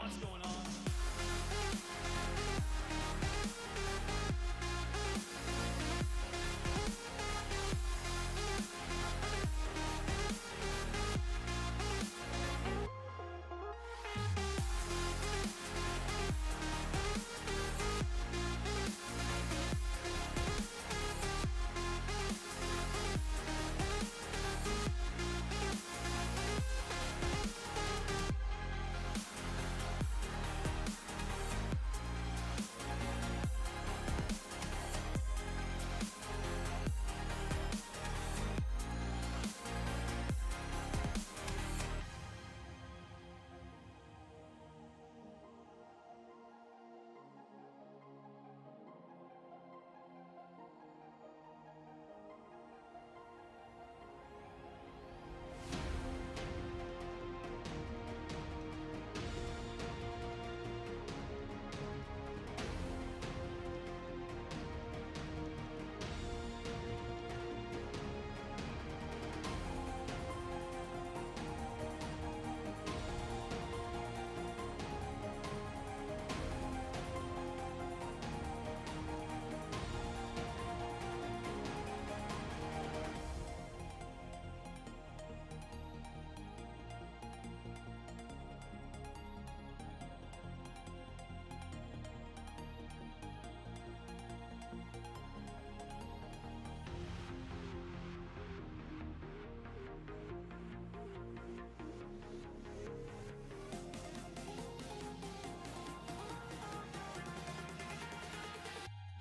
what's going on?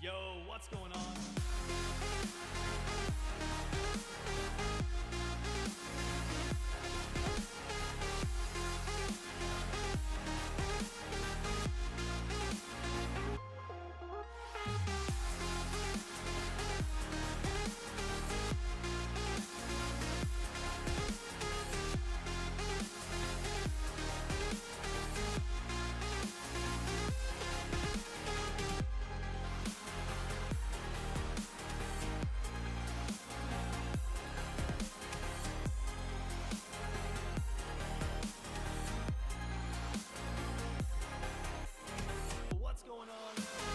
Yo, what's going on? What's going on?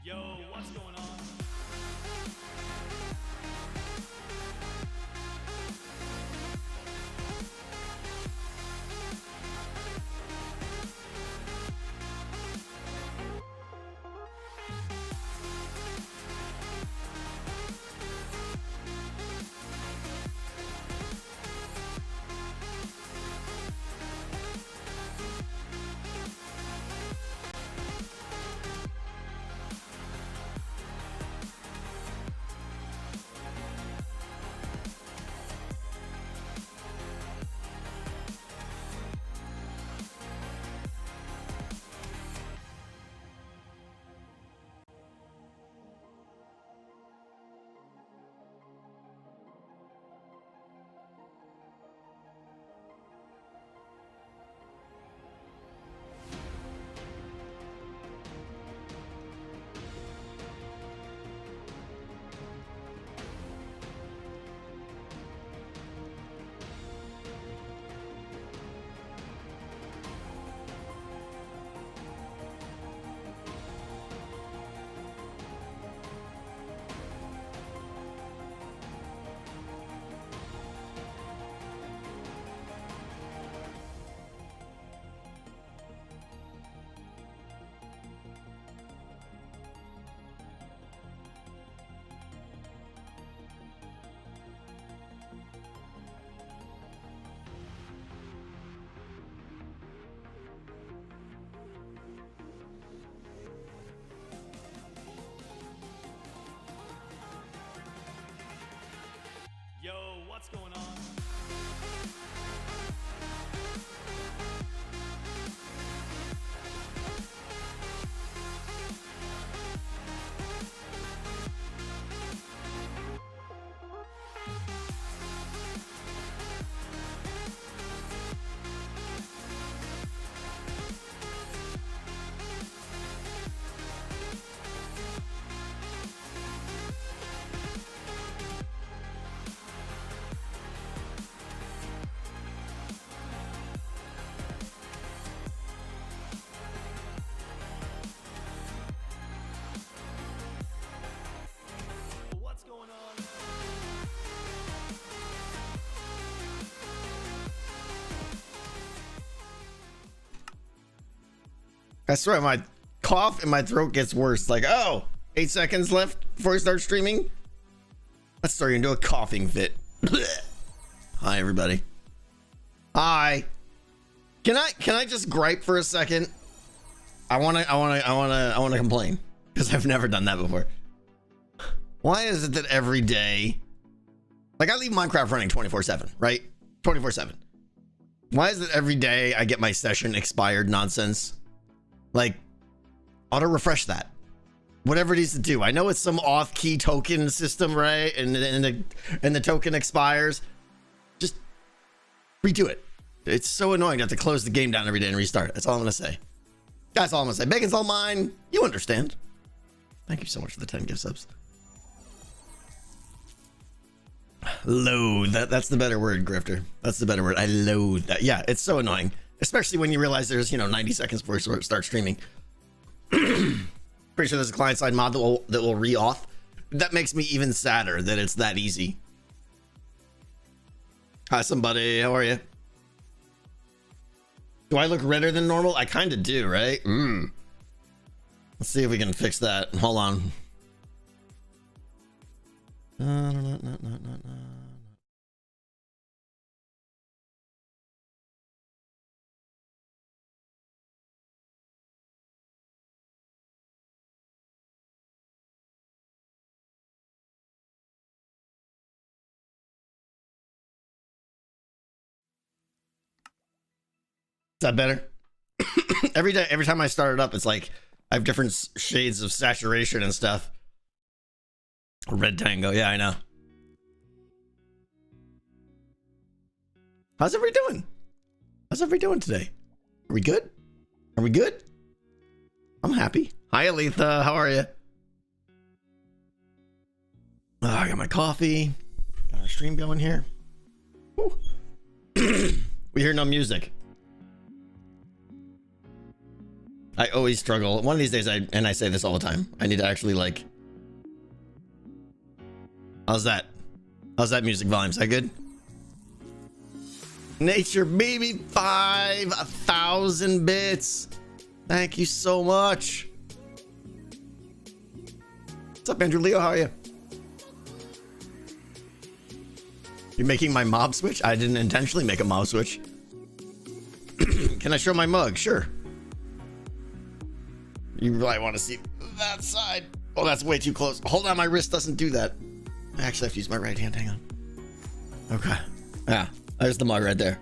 Yo, what's going on? I swear my cough in my throat gets worse. Like, oh, 8 seconds left before we start streaming. Let's start into a coughing fit. Hi, everybody. Hi. Can I just gripe for a second? I wanna complain because I've never done that before. Why is it that every day, like I leave Minecraft running 24/7, right? 24/7. Why is it every day I get my session expired nonsense? Like, auto refresh that. Whatever it needs to do. I know it's some off key token system, right? And the token expires. Just redo it. It's so annoying to have to close the game down every day and restart. That's all I'm gonna say. That's all I'm gonna say. Bacon's all mine. You understand. Thank you so much for the 10 gift subs. Loathe. That's the better word, Grifter. That's the better word. I loathe that. Yeah, it's so annoying. Especially when you realize there's, 90 seconds before you start streaming. Pretty sure there's a client-side mod that will re-auth. That makes me even sadder that it's that easy. Hi, somebody. How are you? Do I look redder than normal? I kind of do, right? Let's see if we can fix that. Hold on. Is that better? Every time I start it up, it's like I have different shades of saturation and stuff. Red Tango, yeah, I know. How's everybody doing? How's everybody doing today? Are we good? Are we good? I'm happy. Hi, Aletha. How are you? Oh, I got my coffee. Got our stream going here. We hear no music. I always struggle. One of these days, I say this all the time. I need to actually like. How's that? How's that music volume? Is that good? Nature baby 5,000 bits. Thank you so much. What's up, Andrew Leo? How are you? You're making my mob switch? I didn't intentionally make a mob switch. Can I show my mug? Sure. You really want to see that side? Oh, that's way too close. Hold on, my wrist doesn't do that. I actually have to use my right hand. Hang on. Okay. Yeah, there's the mug right there.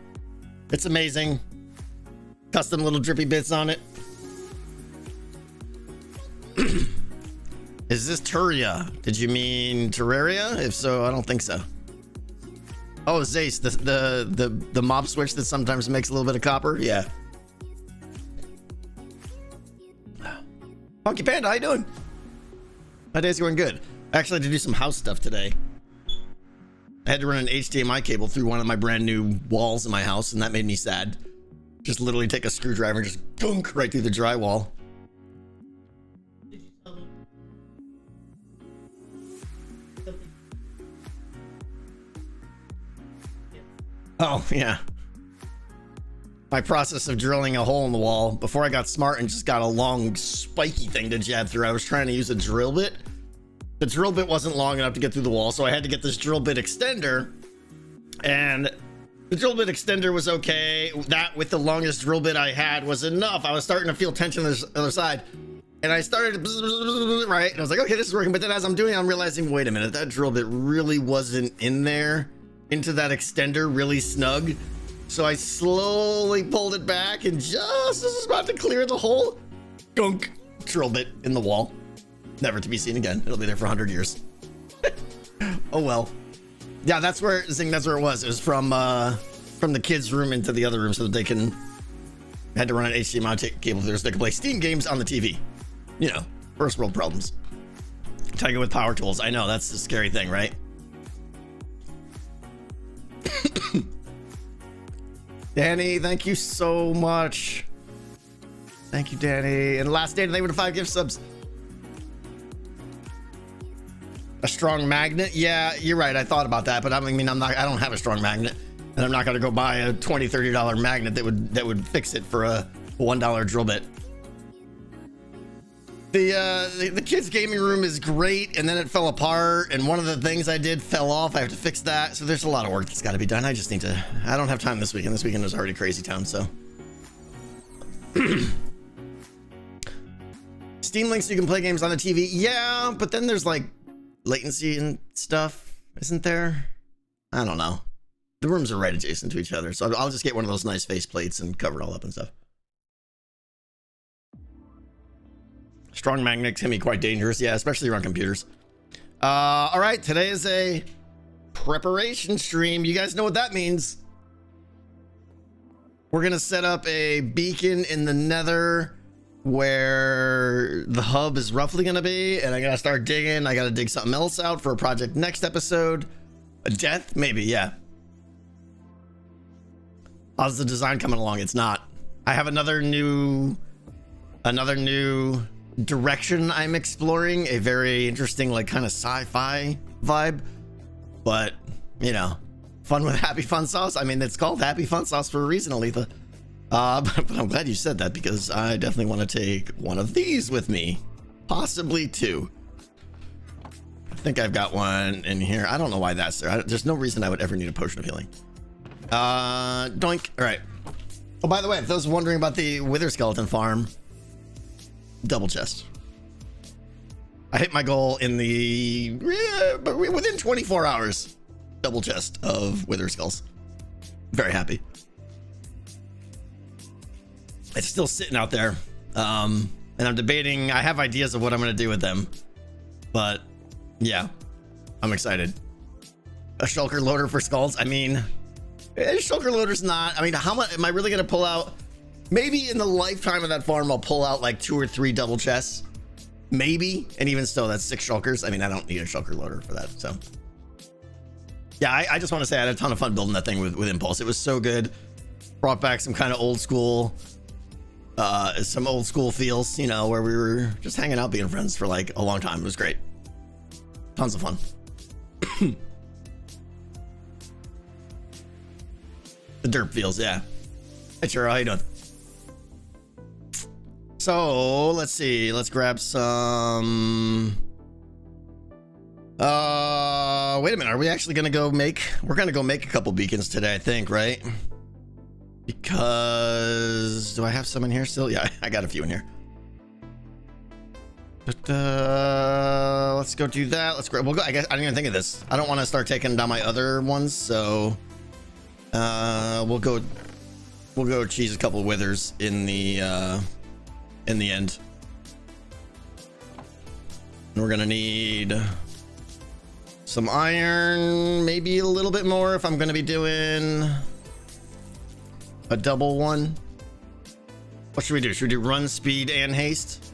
It's amazing. Custom little drippy bits on it. Is this Turia? Did you mean Terraria? If so, I don't think so. Oh, Zace, the mob switch that sometimes makes a little bit of copper. Yeah. Funky Panda, how you doing? My day's going good. I actually had to do some house stuff today. I had to run an HDMI cable through one of my brand new walls in my house, and that made me sad. Just literally take a screwdriver and just gunk right through the drywall. Oh, yeah. My process of drilling a hole in the wall before I got smart and just got a long spiky thing to jab through. I was trying to use a drill bit. The drill bit wasn't long enough to get through the wall, so I had to get this drill bit extender. And the drill bit extender was okay. That with the longest drill bit I had was enough. I was starting to feel tension on the other side. And I started, right? And I was like, okay, this is working. But then as I'm doing it, I'm realizing, wait a minute, that drill bit really wasn't in there into that extender really snug. So I slowly pulled it back and just as I was about to clear the hole, gunk, drill bit in the wall. Never to be seen again. It'll be there for 100 years. Oh well. Yeah, that's where Zing, that's where it was. It was from the kids' room into the other room so that they can had to run an HDMI cable through so they could play Steam games on the TV. You know, first world problems. Tiger with power tools. I know, that's the scary thing, right? Danny, thank you so much. Thank you, Danny. And last day today with the 5 gift subs. A strong magnet? Yeah, you're right. I thought about that, but I don't have a strong magnet, and I'm not going to go buy a $20, $30 magnet that would fix it for a $1 drill bit. The kids' gaming room is great, and then it fell apart, and one of the things I did fell off. I have to fix that, so there's a lot of work that's got to be done. I just need to. I don't have time this weekend. This weekend is already crazy town, so. Steam links so you can play games on the TV. Yeah, but then there's like latency and stuff, isn't there? I don't know. The rooms are right adjacent to each other, so I'll just get one of those nice face plates and cover it all up and stuff. Strong magnets can be quite dangerous, yeah, especially around computers. All right, today is a preparation stream. You guys know what that means. We're gonna set up a beacon in the Nether where the hub is roughly gonna be, and I gotta start digging. I gotta dig something else out for a project next episode. A death, maybe, yeah. How's the design coming along? It's not. I have another new direction I'm exploring, a very interesting, like, kind of sci-fi vibe, but you know, fun with happy fun sauce. I mean, it's called happy fun sauce for a reason, Aletha. But I'm glad you said that, because I definitely want to take one of these with me, possibly two. I think I've got one in here. I don't know why that's there. There's no reason I would ever need a potion of healing. Doink. All right. Oh, by the way, if those wondering about the wither skeleton farm, double chest. I hit my goal in but within 24 hours. Double chest of wither skulls. Very happy. It's still sitting out there, and I'm debating. I have ideas of what I'm going to do with them, but yeah, I'm excited. A shulker loader for skulls. I mean, a shulker loader's not. I mean, how much am I really going to pull out? Maybe in the lifetime of that farm, I'll pull out like 2 or 3 double chests. Maybe. And even still, that's 6 shulkers. I mean, I don't need a shulker loader for that. So, yeah, I just want to say I had a ton of fun building that thing with Impulse. It was so good. Brought back some kind of old school feels, you know, where we were just hanging out, being friends for like a long time. It was great. Tons of fun. The derp feels, yeah. Hey, Churro, how you doing? So let's see. Let's grab some. Wait a minute. Are we actually gonna go make? We're gonna go make a couple beacons today, I think, right? Because do I have some in here still? Yeah, I got a few in here. But let's go do that. Let's grab. We'll go. I guess I didn't even think of this. I don't want to start taking down my other ones, so we'll go cheese a couple withers in the end. And we're gonna need some iron, maybe a little bit more if I'm gonna be doing a double one. What should we do? Should we do run, speed, and haste?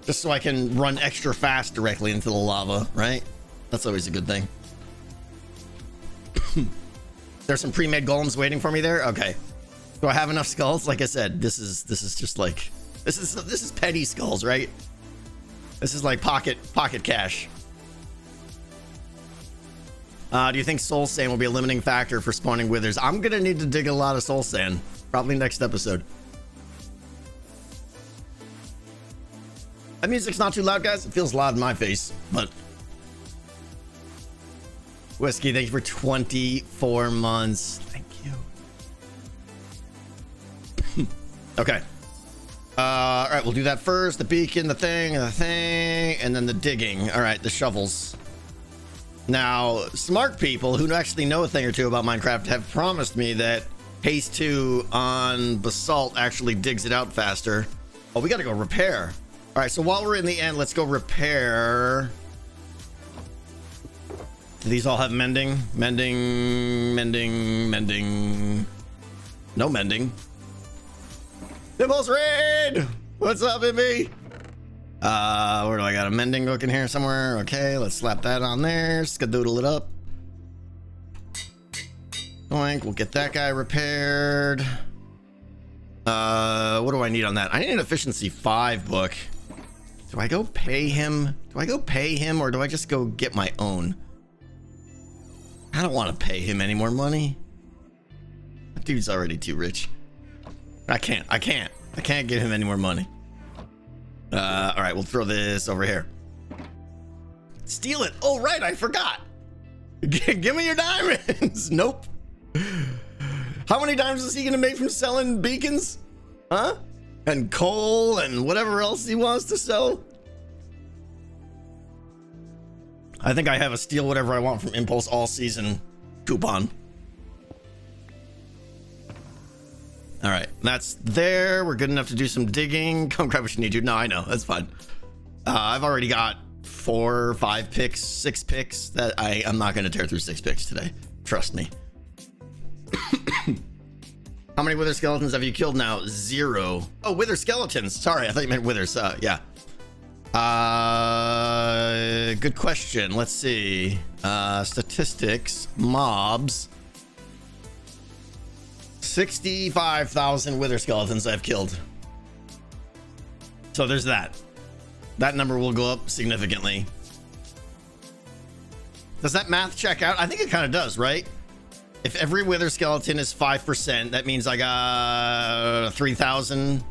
Just so I can run extra fast directly into the lava, right? That's always a good thing. There's some pre-made golems waiting for me there. Okay. Do I have enough skulls? Like I said, this is just like this is petty skulls, right? This is like pocket cash. Do you think soul sand will be a limiting factor for spawning withers? I'm gonna need to dig a lot of soul sand, probably next episode. That music's not too loud, guys. It feels loud in my face, but Whiskey, thank you for 24 months. Thank you. Okay. All right, we'll do that first. The beacon, the thing, and then the digging. All right, the shovels. Now, smart people who actually know a thing or two about Minecraft have promised me that Haste 2 on Basalt actually digs it out faster. Oh, we got to go repair. All right, so while we're in the end, let's go repair. Do these all have mending? Mending. No mending. Nipples raid! What's up, Imby? Where do I got a mending book in here somewhere? Okay, let's slap that on there. Skadoodle it up. Doink, we'll get that guy repaired. What do I need on that? I need an efficiency 5 book. Do I go pay him? Or do I just go get my own? I don't want to pay him any more money. That dude's already too rich. I can't give him any more money. All right, we'll throw this over here. Steal it. Oh, right, I forgot. Give me your diamonds. Nope. How many diamonds is he gonna make from selling beacons? Huh? And coal and whatever else he wants to sell? I think I have a steal whatever I want from Impulse all season coupon. All right, that's there. We're good enough to do some digging. Come grab what you need to. No, I know, that's fine. I've already got 4, 5 picks, 6 picks that I'm not gonna tear through 6 picks today. Trust me. How many wither skeletons have you killed now? 0. Oh, wither skeletons. Sorry, I thought you meant withers. Yeah. Good question. Let's see. Statistics, mobs. 65,000 wither skeletons I've killed. So there's that. That number will go up significantly. Does that math check out? I think it kind of does, right? If every wither skeleton is 5%, that means I got 3,000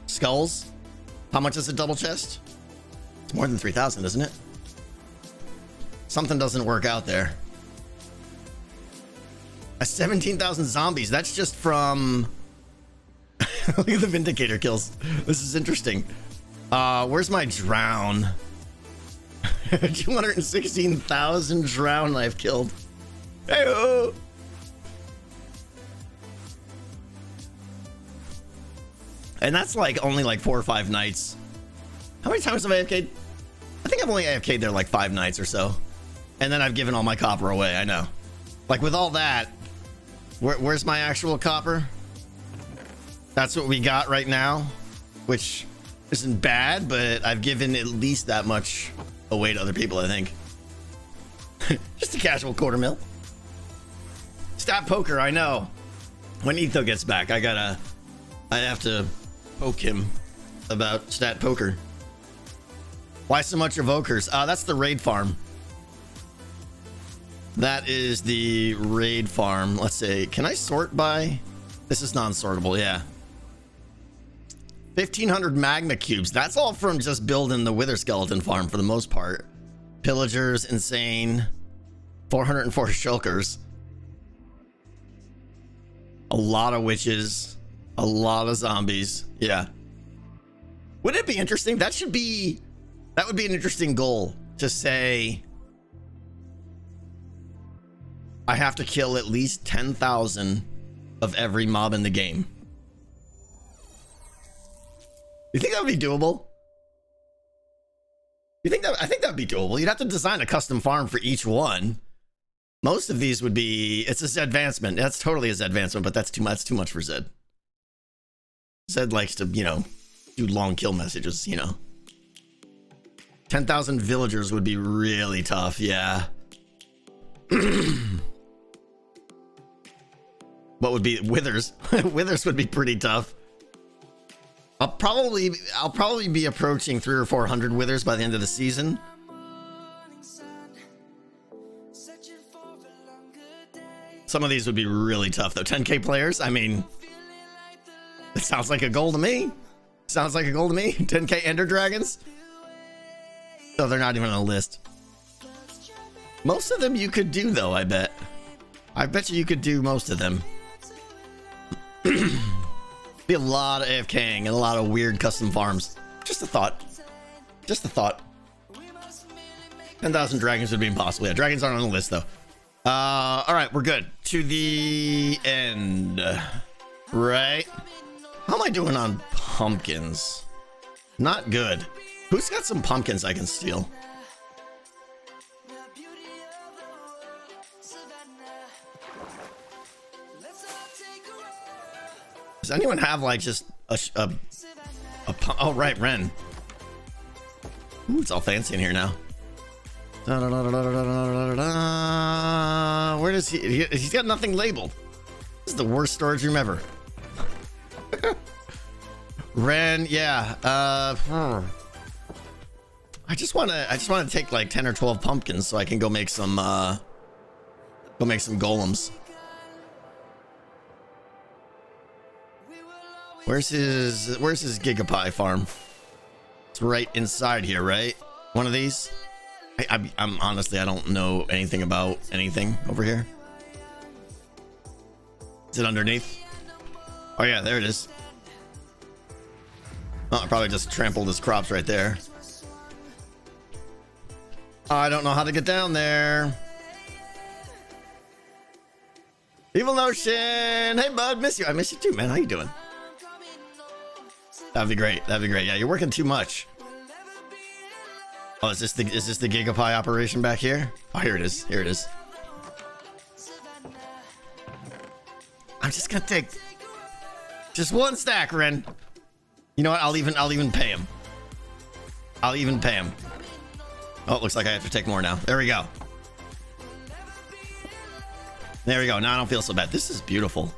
skulls. How much is a double chest? It's more than 3,000, isn't it? Something doesn't work out there. 17,000 zombies. That's just from... Look at the Vindicator kills. This is interesting. Where's my drown? 216,000 drown I've killed. Hey-oh! And that's like only like 4 or 5 nights. How many times have I AFK'd? I think I've only AFK'd there like 5 nights or so. And then I've given all my copper away, I know. Like with all that, where's my actual copper? That's what we got right now, which isn't bad, but I've given at least that much away to other people, I think. Just a casual quarter mil. Stat poker, I know. When Etho gets back, I have to poke him about stat poker. Why so much evokers? That's the raid farm. That is the raid farm. Let's see. Can I sort by? This is non-sortable, yeah. 1,500 magma cubes. That's all from just building the wither skeleton farm for the most part. Pillagers, insane. 404 shulkers. A lot of witches. A lot of zombies. Yeah. Wouldn't it be interesting? That would be an interesting goal to say I have to kill at least 10,000 of every mob in the game. You think that would be doable? I think that would be doable. You'd have to design a custom farm for each one. Most of these would be, it's a Zed advancement. That's totally a Zed advancement, but that's too much for Zed. Zed likes to, do long kill messages, 10,000 villagers would be really tough, yeah. What would be withers? Withers would be pretty tough. I'll probably be approaching 300 or 400 withers by the end of the season. Some of these would be really tough though. 10k players, I mean, it sounds like a goal to me. Sounds like a goal to me. 10k ender dragons. So they're not even on a list. Most of them you could do though, I bet. I bet you could do most of them. Be a lot of AFKing and a lot of weird custom farms. Just a thought. Just a thought. 10,000 dragons would be impossible. Yeah, dragons aren't on the list though. All right, we're good. To the end. Right? How am I doing on pumpkins? Not good. Who's got some pumpkins I can steal? Does anyone have like just a oh right, Ren. Ooh, it's all fancy in here now. Where does he's got nothing labeled. This is the worst storage room ever. Ren, yeah. I just want to take like 10 or 12 pumpkins so I can go make some golems. Where's his Gigapie farm? It's right inside here, right? One of these. I'm honestly, I don't know anything about anything over here. Is it underneath? Oh yeah, there it is. Oh, I probably just trampled his crops right there. I don't know how to get down there. Evil Notion. Hey bud, miss you. I miss you too, man. How you doing? That'd be great. That'd be great. Yeah, you're working too much. Oh, is this the Gigapie operation back here? Oh, here it is. Here it is. I'm just gonna take just one stack, Ren. You know what? I'll even pay him. I'll even pay him. Oh, it looks like I have to take more now. There we go. There we go. Now I don't feel so bad. This is beautiful.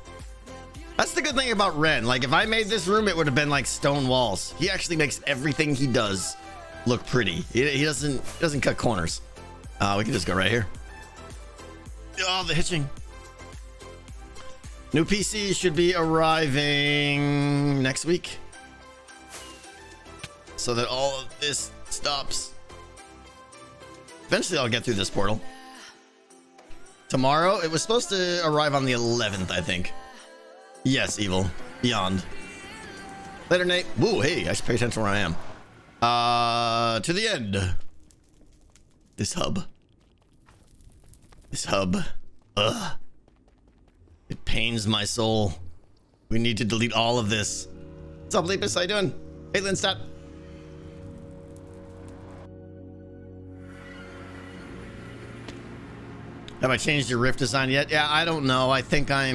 That's the good thing about Ren. Like, if I made this room, it would have been like stone walls. He actually makes everything he does look pretty. He doesn't cut corners. We can just go right here. Oh, the hitching. New PC should be arriving next week, so that all of this stops. Eventually, I'll get through this portal. Tomorrow, it was supposed to arrive on the 11th, I think. Yes, Evil. Beyond. Later, Nate. Woo, hey, I should pay attention where I am. To the end. This hub. This hub. Ugh. It pains my soul. We need to delete all of this. What's up, Lepus? How you doing? Hey, Linstat. Have I changed your rift design yet? Yeah, I don't know. I think I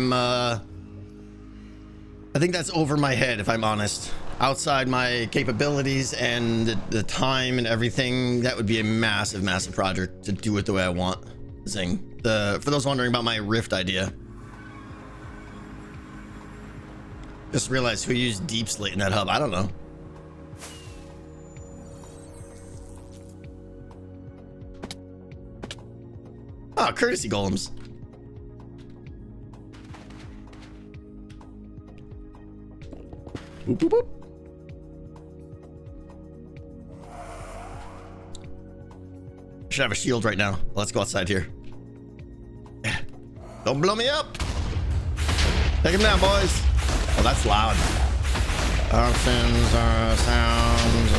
think that's over my head, if I'm honest. Outside my capabilities and the time and everything, that would be a massive, massive project to do it the way I want. Zing. For those wondering about my rift idea. Just realized who used deep slate in that hub. I don't know. Ah, courtesy golems. Boop, boop, boop. Should have a shield right now. Let's go outside here. Don't blow me up. Take him down, boys. Oh, that's loud. Options, sounds,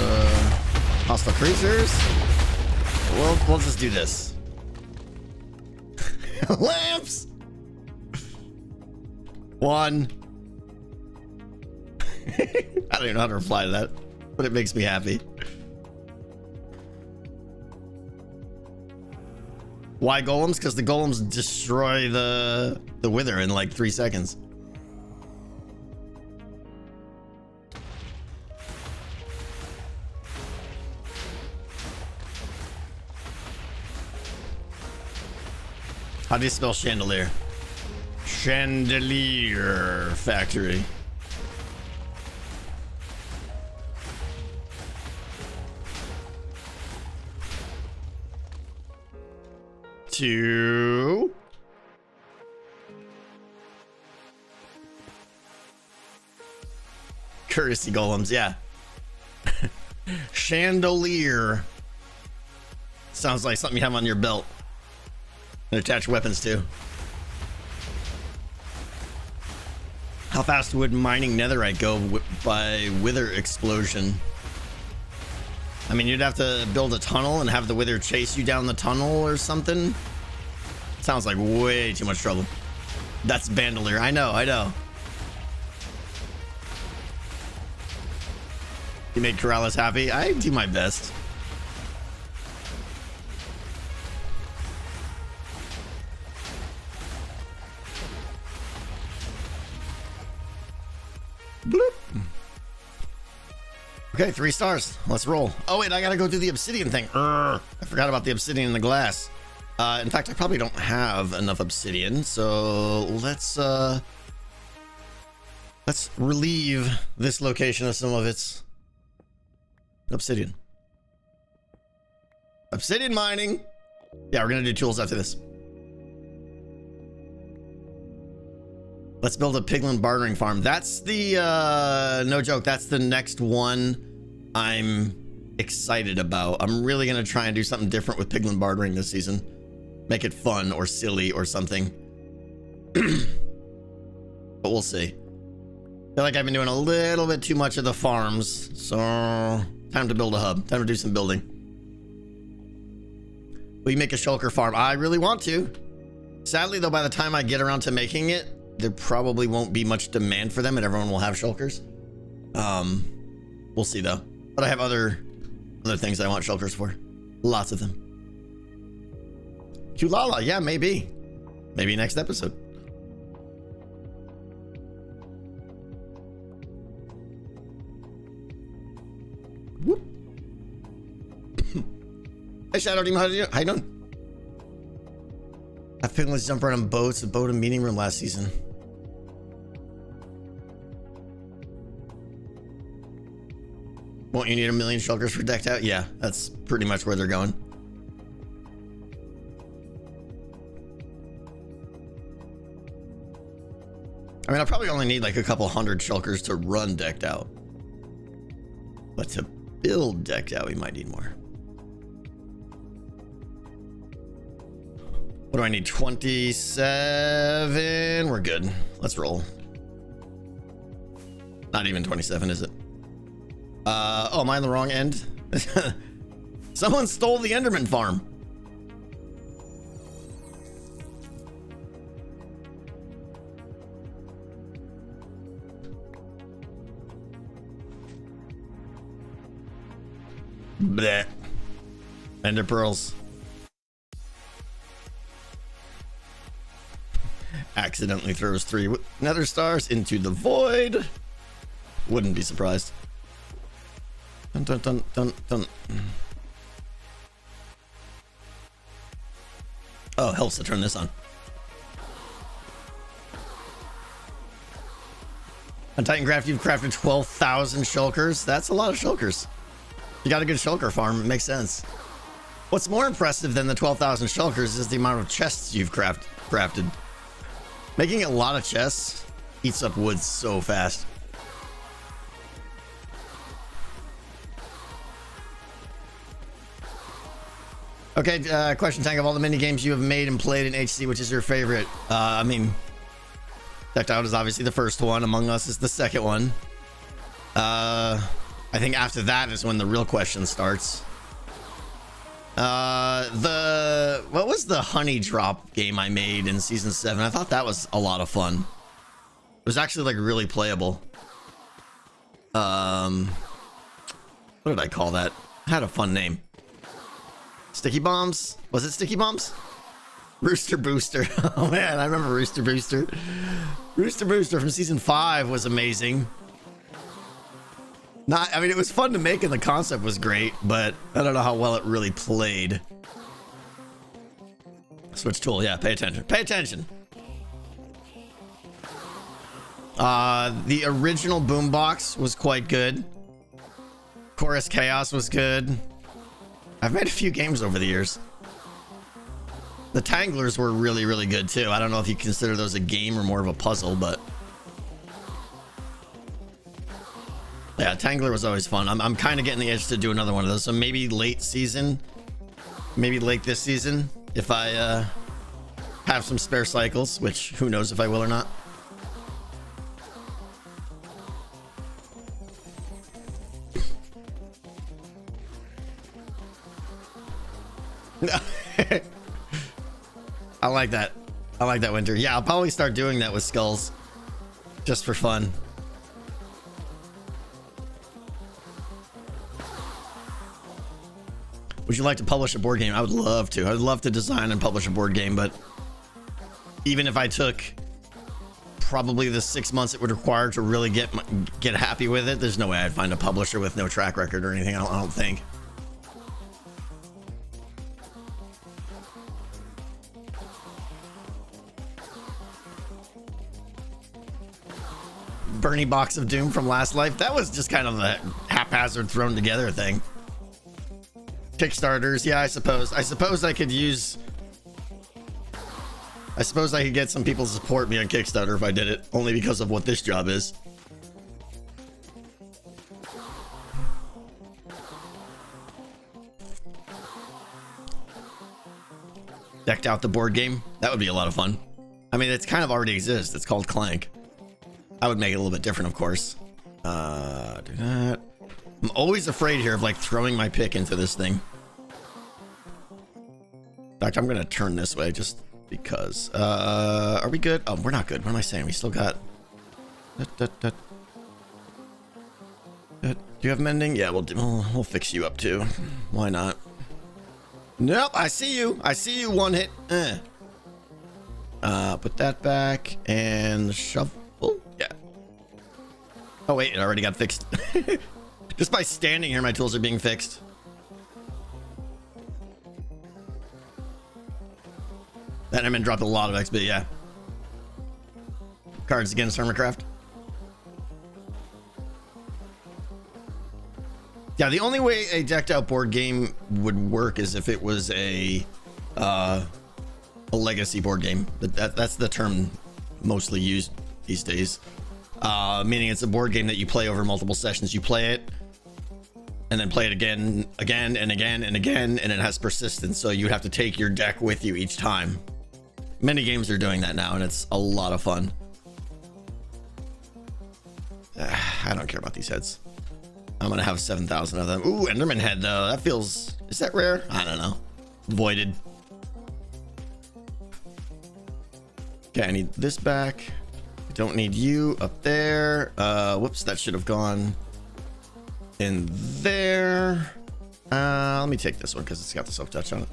hostile creatures. We'll just do this. Lamps. One. I don't even know how to reply to that, but it makes me happy. Why golems? Because the golems destroy the wither in like 3 seconds. How do you spell chandelier? Chandelier factory. Two. Courtesy golems, yeah. Chandelier. Sounds like something you have on your belt. And attach weapons to. How fast would mining netherite go by wither explosion? I mean, you'd have to build a tunnel and have the wither chase you down the tunnel or something. Sounds like way too much trouble. That's bandolier. I know, I know. You made Corrales happy. I do my best. Bloop. Okay, 3 stars. Let's roll. Oh wait, I gotta go do the obsidian thing. I forgot about the obsidian in the glass. In fact, I probably don't have enough obsidian, so let's relieve this location of some of its obsidian. Obsidian mining. Yeah, we're gonna do tools after this. Let's build a piglin bartering farm. That's the no joke, that's the next one I'm excited about. I'm really going to try and do something different with piglin bartering this season. Make it fun or silly or something. But we'll see. I feel like I've been doing a little bit too much of the farms. So time to build a hub. Time to do some building. Will you make a shulker farm? I really want to. Sadly, though, by the time I get around to making it, there probably won't be much demand for them and everyone will have shulkers. We'll see, though. But I have other things I want shulkers for. Lots of them. Kulala, yeah, maybe. Maybe next episode. Whoop. Hey, Shadow Demon, how you doing? I piglins jump around on boats, a boat and meeting room last season. Won't you need 1 million shulkers for decked out? Yeah, that's pretty much where they're going. I mean, I probably only need like a couple hundred shulkers to run decked out. But to build decked out, we might need more. What do I need? 27. We're good. Let's roll. Not even 27, is it? Oh, am I on the wrong end? Someone stole the Enderman farm. Bleh. Ender pearls. Accidentally throws 3 nether stars into the void. Wouldn't be surprised. Dun, dun, dun, dun, dun. Oh, helps to turn this on. On Titangraph, you've crafted 12,000 shulkers. That's a lot of shulkers. You got a good shulker farm. It makes sense. What's more impressive than the 12,000 shulkers is the amount of chests you've crafted. Making a lot of chests eats up wood so fast. Okay, question tank, of all the mini games you have made and played in HC, which is your favorite? I mean, Decked Out is obviously the first one. Among Us is the second one. I think after that is when the real question starts. What was the honey drop game I made in season 7? I thought that was a lot of fun. It was actually like really playable. What did I call that? It had a fun name. Sticky Bombs? Was it Sticky Bombs? Rooster Booster. Oh man, I remember Rooster Booster. Rooster Booster from season 5 was amazing. I mean, it was fun to make and the concept was great, but I don't know how well it really played. Switch tool, yeah, pay attention. Pay attention. The original boombox was quite good. Chorus Chaos was good. I've made a few games over the years. The Tanglers were really, really good too. I don't know if you consider those a game or more of a puzzle, but yeah, Tangler was always fun. I'm kind of getting the itch to do another one of those. So maybe late season, maybe late this season, if I have some spare cycles, which who knows if I will or not. I like that. I like that, Winter. Yeah, I'll probably start doing that with skulls just for fun. Would you like to publish a board game? I would love to. I would love to design and publish a board game, but even if I took probably the 6 months it would require to really get happy with it, there's no way I'd find a publisher with no track record or anything. I don't think. Bernie Box of Doom from Last Life. That was just kind of a haphazard thrown together thing. Kickstarters, yeah, I suppose I could get some people to support me on Kickstarter if I did it, only because of what this job is. decked out the board game. That would be a lot of fun. I mean, it's kind of already exists. It's called Clank. I would make it a little bit different, of course. Do that. I'm always afraid here of like throwing my pick into this thing. In fact, I'm gonna turn this way just because. Are we good? Oh, we're not good. What am I saying? We still got. Do you have mending? Yeah, we'll fix you up too. Why not? Nope, I see you. I see you. One hit. Put that back and shovel. Yeah. Oh wait, it already got fixed. Just by standing here, my tools are being fixed. That Enderman dropped a lot of XP, yeah. Cards against Hermitcraft. Yeah, the only way a decked out board game would work is if it was a legacy board game. That's the term mostly used these days. Meaning it's a board game that you play over multiple sessions. You play it and then play it again and again, and it has persistence. So you have to take your deck with you each time. Many games are doing that now, and it's a lot of fun. I don't care about these heads. I'm gonna have 7,000 of them. Ooh, Enderman head though. That feels, is that rare? I don't know. Voided. Okay, I need this back. I don't need you up there. Whoops, that should have gone in there. Let me take this one because it's got the soft touch on it.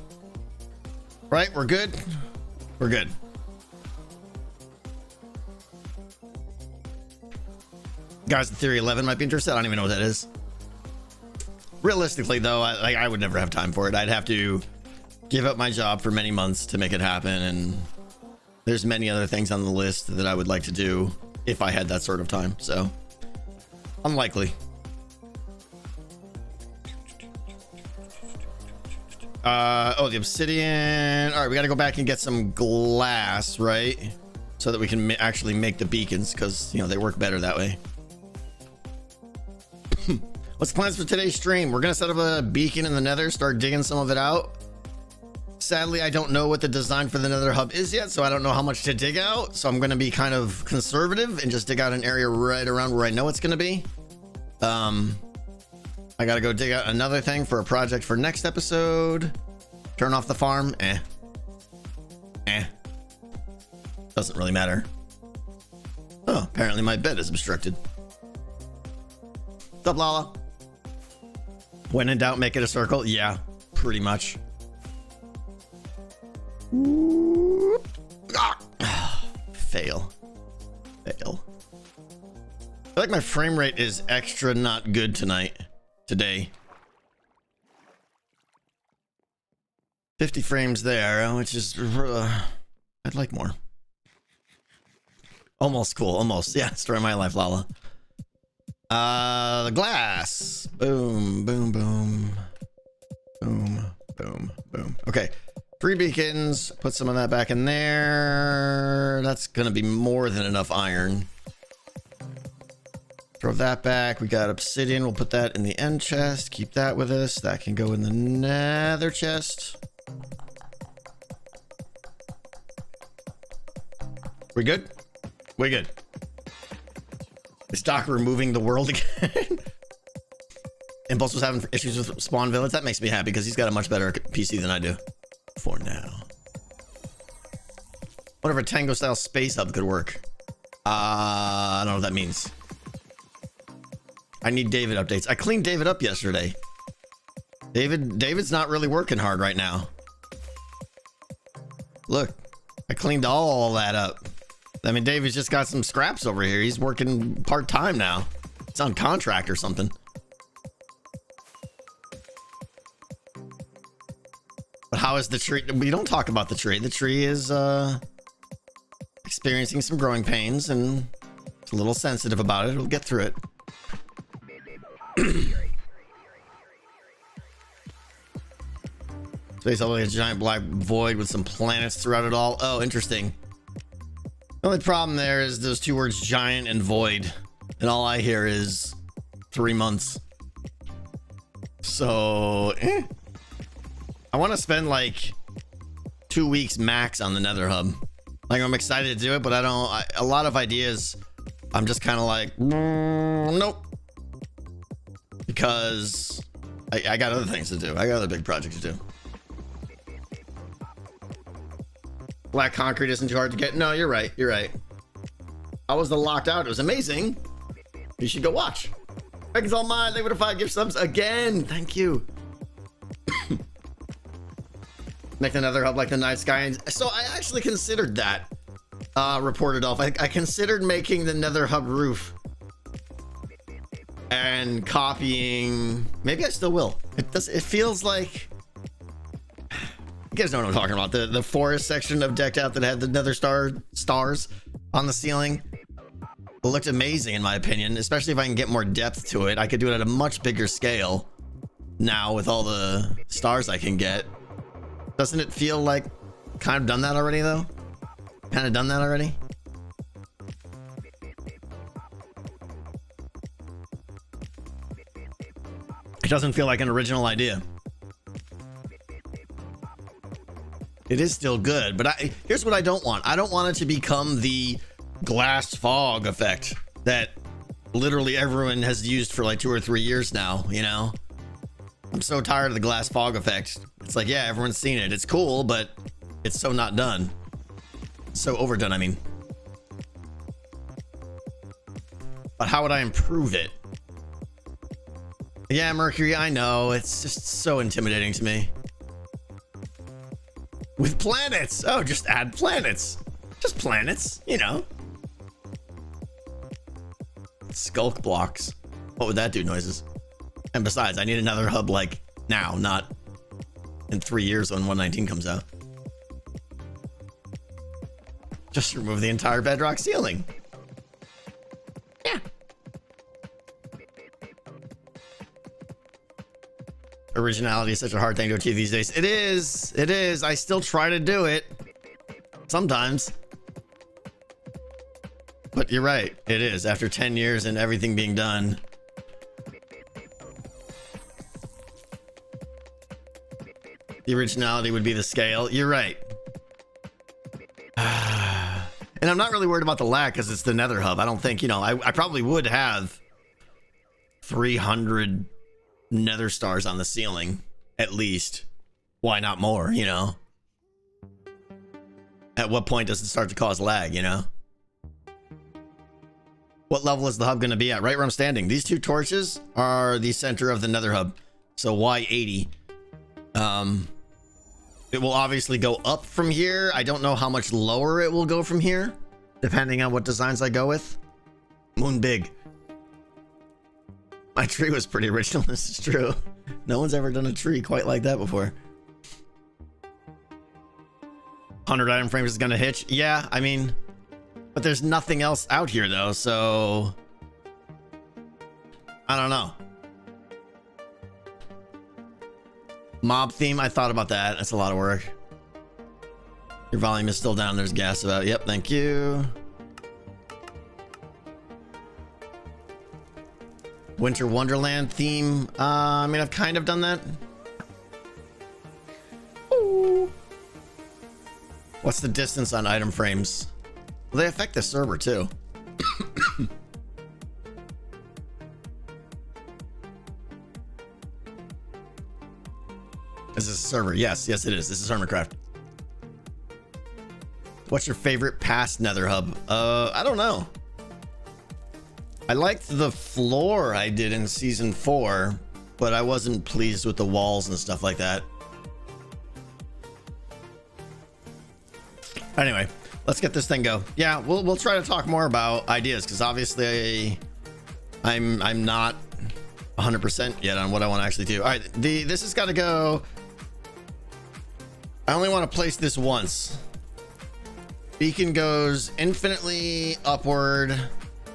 Right, we're good. We're good. Guys, in Theory 11 might be interested. I don't even know what that is. Realistically, though, I would never have time for it. I'd have to give up my job for many months to make it happen, and there's many other things on the list that I would like to do if I had that sort of time. So, unlikely. Oh, the obsidian. All right, we got to go back and get some glass, right? So that we can actually make the beacons, because, you know, they work better that way. What's the plans for today's stream? We're going to set up a beacon in the Nether, start digging some of it out. Sadly, I don't know what the design for the Nether hub is yet, so I don't know how much to dig out. So I'm going to be kind of conservative and just dig out an area right around where I know it's going to be. I got to go dig out another thing for a project for next episode. Turn off the farm. Doesn't really matter. Oh, apparently my bed is obstructed. What's up, Lala? When in doubt, make it a circle. Yeah, pretty much. Fail. Fail. I feel like my frame rate is extra not good today. 50 frames there, which is I'd like more. Almost cool, almost. Yeah, story of my life, Lala. The glass. Boom, boom, boom. Boom, boom, boom. Okay. 3 beacons. Put some of that back in there. That's gonna be more than enough iron. Throw that back. We got obsidian. We'll put that in the end chest. Keep that with us. That can go in the nether chest. We good? We good. Is Doc removing the world again? Impulse was having issues with Spawn Village. That makes me happy because he's got a much better PC than I do. For now. Whatever Tango style space hub could work. I don't know what that means. I need David updates. I cleaned David up yesterday. David's not really working hard right now. Look, I cleaned all that up. I mean, David's just got some scraps over here. He's working part-time now. It's on contract or something. But how is the tree? We don't talk about the tree. The tree is experiencing some growing pains and it's a little sensitive about it. We'll get through it. Space all like a giant black void with some planets throughout it all. Oh, interesting. The only problem there is those two words, giant and void, and all I hear is 3 months. So, I want to spend like 2 weeks max on the Nether hub. Like, I'm excited to do it, but a lot of ideas, I'm just kind of like, nope. Because I got other things to do. I got other big projects to do. Black concrete isn't too hard to get. No, you're right. You're right. I was the locked out. It was amazing. You should go watch. Thanks all mine. They would have 5 gift subs again. Thank you. Make another hub like the night sky. So I actually considered that. Reported off. I considered making the Nether hub roof and copying. Maybe I still will. It feels like. You guys know what I'm talking about. The forest section of Decked Out that had the Nether stars on the ceiling. It looked amazing in my opinion, especially if I can get more depth to it. I could do it at a much bigger scale now with all the stars I can get. Doesn't it feel like kind of done that already though? Kind of done that already? It doesn't feel like an original idea. It is still good, but here's what I don't want. I don't want it to become the glass fog effect that literally everyone has used for like 2 or 3 years now, you know? I'm so tired of the glass fog effect. It's like, yeah, everyone's seen it. It's cool, but it's so not done. So overdone, I mean. But how would I improve it? Yeah, Mercury, I know. It's just so intimidating to me. With planets. Oh, just add planets. Just planets, you know. Skulk blocks. What would that do noises? And besides, I need another hub like now, not in 3 years when 119 comes out. Just remove the entire bedrock ceiling. Yeah. Originality is such a hard thing to achieve these days. It is. It is. I still try to do it. Sometimes. But you're right. It is. After 10 years and everything being done. The originality would be the scale. You're right. And I'm not really worried about the lag because it's the Nether hub. I don't think, you know, I probably would have 300 Nether stars on the ceiling, at least. Why not more, you know? At what point does it start to cause lag, you know? What level is the hub going to be at? Right where I'm standing. These 2 torches are the center of the Nether hub. So Y80. It will obviously go up from here. I don't know how much lower it will go from here, depending on what designs I go with. Moon big. My tree was pretty original. This is true. No one's ever done a tree quite like that before. 100 item frames is gonna hitch. Yeah, I mean, but there's nothing else out here though, so I don't know. Mob theme, I thought about that. That's a lot of work. Your volume is still down. There's gas about. Yep, thank you. Winter Wonderland theme. I mean, I've kind of done that. Ooh. What's the distance on item frames? Well, they affect the server too. Is this a server? Yes, yes it is. This is Hermitcraft. What's your favorite past Nether hub? I don't know. I liked the floor I did in season 4, but I wasn't pleased with the walls and stuff like that. Anyway, let's get this thing go. Yeah, we'll try to talk more about ideas because obviously I'm not 100% yet on what I want to actually do. All right, this has got to go. I only want to place this once. Beacon goes infinitely upward,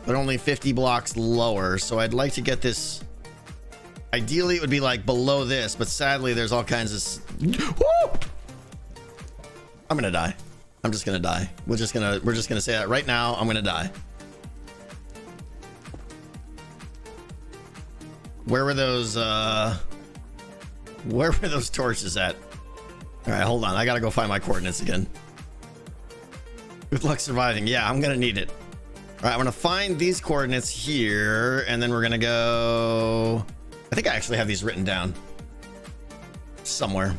but only 50 blocks lower. So I'd like to get this. Ideally, it would be like below this, but sadly, there's all kinds of. Woo! I'm gonna die. I'm just gonna die. We're just gonna say that right now. I'm gonna die. Where were those torches at? All right, hold on. I gotta go find my coordinates again. Good luck surviving. Yeah, I'm gonna need it. All right, I'm gonna find these coordinates here, and then we're gonna go. I think I actually have these written down somewhere.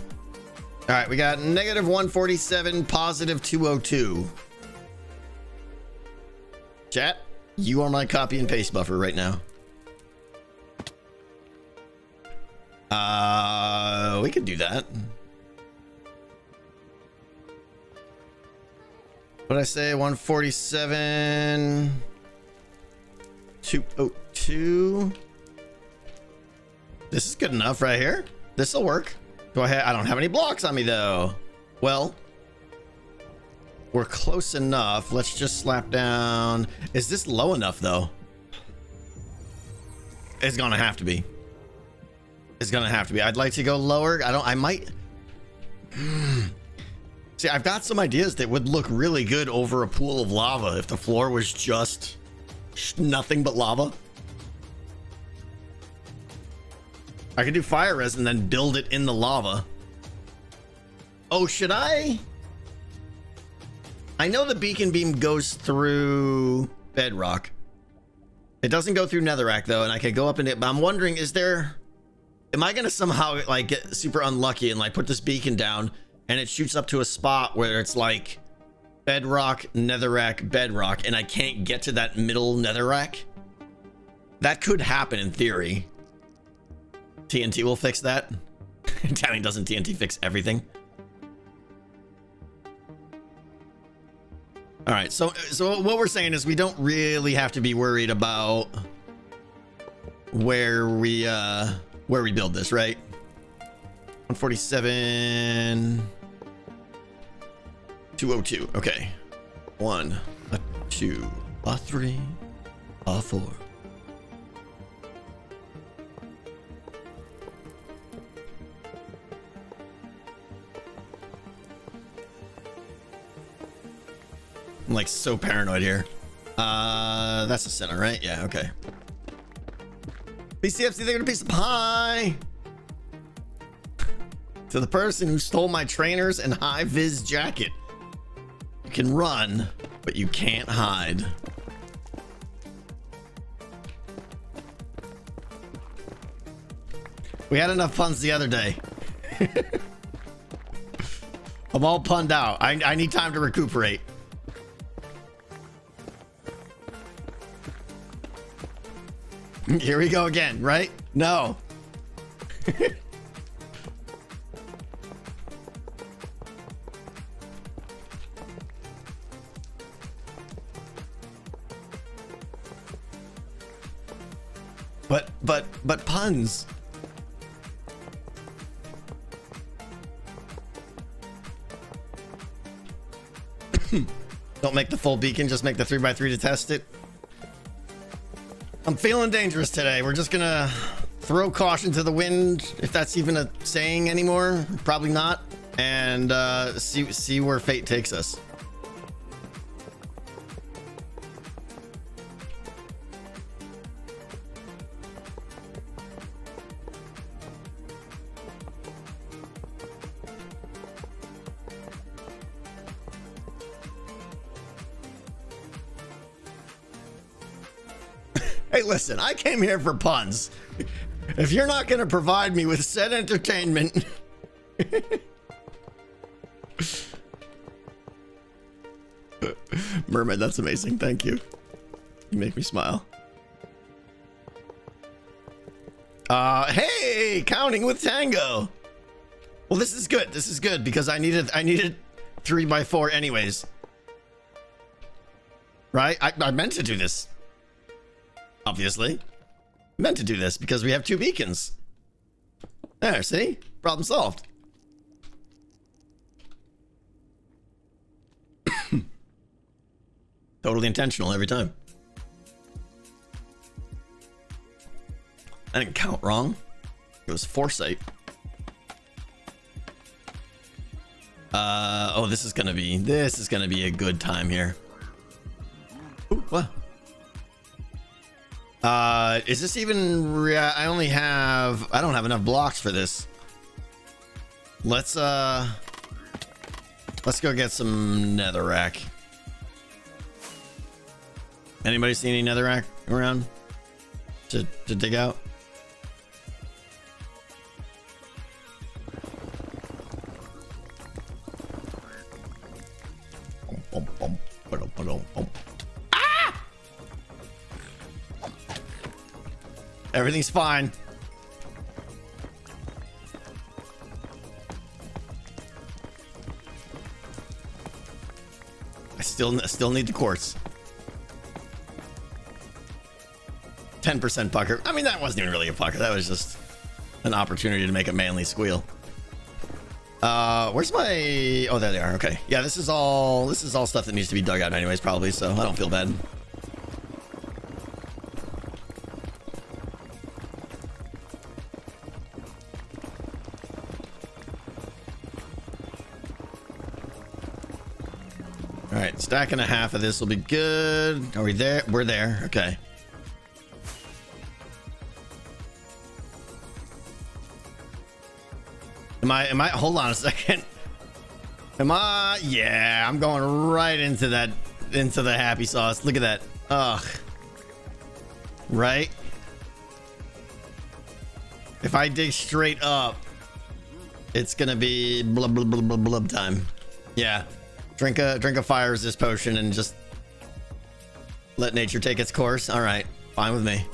All right, we got -147, +202. Chat, you are my copy and paste buffer right now. We could do that. What did I say? 147, 202. This is good enough right here. This will work. I don't have any blocks on me though. Well, we're close enough. Let's just slap down. Is this low enough though? It's gonna have to be. It's gonna have to be. I'd like to go lower. I might. See, I've got some ideas that would look really good over a pool of lava if the floor was just nothing but lava. I could do fire res and then build it in the lava. Oh, should I? I know the beacon beam goes through bedrock. It doesn't go through netherrack though, and I could go up in it, but I'm wondering, am I gonna somehow like get super unlucky and like put this beacon down and it shoots up to a spot where it's like bedrock, netherrack, bedrock, and I can't get to that middle netherrack? That could happen in theory. TNT will fix that. Danny, doesn't TNT fix everything? All right, so what we're saying is we don't really have to be worried about where we build this, right? 147, 202. Okay, 1, 2, 3, 4. I'm like so paranoid here. That's the center, right? Yeah, okay. BCFC, they're gonna piece of pie. To the person who stole my trainers and high vis jacket. You can run, but you can't hide. We had enough puns the other day. I'm all punned out. I need time to recuperate. Here we go again, right? No. But puns. Don't make the full beacon, just make the 3x3 to test it. I'm feeling dangerous today. We're just gonna throw caution to the wind, if that's even a saying anymore. Probably not. And see where fate takes us. Hey, listen, I came here for puns. If you're not going to provide me with said entertainment... Mermaid, that's amazing. Thank you. You make me smile. Hey, counting with Tango. Well, this is good. This is good because I needed 3x4 anyways. Right? I meant to do this. Obviously. Meant to do this because we have 2 beacons. There, see? Problem solved. Totally intentional every time. I didn't count wrong. It was foresight. Oh, this is gonna be a good time here. Ooh, what? Is this even I don't have enough blocks for this. Let's Let's go get some netherrack. Anybody see any netherrack around to dig out? Ah! Everything's fine. I still need the quartz. 10% pucker. I mean, that wasn't even really a pucker. That was just an opportunity to make a manly squeal. Where's my... Oh, there they are. Okay. Yeah, this is all stuff that needs to be dug out anyways, probably, so I don't feel bad. All right, stack and a half of this will be good. Are we there? We're there. Okay. Am I, hold on a second. Yeah, I'm going right into the happy sauce. Look at that. Ugh. Right? If I dig straight up, it's gonna be blub blub blub blub blub time. Yeah. Drink a fire resist potion and just let nature take its course. All right, fine with me.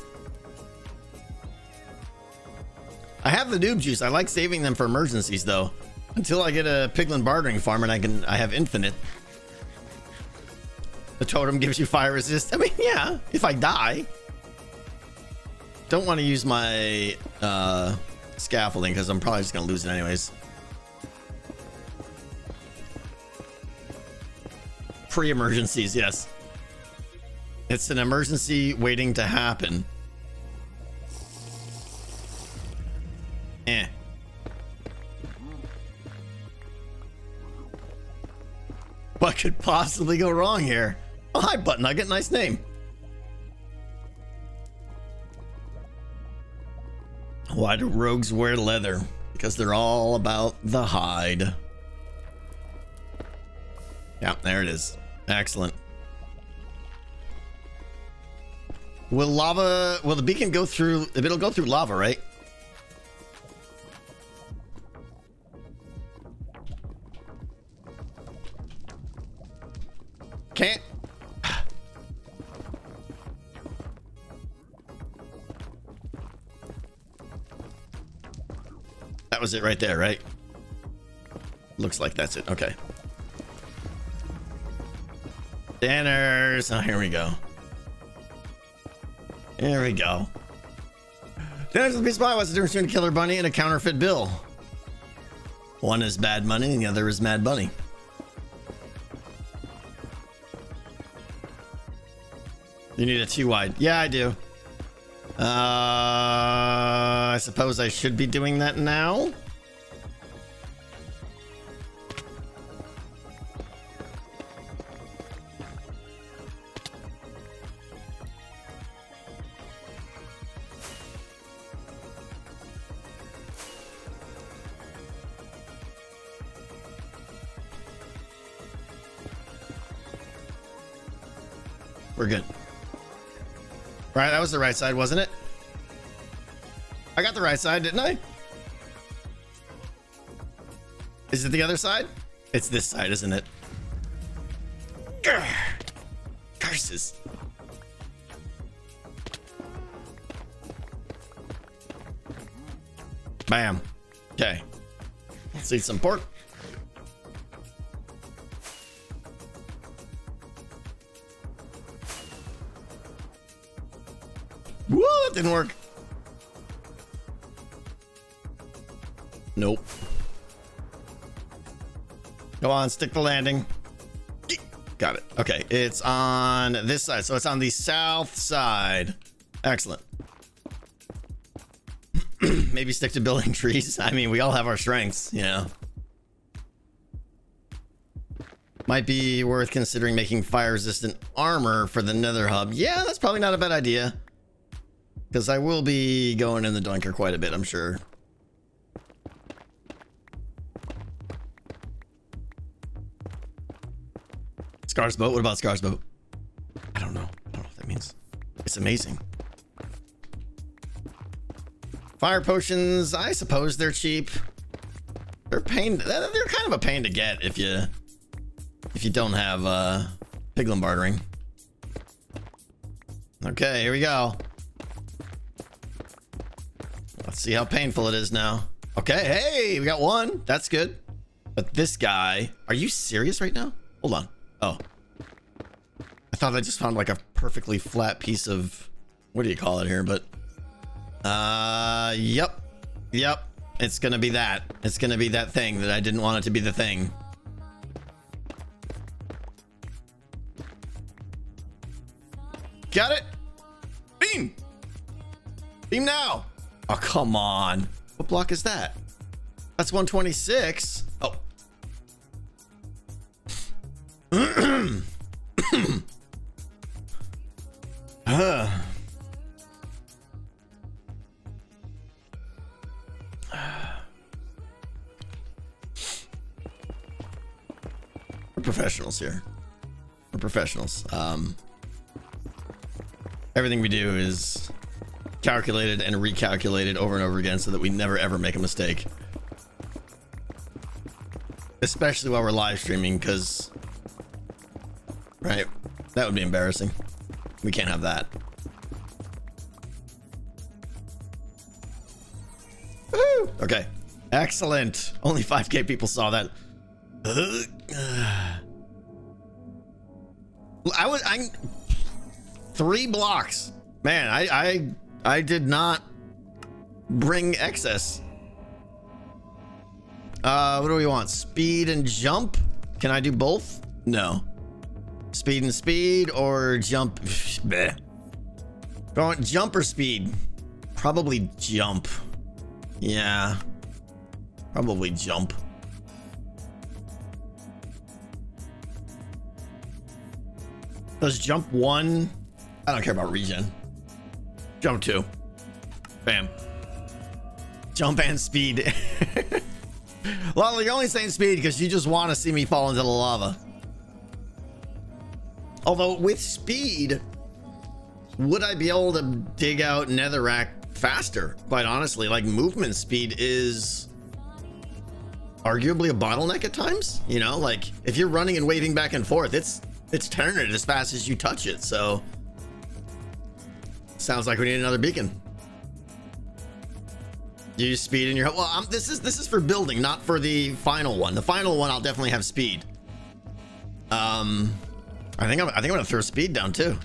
I have the noob juice. I like saving them for emergencies though. Until I get a piglin bartering farm and I have infinite. The totem gives you fire resist. I mean, yeah, if I die. Don't want to use my scaffolding because I'm probably just gonna lose it anyways. Pre-emergencies, yes. It's an emergency waiting to happen. Eh. What could possibly go wrong here? Oh, hi, Butt Nugget. Nice name. Why do rogues wear leather? Because they're all about the hide. Yeah, there it is. Excellent. Will the beacon go through? It'll go through lava, right? Can't. That was it right there, right? Looks like that's it. Okay. Danners. Oh, here we go. Here we go. Danners with the spy. What's the difference between a killer bunny and a counterfeit bill? One is bad money and the other is mad bunny. You need a 2 wide. Yeah, I do. I suppose I should be doing that now. We're good. Right, that was the right side, wasn't it? I got the right side, didn't I? Is it the other side? It's this side, isn't it? Grr. Curses. Bam. Okay. Let's eat some pork. Whoa, that didn't work. Nope. Go on, stick the landing. Got it. Okay, it's on this side. So it's on the south side. Excellent. Maybe stick to building trees. I mean, we all have our strengths, you know. Might be worth considering making fire-resistant armor for the Nether hub. Yeah, that's probably not a bad idea. Because I will be going in the dunker quite a bit, I'm sure. Scar's boat? What about Scar's boat? I don't know. I don't know what that means. It's amazing. Fire potions, I suppose they're cheap. They're kind of a pain to get if you don't have piglin bartering. Okay, here we go. Let's see how painful it is now. Okay, hey, we got one. That's good. But this guy, are you serious right now? Hold on. Oh. I thought I just found like a perfectly flat piece of, what do you call it here? But, yep. It's gonna be that. It's gonna be that thing that I didn't want it to be the thing. Got it. Beam. Beam now. Oh, come on. What block is that? That's 126. Oh. We're professionals here. We're professionals. Everything we do is calculated and recalculated over and over again so that we never ever make a mistake. Especially while we're live streaming, because, right, that would be embarrassing. We can't have that. Woo! Okay, excellent. Only 5K people saw that. I 3 blocks, man. I did not bring excess. What do we want? Speed and jump? Can I do both? No. Speed and speed or jump? Going jump or speed? Probably jump. Yeah. Probably jump. Does jump 1? I don't care about regen. Jump 2. Bam. Jump and speed. Well, you're only saying speed because you just want to see me fall into the lava. Although with speed, would I be able to dig out netherrack faster? Quite honestly, like movement speed is arguably a bottleneck at times. You know, like if you're running and waving back and forth, it's turning it as fast as you touch it. So sounds like we need another beacon. Use speed in your, well, this is for building, not for the final one. The final one I'll definitely have speed. I think I'm gonna throw speed down too,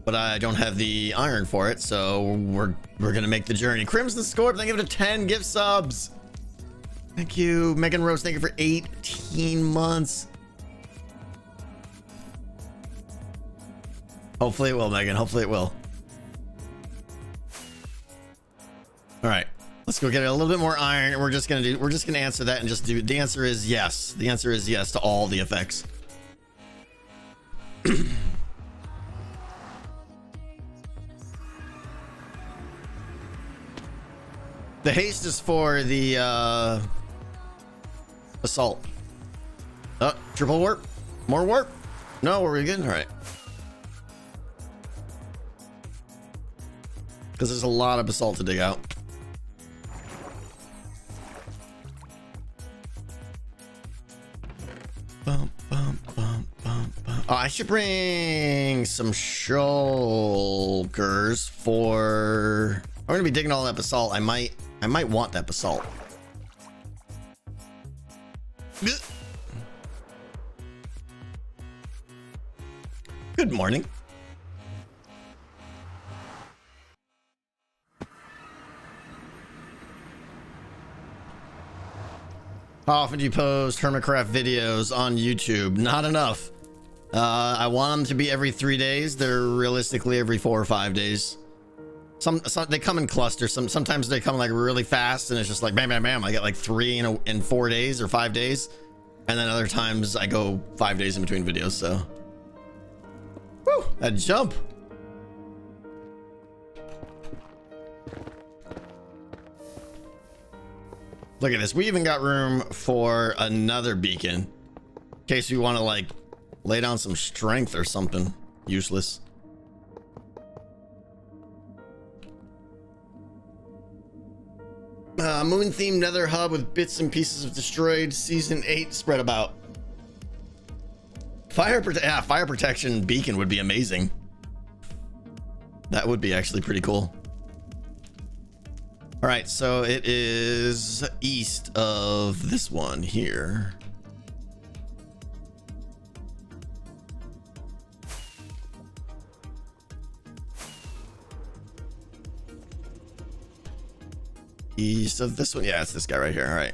but I don't have the iron for it, so we're gonna make the journey. Crimson Scorp, thank you for 10 gift subs. Thank you, Megan Rose, thank you for 18 months. Hopefully it will, Megan. Hopefully it will. All right, let's go get a little bit more iron, and we're just gonna answer that and just do. The answer is yes. The answer is yes to all the effects. The haste is for the assault. Triple warp, more warp. No, are we good? All right. Because there's a lot of basalt to dig out. Oh, I should bring some shulkers for. I'm gonna be digging all that basalt. I might want that basalt. Good morning. How often do you post Hermitcraft videos on YouTube? Not enough. I want them to be every 3 days. They're realistically every 4 or 5 days. Some they come in clusters. Sometimes they come like really fast, and it's just like bam, bam, bam. I get like 3 in 4 days or 5 days, and then other times I go 5 days in between videos. So, woo, that jump. Look at this. We even got room for another beacon in case we want to like lay down some strength or something useless. Moon themed Nether hub with bits and pieces of destroyed season 8 spread about. Fire protection beacon would be amazing. That would be actually pretty cool. All right, so it is east of this one here. East of this one. Yeah, it's this guy right here. All right.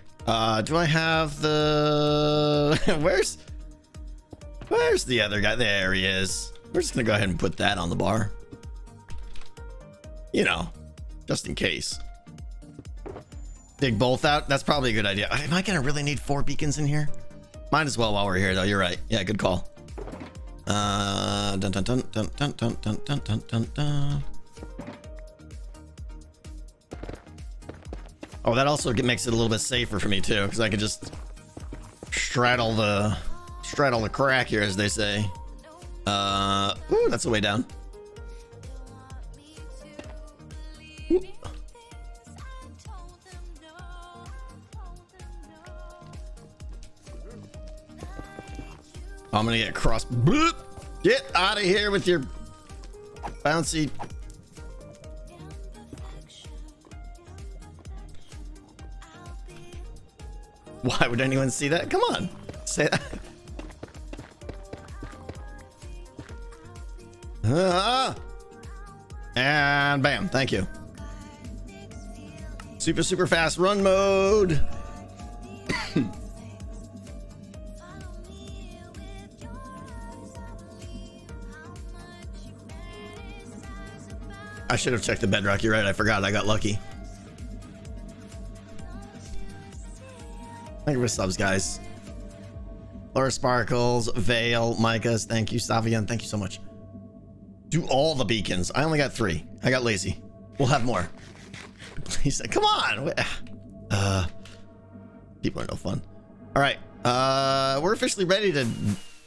Do I have the... Where's the other guy? There he is. We're just gonna go ahead and put that on the bar. You know, just in case. Dig both out. That's probably a good idea. Am I gonna really need 4 beacons in here? Might as well while we're here, though. You're right. Yeah, good call. Dun, dun, dun, dun, dun, dun, dun, dun, dun, dun, dun. Oh, that also makes it a little bit safer for me too, because I can just straddle the crack here, as they say. Ooh, that's the way down. Ooh. I'm gonna get cross. Bloop. Get out of here with your bouncy. Why would anyone see that? Come on, say that. And bam, thank you. Super fast run mode. I should have checked the bedrock. You're right, I forgot. I got lucky. Thank you for subs, guys. Laura Sparkles, Vale, Micahs, thank you. Savian, thank you so much. Do all the beacons. I only got 3. I got lazy. We'll have more. Please, come on. People are no fun. All right. We're officially ready to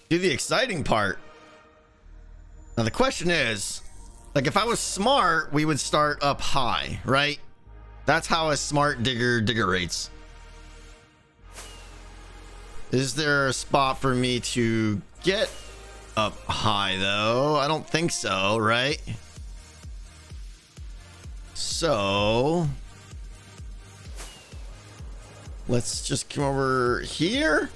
do the exciting part. Now the question is, like, if I was smart, we would start up high, right? That's how a smart digger rates. Is there a spot for me to get up high, though? I don't think so, right? So let's just come over here.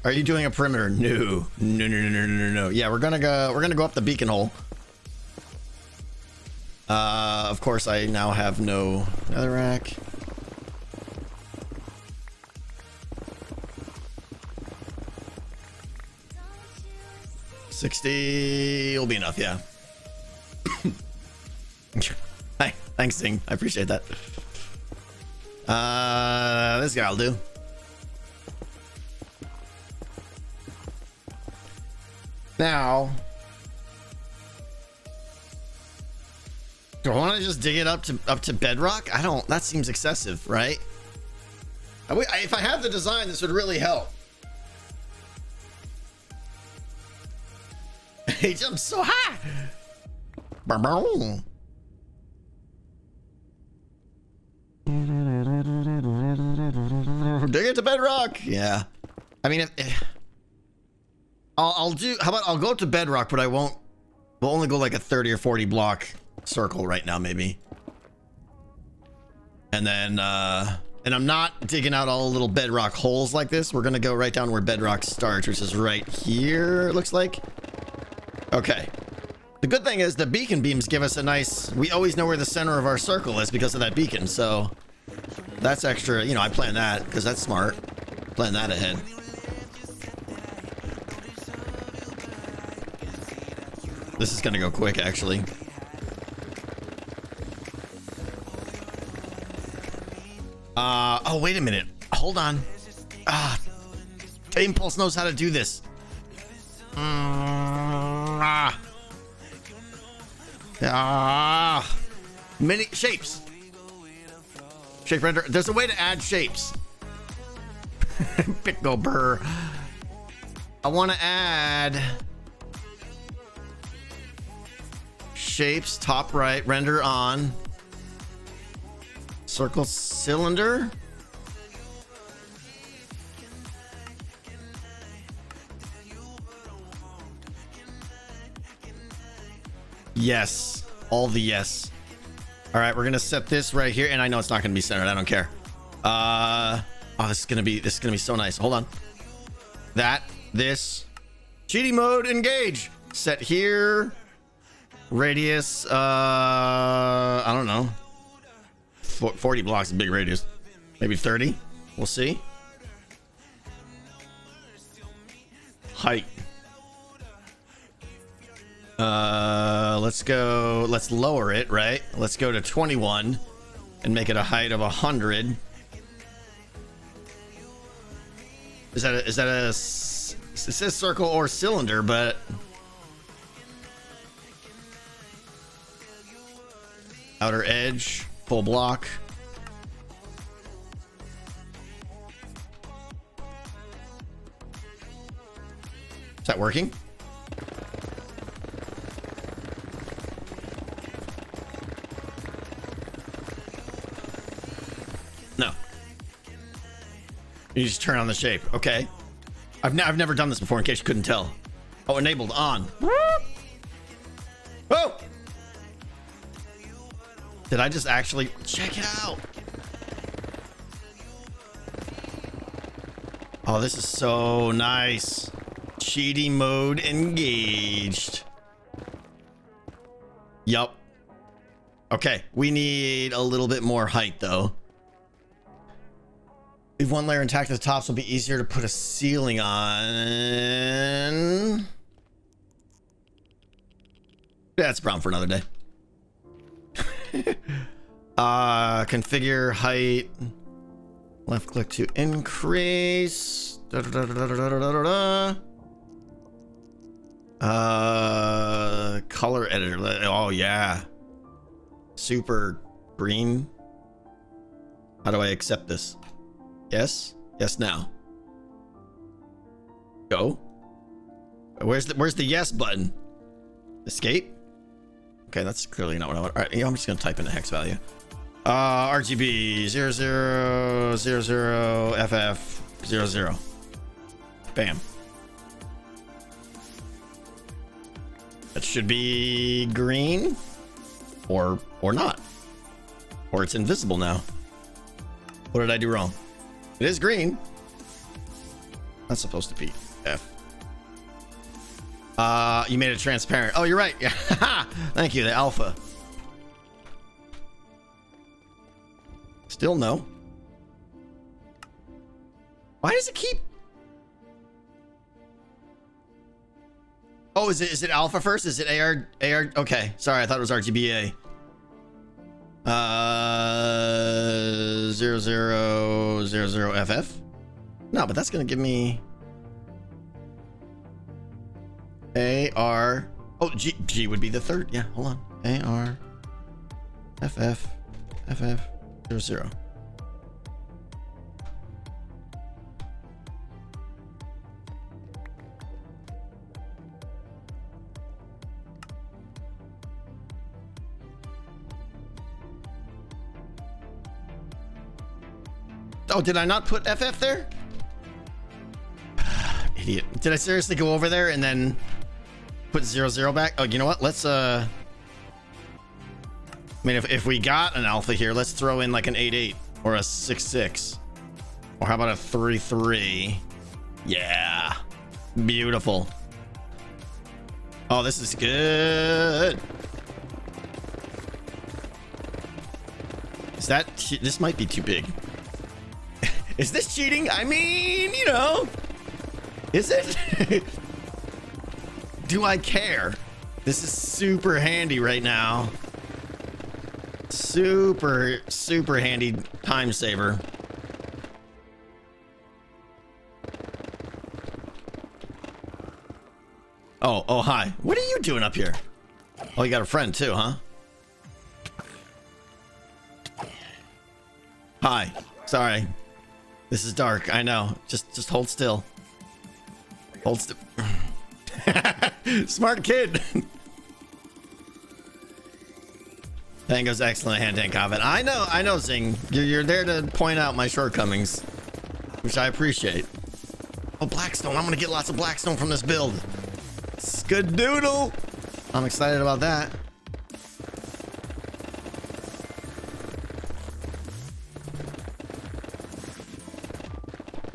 Are you doing a perimeter? No. Yeah, we're gonna go up the beacon hole. Of course, I now have no netherrack. $60 will be enough, yeah. Hi, thanks, Zing. I appreciate that. This guy'll do. Now, do I want to just dig it up to bedrock? I don't. That seems excessive, right? If I had the design, this would really help. He jumps so high. Dig it to bedrock. Yeah. I mean, I'll do. How about I'll go to bedrock, but I won't. We'll only go like a 30 or 40 block circle right now, maybe. And then, and I'm not digging out all the little bedrock holes like this. We're gonna go right down where bedrock starts, which is right here. It looks like. Okay. The good thing is the beacon beams give us a nice... We always know where the center of our circle is because of that beacon, so... That's extra... You know, I plan that, because that's smart. Plan that ahead. This is gonna go quick, actually. Oh, wait a minute. Hold on. Impulse knows how to do this. Many shapes. Shape render. There's a way to add shapes. Pickle burr. I want to add shapes, top right, render on, circle cylinder. Yes, all the yes. All right, we're gonna set this right here, and I know it's not gonna be centered. I don't care. Oh, this is gonna be so nice. Hold on. This cheating mode engage. Set here. Radius. I don't know. 40 blocks is a big radius. Maybe 30. We'll see. Height. Let's lower it, right? Let's go to 21 and make it a height of 100. Is that a it says circle or cylinder, but outer edge, full block. Is that working? No. You just turn on the shape. Okay. I've never done this before, in case you couldn't tell. Oh, enabled on. Oh! Did I just actually check it out? Oh, this is so nice. Cheating mode engaged. Yup. Okay, we need a little bit more height though. Leave one layer intact at the top, so it'll be easier to put a ceiling on. That's a problem for another day. Configure height. Left click to increase. Color editor. Oh yeah. Super green. How do I accept this? Yes. Yes now. Go. Where's the yes button? Escape. Okay, that's clearly not what I want. All right, I'm just gonna type in the hex value. RGB 0000 FF 00. Bam. That should be green, or not, or it's invisible now. What did I do wrong? It is green. That's supposed to be F. You made it transparent. Oh, you're right. Yeah. Thank you. The alpha. Still no. Why does it keep? Oh, is it alpha first? Is it AR? Okay. Sorry, I thought it was RGBA. 0000 FF. No, but that's gonna give me AR. Oh, G would be the third. Yeah, hold on. AR FF 00. Oh, did I not put FF there? Idiot. Did I seriously go over there and then put 00 back? Oh, you know what? Let's I mean, if we got an alpha here, let's throw in like an 88 or a 66. Or how about a 33? Yeah. Beautiful. Oh, this is good. Is that this might be too big. Is this cheating? I mean, you know, is it? Do I care? This is super handy right now. Super handy time saver. Oh, hi. What are you doing up here? Oh, you got a friend too, huh? Hi. Sorry. This is dark. I know. Just hold still. Hold still. Smart kid. Tango's excellent hand-to-hand combat. I know, Zing. You're there to point out my shortcomings, which I appreciate. Oh, Blackstone. I'm gonna get lots of Blackstone from this build. Skadoodle. I'm excited about that.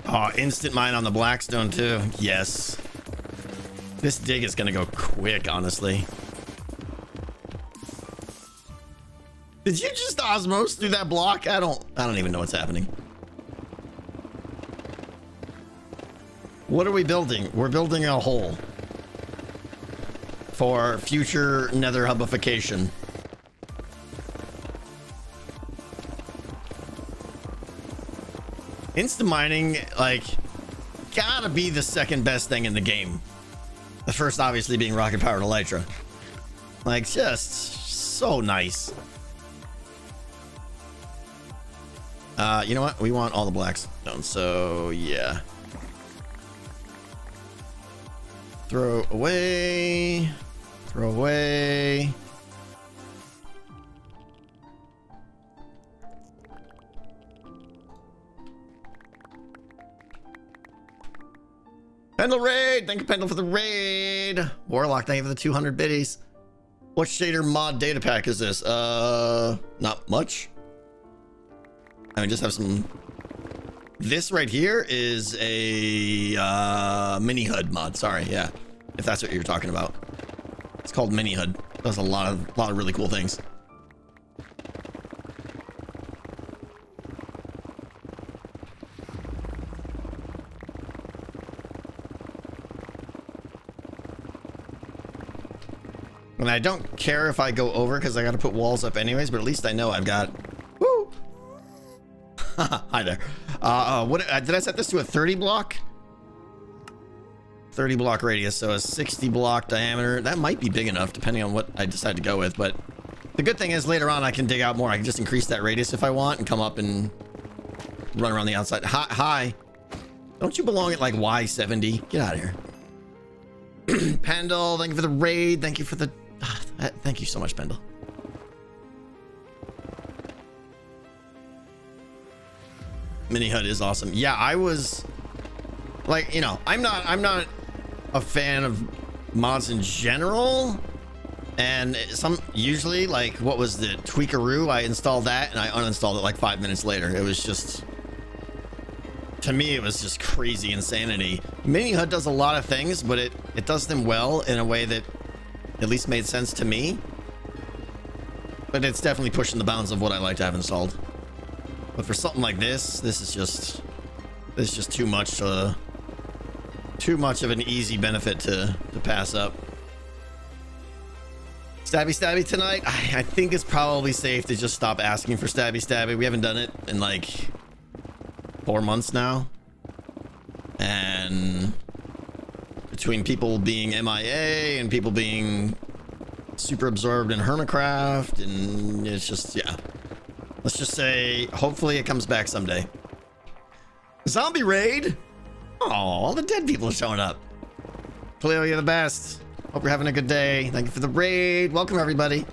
Oh, instant mine on the Blackstone too. Yes. This dig is gonna go quick, honestly. Did you just osmose through that block? I don't even know what's happening. What are we building? We're building a hole for future nether hubification. Instant mining, like, gotta be the second best thing in the game. The first obviously being rocket powered elytra. Like, just so nice. You know what? We want all the Blackstone, so yeah. Throw away. Throw away. Pendle raid! Thank you, Pendle, for the raid. Warlock, thank you for the 200 biddies. What shader mod data pack is this? Not much. I mean, just have some. This right here is a mini HUD mod. Sorry, yeah, if that's what you're talking about. It's called mini HUD. Does a lot of really cool things. And I don't care if I go over because I got to put walls up anyways, but at least I know I've got. Woo! Hi there. What did I set this to a 30 block? 30 block radius, so a 60 block diameter. That might be big enough depending on what I decide to go with, but the good thing is later on I can dig out more. I can just increase that radius if I want and come up and run around the outside. Hi. Don't you belong at like Y70? Get out of here. Pendle, thank you for the raid. Thank you for the... thank you so much, Pendle. Mini HUD is awesome. Yeah, I was like, you know, I'm not a fan of mods in general, and usually like, what was the Tweakaroo? I installed that and I uninstalled it like 5 minutes later. It was just, to me, it was just crazy insanity. Mini HUD does a lot of things, but it does them well in a way that at least made sense to me. But it's definitely pushing the bounds of what I like to have installed. But for something like this is just too much of an easy benefit to pass up. Stabby tonight. I think it's probably safe to just stop asking for stabby. We haven't done it in like 4 months now, and between people being MIA and people being super absorbed in Hermitcraft, and it's just, yeah. Let's just say, hopefully it comes back someday. Zombie raid. Oh, all the dead people are showing up. Cleo, you're the best. Hope you're having a good day. Thank you for the raid. Welcome, everybody.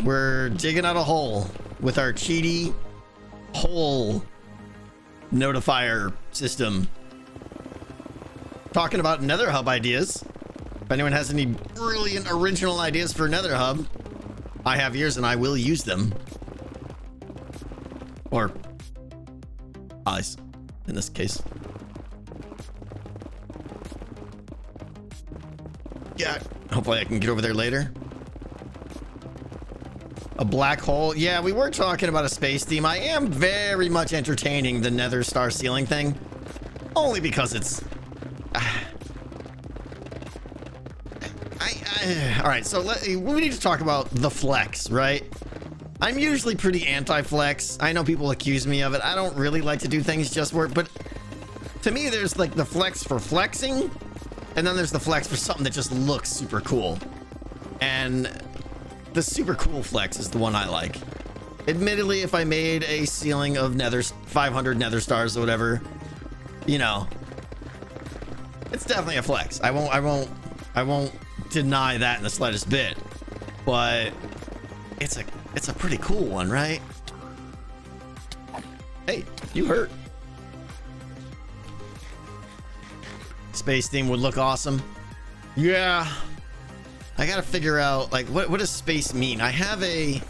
We're digging out a hole with our cheaty hole notifier system. Talking about Nether Hub ideas. If anyone has any brilliant original ideas for Nether Hub, I have yours and I will use them. Or eyes, in this case. Yeah, hopefully I can get over there later. A black hole. Yeah, we were talking about a space theme. I am very much entertaining the Nether star ceiling thing. Only because it's... all right, so we need to talk about the flex, right? I'm usually pretty anti-flex. I know people accuse me of it. I don't really like to do things just for it, but to me, there's like the flex for flexing, and then there's the flex for something that just looks super cool. And the super cool flex is the one I like. Admittedly, if I made a ceiling of 500 nether stars or whatever, you know, It's definitely a flex. I won't deny that in the slightest bit. But it's a pretty cool one, right? Hey, you hurt. Space theme would look awesome. Yeah. I gotta figure out, like, what does space mean? I have a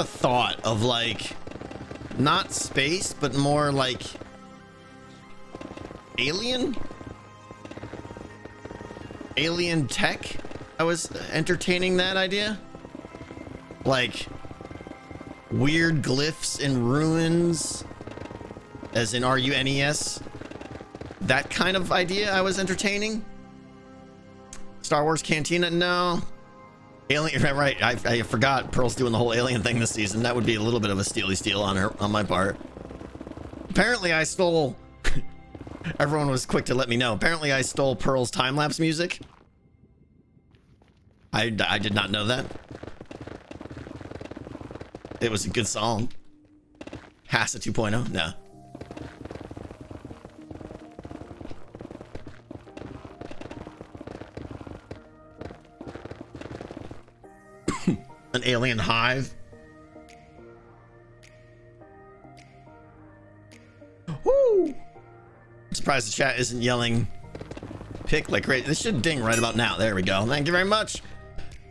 thought of, like, not space, but more like alien tech. I was entertaining that idea, like weird glyphs in ruins, as in RUNES. That kind of idea I was entertaining. Star Wars Cantina, no. Alien, right? I forgot Pearl's doing the whole alien thing this season. That would be a little bit of a steal on my part. Apparently I stole everyone was quick to let me know. Apparently I stole Pearl's time-lapse music. I did not know that. It was a good song. Hassa 2.0? No. An alien hive. Woo! I'm surprised the chat isn't yelling pick like crazy. This should ding right about now. There we go. Thank you very much.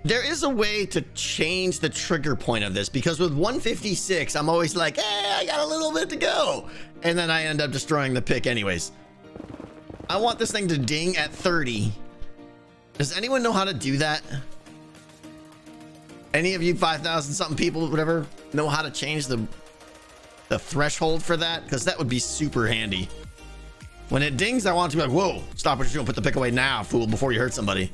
There is a way to change the trigger point of this, because with 156, I'm always like, hey, I got a little bit to go. And then I end up destroying the pick anyways. I want this thing to ding at 30. Does anyone know how to do that? Any of you 5,000 something people, whatever, know how to change the threshold for that? Because that would be super handy. When it dings, I want it to be like, whoa, stop what you're doing. Put the pick away now, fool, before you hurt somebody.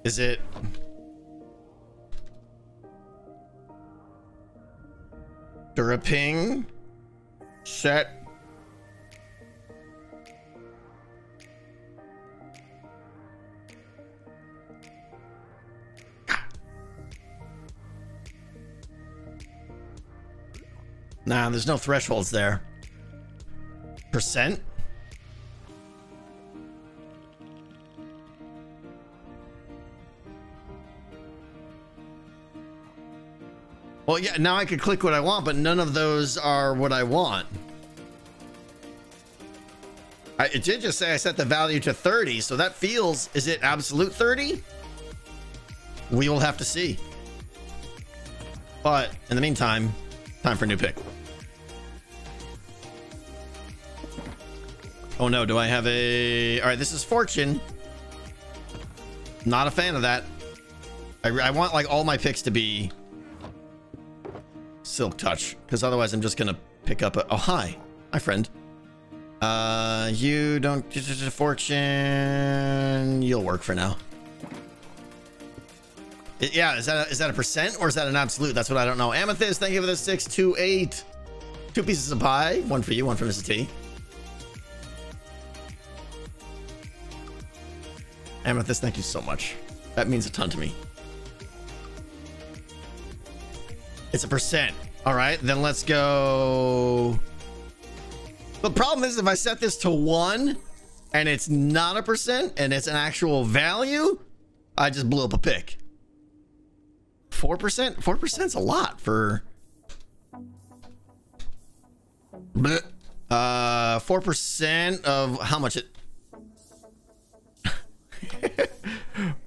Is it... Duraping set. Nah, there's no thresholds there. Percent? Well, yeah, now I could click what I want, but none of those are what I want. It did just say I set the value to 30, so that feels... Is it absolute 30? We will have to see. But in the meantime, time for a new pick. Oh no, do I have a... All right, this is Fortune. Not a fan of that. I want, like, all my picks to be... Silk Touch, because otherwise I'm just gonna pick up a... Oh, hi friend. You don't get a fortune. You'll work for now. Yeah, is that a percent or is that an absolute? That's what I don't know. Amethyst, thank you for the 628. 2 pieces of pie, one for you, one for Mrs. T. Amethyst, thank you so much. That means a ton to me. It's a percent. All right, then let's go. The problem is if I set this to 1 and it's not a percent and it's an actual value, I just blew up a pick. 4%? 4%'s a lot for... 4% of how much it...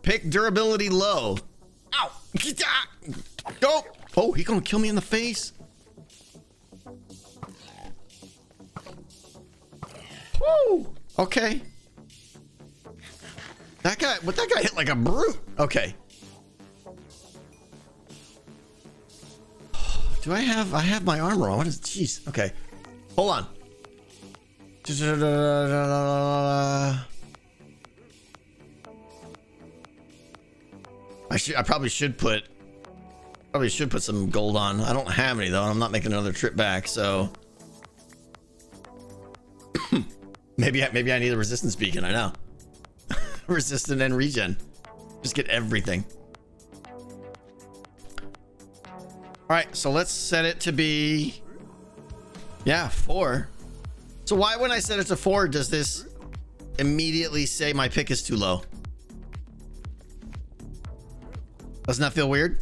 Pick durability low. Ow! Go! Oh, he gonna kill me in the face? Woo! Okay. That guy hit like a brute. Okay. Do I have my armor on? What is... Jeez. Okay. Hold on. I probably should put some gold on. I don't have any though. I'm not making another trip back, so Maybe I need a resistance beacon. I know. Resistant and regen. Just get everything. All right, so let's set it to be, yeah, 4. So why when I set it to 4 does this immediately say my pick is too low? Doesn't that feel weird?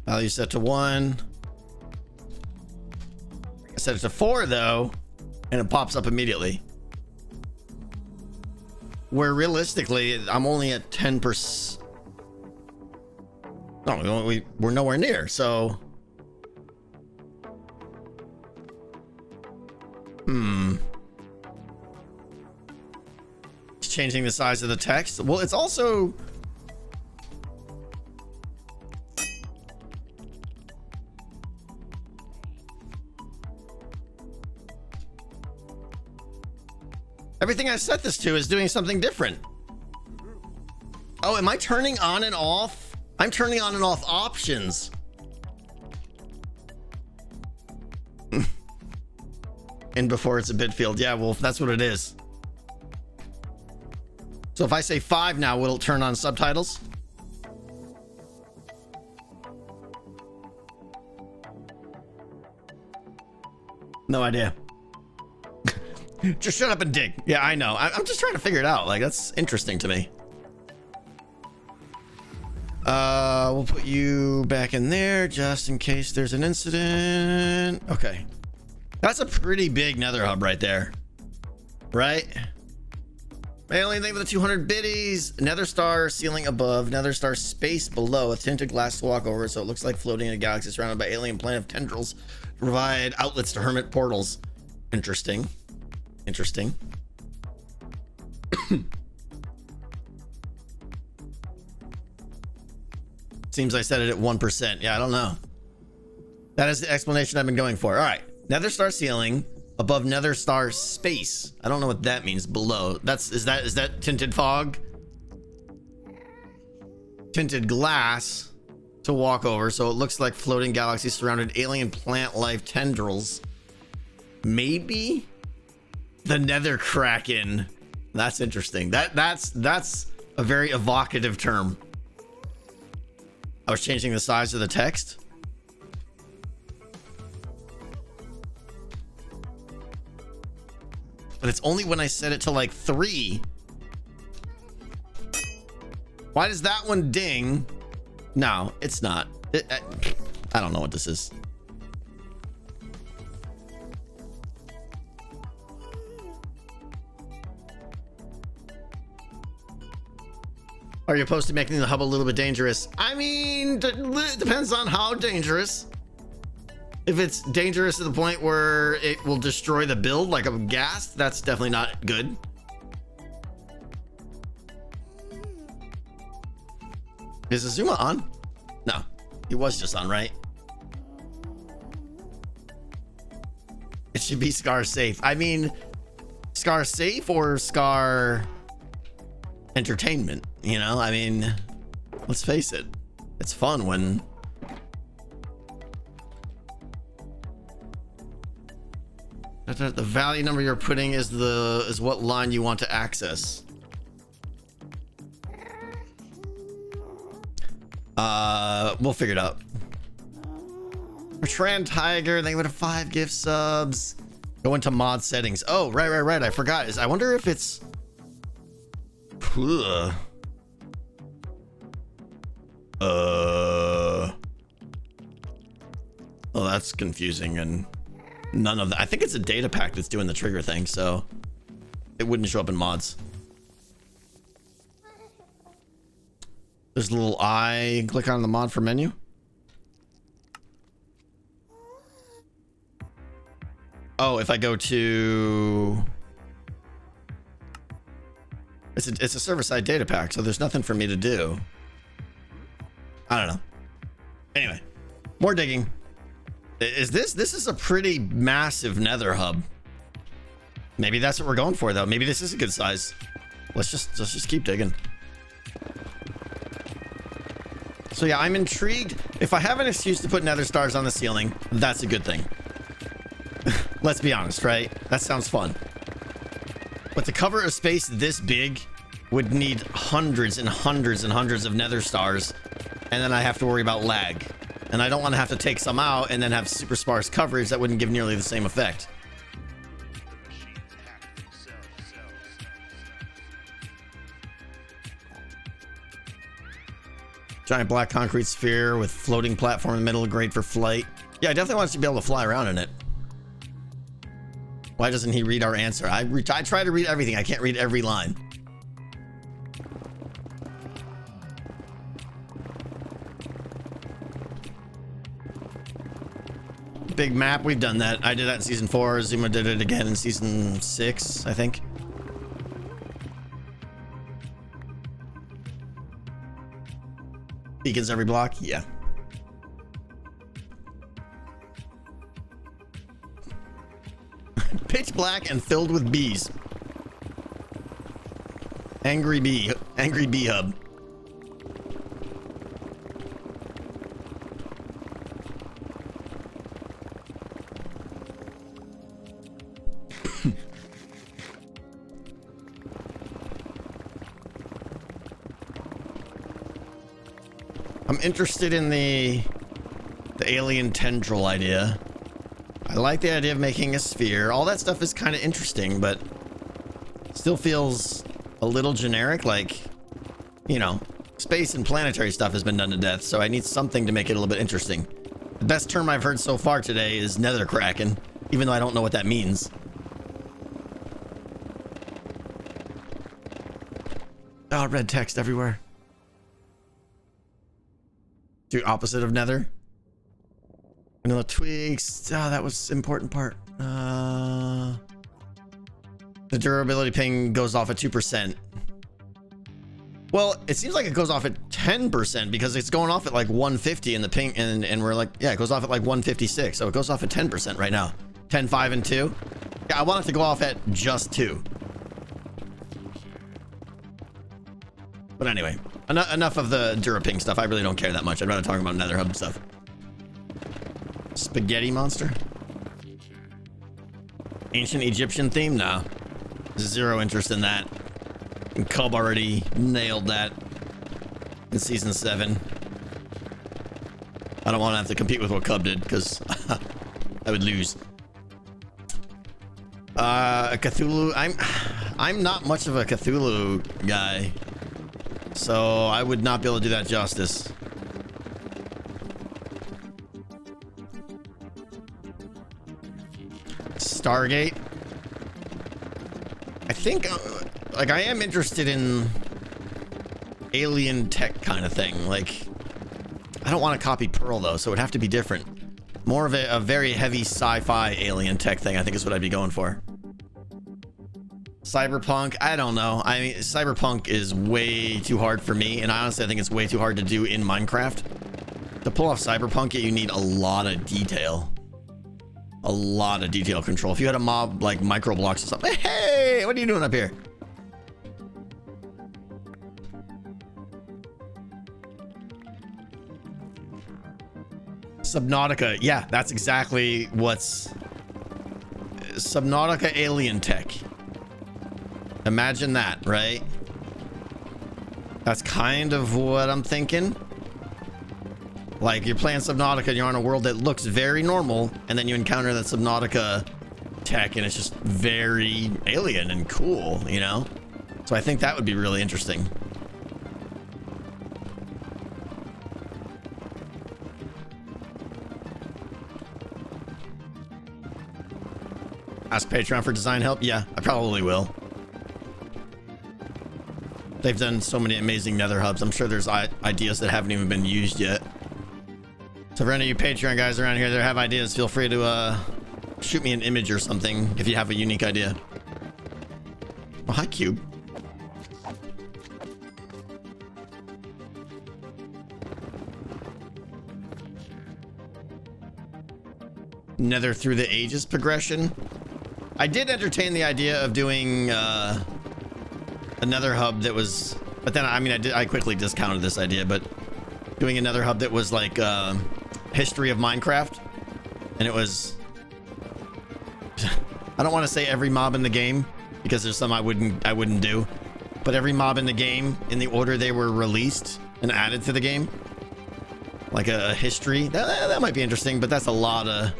Value set to 1. I set it to 4 though, and it pops up immediately. Where realistically, I'm only at 10%. No, we're nowhere near, so. It's changing the size of the text. Well, it's also. Everything I set this to is doing something different. Oh, am I turning on and off? I'm turning on and off options. And before it's a bit field. Yeah, well, that's what it is. So if I say 5 now, will it turn on subtitles? No idea. Just shut up and dig. Yeah, I know. I'm just trying to figure it out. Like, that's interesting to me. We'll put you back in there just in case there's an incident. Okay. That's a pretty big nether hub right there. Right? Alien thing with the 200 biddies. Nether star ceiling above. Nether star space below. A tinted glass to walk over, so it looks like floating in a galaxy surrounded by alien planet of tendrils to provide outlets to hermit portals. Interesting. Interesting. Seems I set it at 1%. Yeah, I don't know. That is the explanation I've been going for. All right. Nether star ceiling above nether star space. I don't know what that means. Below. Is that tinted fog? Tinted glass to walk over, so it looks like floating galaxy surrounded alien plant life tendrils. Maybe the nether kraken. That's interesting. That's a very evocative term. I was changing the size of the text. But it's only when I set it to like 3. Why does that one ding? No, it's not. I don't know what this is. Are you opposed to making the hub a little bit dangerous? I mean, it depends on how dangerous. If it's dangerous to the point where it will destroy the build like a gas, that's definitely not good. Is Azuma on? No, he was just on, right? It should be Scar safe. I mean, Scar safe or Scar entertainment, you know? I mean, let's face it. It's fun when the value number you're putting is what line you want to access. We'll figure it out. Tran Tiger, thank you for 5 gift subs. Go into mod settings. Oh, right. I forgot. I wonder if it's oh, that's confusing, and none of that. I think it's a data pack that's doing the trigger thing, so it wouldn't show up in mods. There's a little eye. Click on the mod for menu. Oh, if I go to, it's a server-side data pack, so there's nothing for me to do. I don't know. Anyway, more digging. This is a pretty massive nether hub. Maybe that's what we're going for, though. Maybe this is a good size. Let's just keep digging. So yeah, I'm intrigued. If I have an excuse to put nether stars on the ceiling, that's a good thing. Let's be honest, right? That sounds fun. But to cover a space this big would need hundreds and hundreds and hundreds of nether stars, and then I have to worry about lag. And I don't want to have to take some out and then have super sparse coverage that wouldn't give nearly the same effect. Giant black concrete sphere with floating platform in the middle, great for flight. Yeah, I definitely want to be able to fly around in it. Why doesn't he read our answer? I try to read everything. I can't read every line. Big map, we've done that. I did that in season 4. Zuma did it again in season 6, I think. Beacons every block? Yeah. Pitch black and filled with bees. Angry bee hub. I'm interested in the alien tendril idea. I like the idea of making a sphere. All that stuff is kind of interesting, but still feels a little generic. Like, you know, space and planetary stuff has been done to death, so I need something to make it a little bit interesting. The best term I've heard so far today is nether kraken, even though I don't know what that means. Oh, red text everywhere. Dude, opposite of nether. Vanilla tweaks. Oh, that was important part. The durability ping goes off at 2%. Well, it seems like it goes off at 10% because it's going off at like 150 in the ping, and we're like, yeah, it goes off at like 156. So it goes off at 10% right now. 10, 5, and 2. Yeah, I want it to go off at just 2. But anyway, enough of the Duraping stuff. I really don't care that much. I'd rather talk about Nether Hub stuff. Spaghetti monster? Ancient Egyptian theme? No. Zero interest in that. And Cub already nailed that in season 7. I don't want to have to compete with what Cub did because I would lose. Cthulhu. I'm not much of a Cthulhu guy. So I would not be able to do that justice. Stargate. I think, like, I am interested in alien tech kind of thing. Like, I don't want to copy Pearl though, so it would have to be different. More of a very heavy sci-fi alien tech thing, I think is what I'd be going for. Cyberpunk, I don't know. I mean, Cyberpunk is way too hard for me, and honestly, I think it's way too hard to do in Minecraft. To pull off Cyberpunk, you need a lot of detail. A lot of detail control. If you had a mob like microblocks or something, hey, what are you doing up here? Subnautica, yeah, that's exactly what's Subnautica alien tech. Imagine that, right? That's kind of what I'm thinking. Like, you're playing Subnautica and you're on a world that looks very normal, and then you encounter that Subnautica tech and it's just very alien and cool, you know? So I think that would be really interesting. Ask Patreon for design help? Yeah, I probably will. They've done so many amazing nether hubs. I'm sure there's ideas that haven't even been used yet. So for any of you Patreon guys around here that have ideas, feel free to shoot me an image or something if you have a unique idea. Oh, hi, Cube. Nether through the ages progression. I did entertain the idea of doing another hub that was, but then I mean I quickly discounted this idea, but doing another hub that was like history of Minecraft, and it was I don't want to say every mob in the game because there's some I wouldn't do, but every mob in the game in the order they were released and added to the game, like a history. That might be interesting, but that's a lot of,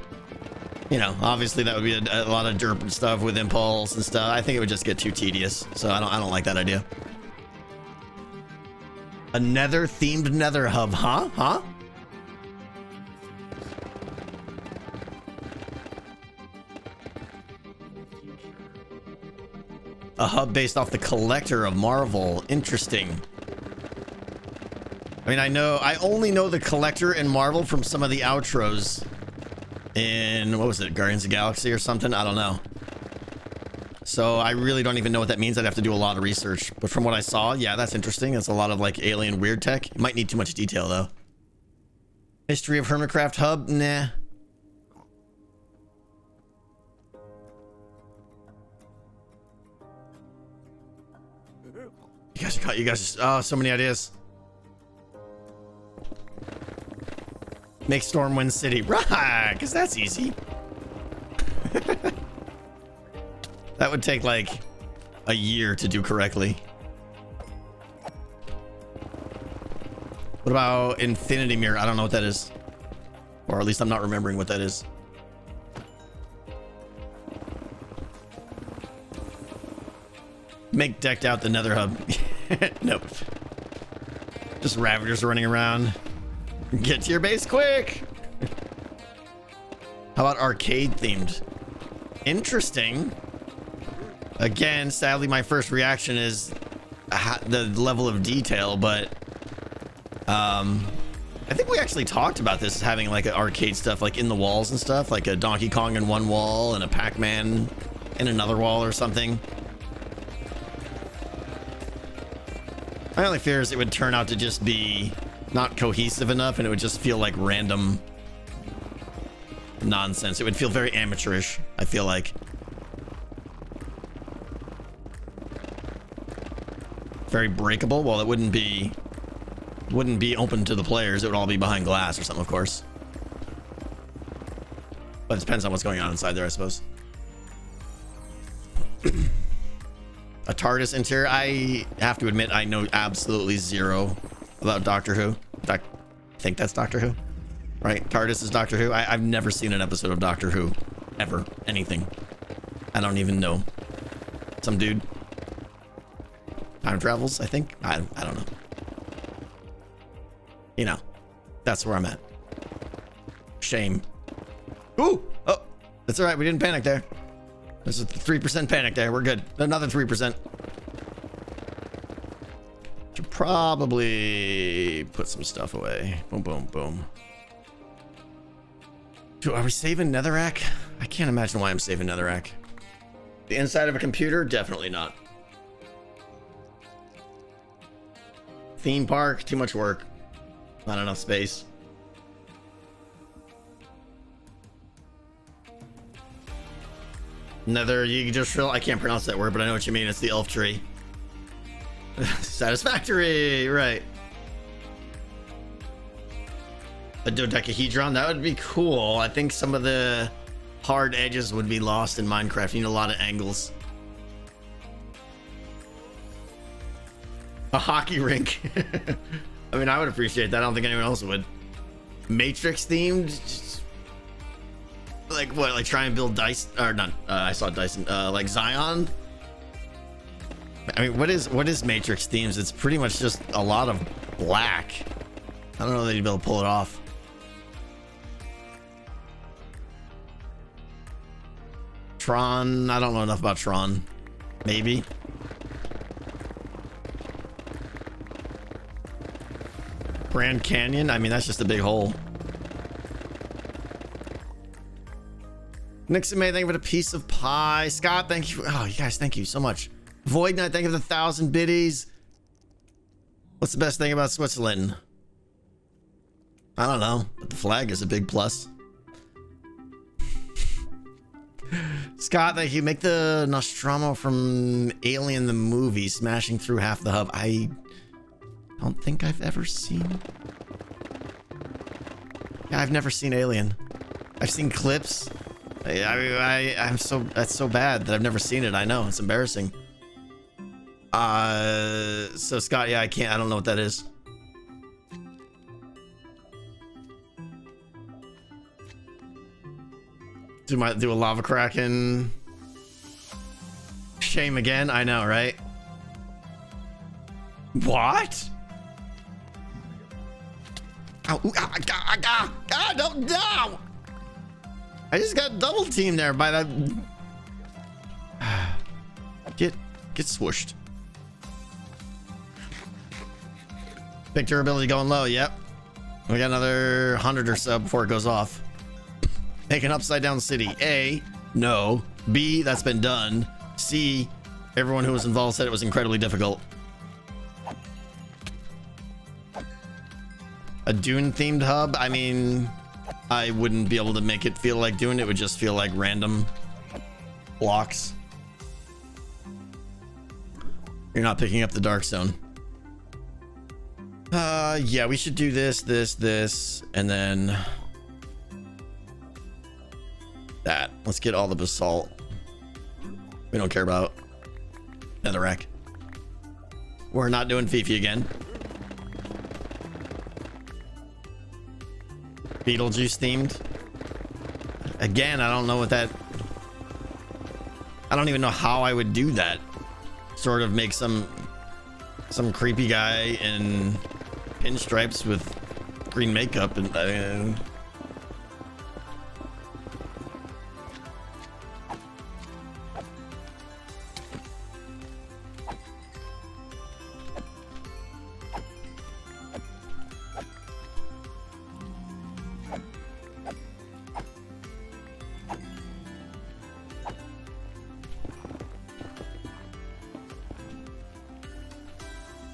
you know, obviously that would be a lot of derp and stuff with impulse and stuff. I think it would just get too tedious, so I don't like that idea. A Nether themed Nether hub, huh? A hub based off the collector of Marvel. Interesting. I mean, I only know the collector in Marvel from some of the outros in, what was it, Guardians of the Galaxy or something? I don't know. So I really don't even know what that means. I'd have to do a lot of research. But from what I saw, yeah, that's interesting. It's a lot of like alien weird tech. It might need too much detail though. History of Hermitcraft hub? Nah. You guys, oh, so many ideas. Make Stormwind City, right? Because that's easy. That would take like a year to do correctly. What about Infinity Mirror? I don't know what that is, or at least I'm not remembering what that is. Make decked out the Nether hub. Nope. Just Ravagers running around. Get to your base quick. How about arcade themed? Interesting. Again, sadly, my first reaction is the level of detail, but I think we actually talked about this having like an arcade stuff like in the walls and stuff, like a Donkey Kong in one wall and a Pac-Man in another wall or something. My only fear is it would turn out to just be not cohesive enough and it would just feel like random nonsense. It would feel very amateurish, I feel like. Very breakable. Well, it wouldn't be open to the players. It would all be behind glass or something, of course. But it depends on what's going on inside there, I suppose. A Tardis Interior. I have to admit, I know absolutely zero about Doctor Who. I think that's Doctor Who, right? Tardis is Doctor Who. I've never seen an episode of Doctor Who, ever. Anything. I don't even know. Some dude. Time travels, I think. I don't know. You know, that's where I'm at. Shame. Ooh! Oh, that's all right. We didn't panic there. There's a 3% panic there. We're good. Another 3%. Should probably put some stuff away. Boom, boom, boom. Dude, are we saving Netherrack? I can't imagine why I'm saving Netherrack. The inside of a computer? Definitely not. Theme park? Too much work. Not enough space. Nether Yggdrasil. I can't pronounce that word, but I know what you mean. It's the elf tree. Satisfactory, right? A dodecahedron. That would be cool. I think some of the hard edges would be lost in Minecraft. You need a lot of angles. A hockey rink. I mean, I would appreciate that. I don't think anyone else would. Matrix themed. Just like what? Like try and build dice or not? I saw Dyson. Like Zion. I mean, what is Matrix themes? It's pretty much just a lot of black. I don't know that you'd be able to pull it off. Tron. I don't know enough about Tron. Maybe. Grand Canyon. I mean, that's just a big hole. Nixon May, thank you for the piece of pie. Scott, thank you. Oh, you guys, thank you so much. Void Knight, thank you for the 1,000 biddies. What's the best thing about Switzerland? I don't know, but the flag is a big plus. Scott, thank you. Make the Nostromo from Alien the movie, smashing through half the hub. I don't think I've ever seen. Yeah, I've never seen Alien. I've seen clips. I'm so, that's so bad that I've never seen it. I know, it's embarrassing. So Scott, yeah, I don't know what that is. Do a lava kraken. Shame again, I know, right? What? Oh, God, no! I just got double teamed there by that. Get swooshed. Big durability going low. Yep. We got another 100 or so before it goes off. Make an upside down city. A, no. B, that's been done. C, everyone who was involved said it was incredibly difficult. A Dune themed hub? I mean, I wouldn't be able to make it feel like Dune. It would just feel like random blocks. You're not picking up the dark zone. Yeah, we should do this, and then that. Let's get all the basalt. We don't care about netherrack. We're not doing Fifi again. Beetlejuice themed. Again, I don't know what that. I don't even know how I would do that. Sort of make some creepy guy in pinstripes with green makeup and.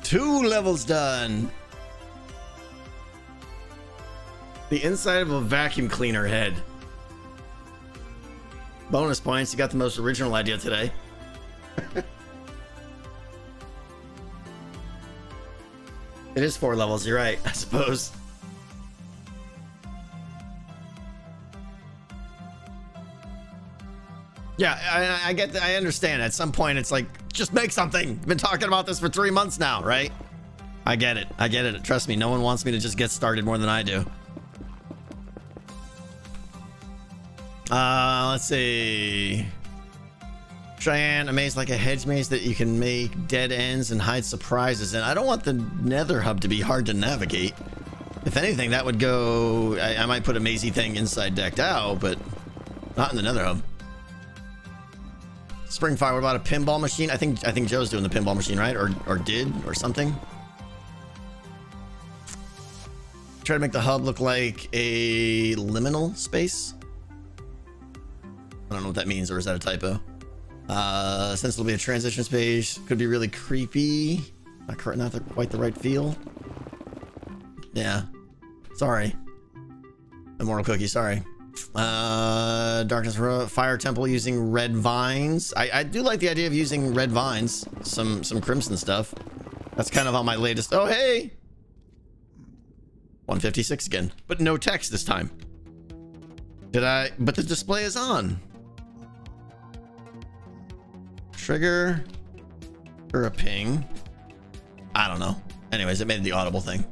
Two levels done. The inside of a vacuum cleaner head. Bonus points. You got the most original idea today. It is 4 levels. You're right, I suppose. Yeah, I get that. I understand. At some point, it's like, just make something. Been talking about this for 3 months now, right? I get it. I get it. Trust me, no one wants me to just get started more than I do. Let's see. Cheyenne, a maze like a hedge maze that you can make dead ends and hide surprises in. I don't want the Nether hub to be hard to navigate. If anything, that would go. I might put a mazy thing inside decked out, but not in the Nether hub. Springfire, what about a pinball machine? I think Joe's doing the pinball machine, right? Or did, or something. Try to make the hub look like a liminal space. I don't know what that means, or is that a typo? Since it'll be a transition space, could be really creepy. Not quite the right feel. Yeah. Sorry. Immortal Cookie, sorry. Darkness Fire Temple using red vines. I do like the idea of using red vines. Some crimson stuff. That's kind of on my latest. Oh, hey! 156 again. But no text this time. But the display is on. Trigger. Or a ping. I don't know. Anyways, it made the audible thing.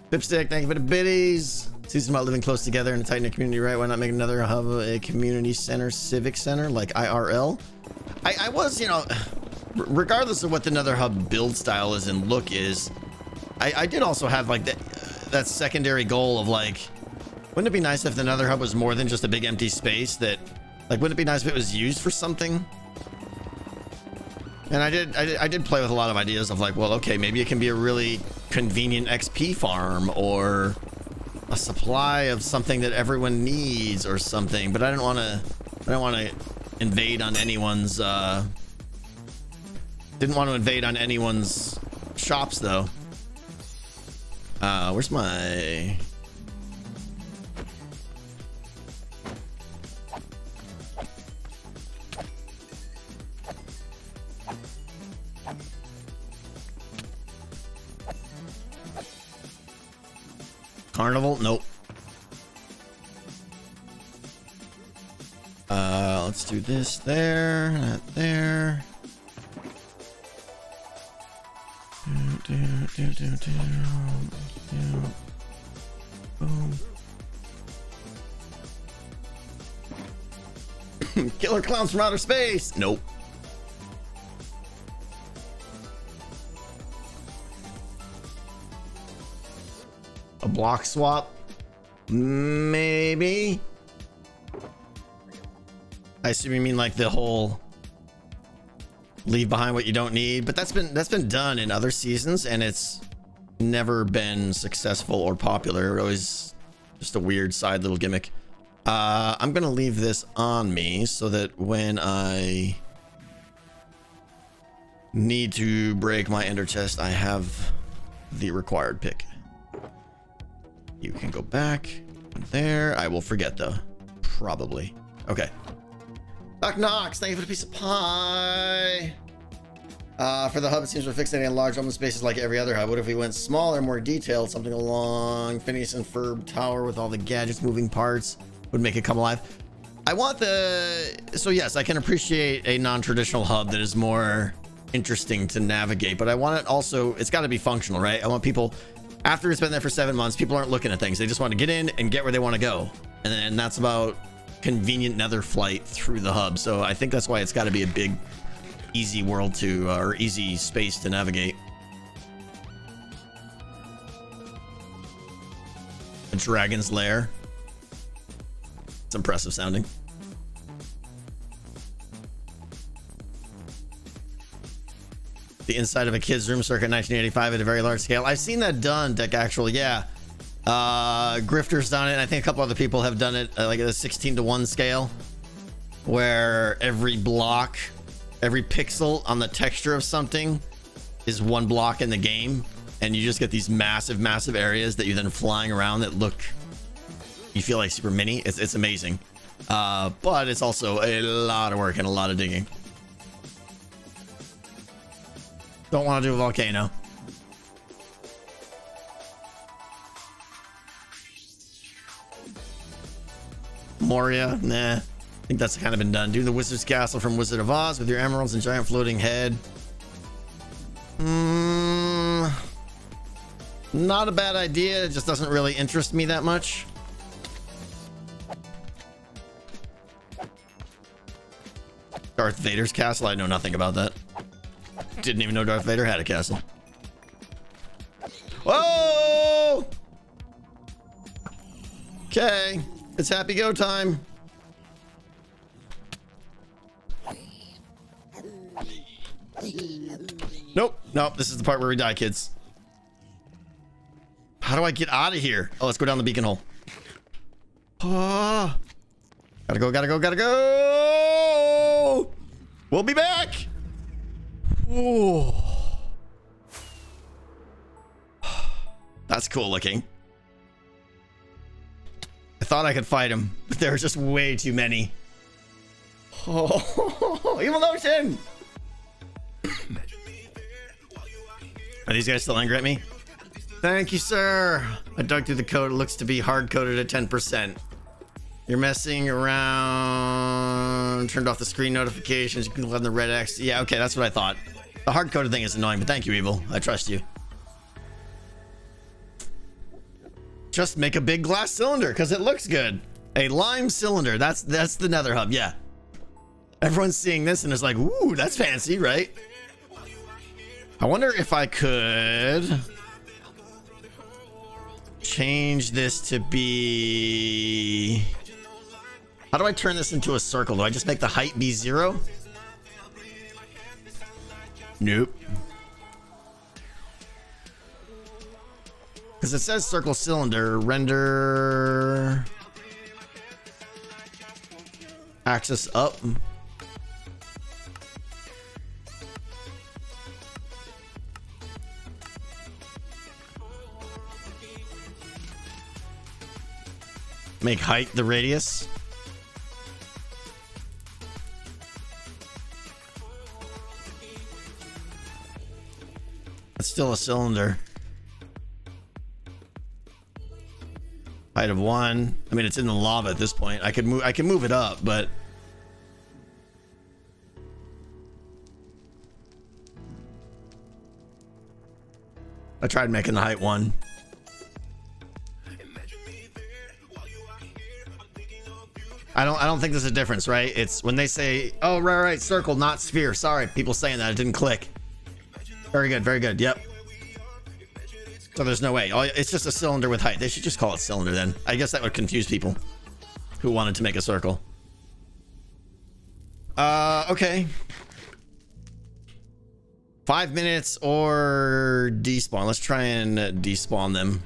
Pipstick, thank you for the biddies. Season about living close together in a tight-knit community, right? Why not make another hub, a community center, civic center, like IRL? I was, you know, regardless of what the Nether hub build style is and look is, I did also have like that secondary goal of like, wouldn't it be nice if the Nether hub was more than just a big empty space that, like, wouldn't it be nice if it was used for something? And I did play with a lot of ideas of like, well, okay, maybe it can be a really convenient XP farm or a supply of something that everyone needs or something. But I don't want to invade on anyone's. Didn't want to invade on anyone's shops though. Where's my Carnival? Nope. Let's do this there, that there. Boom. Killer clowns from outer space. Nope. A block swap? Maybe. I assume you mean like the whole leave behind what you don't need, but that's been done in other seasons and it's never been successful or popular. Always just a weird side little gimmick. I'm gonna leave this on me so that when I need to break my ender chest, I have the required pick. You can go back there. I will forget though, probably. Okay. Doc Knox, thank you for the piece of pie. For the hub, it seems we're fixating on large open spaces like every other hub. What if we went smaller, more detailed, something along Phineas and Ferb Tower with all the gadgets, moving parts, would make it come alive. I want the... So yes, I can appreciate a non-traditional hub that is more interesting to navigate, but I want it also... It's got to be functional, right? I want people... After it's been there for 7 months, people aren't looking at things. They just want to get in and get where they want to go. And then that's about convenient nether flight through the hub. So I think that's why it's got to be a big, easy world to... or easy space to navigate. A dragon's lair. It's impressive sounding. The inside of a kid's room circa 1985 at a very large scale. I've seen that done, Deck, actually, yeah. Grifter's done it. I think a couple other people have done it like at a 16:1 scale, where every block, every pixel on the texture of something is one block in the game, and you just get these massive, massive areas that you're then flying around that look... You feel like super mini. It's amazing. But it's also a lot of work and a lot of digging. Don't want to do a volcano. Moria? Nah. I think that's kind of been done. Do the Wizard's Castle from Wizard of Oz with your emeralds and giant floating head. Not a bad idea. It just doesn't really interest me that much. Darth Vader's castle? I know nothing about that. Didn't even know Darth Vader had a castle. Whoa! Okay, it's happy go time. Nope, nope, this is the part where we die, kids. How do I get out of here? Oh, let's go down the beacon hole. Oh, gotta go, gotta go, gotta go! We'll be back! Ooh. That's cool looking. I thought I could fight him, but there were just way too many. Oh, Evil Notion! Are these guys still angry at me? Thank you, sir. I dug through the code. It looks to be hard-coded at 10%. You're messing around. Turned off the screen notifications. You can click on the red X. Yeah, okay, that's what I thought. The hard-coded thing is annoying, but thank you, Evil. I trust you. Just make a big glass cylinder, because it looks good. A lime cylinder. That's the Nether hub, yeah. Everyone's seeing this and is like, ooh, that's fancy, right? I wonder if I could change this to be... How do I turn this into a circle? Do I just make the height be 0? Nope. Because it says circle cylinder, render axis up. Make height the radius. It's still a cylinder. Height of 1. I mean, it's in the lava at this point. I can move it up, but I tried making the height 1. I don't think there's a difference, right? It's when they say, oh, right, circle, not sphere. Sorry, people saying that. It didn't click. Very good, very good. Yep. So there's no way. Oh, it's just a cylinder with height. They should just call it cylinder then. I guess that would confuse people who wanted to make a circle. Okay. 5 minutes or despawn. Let's try and despawn them.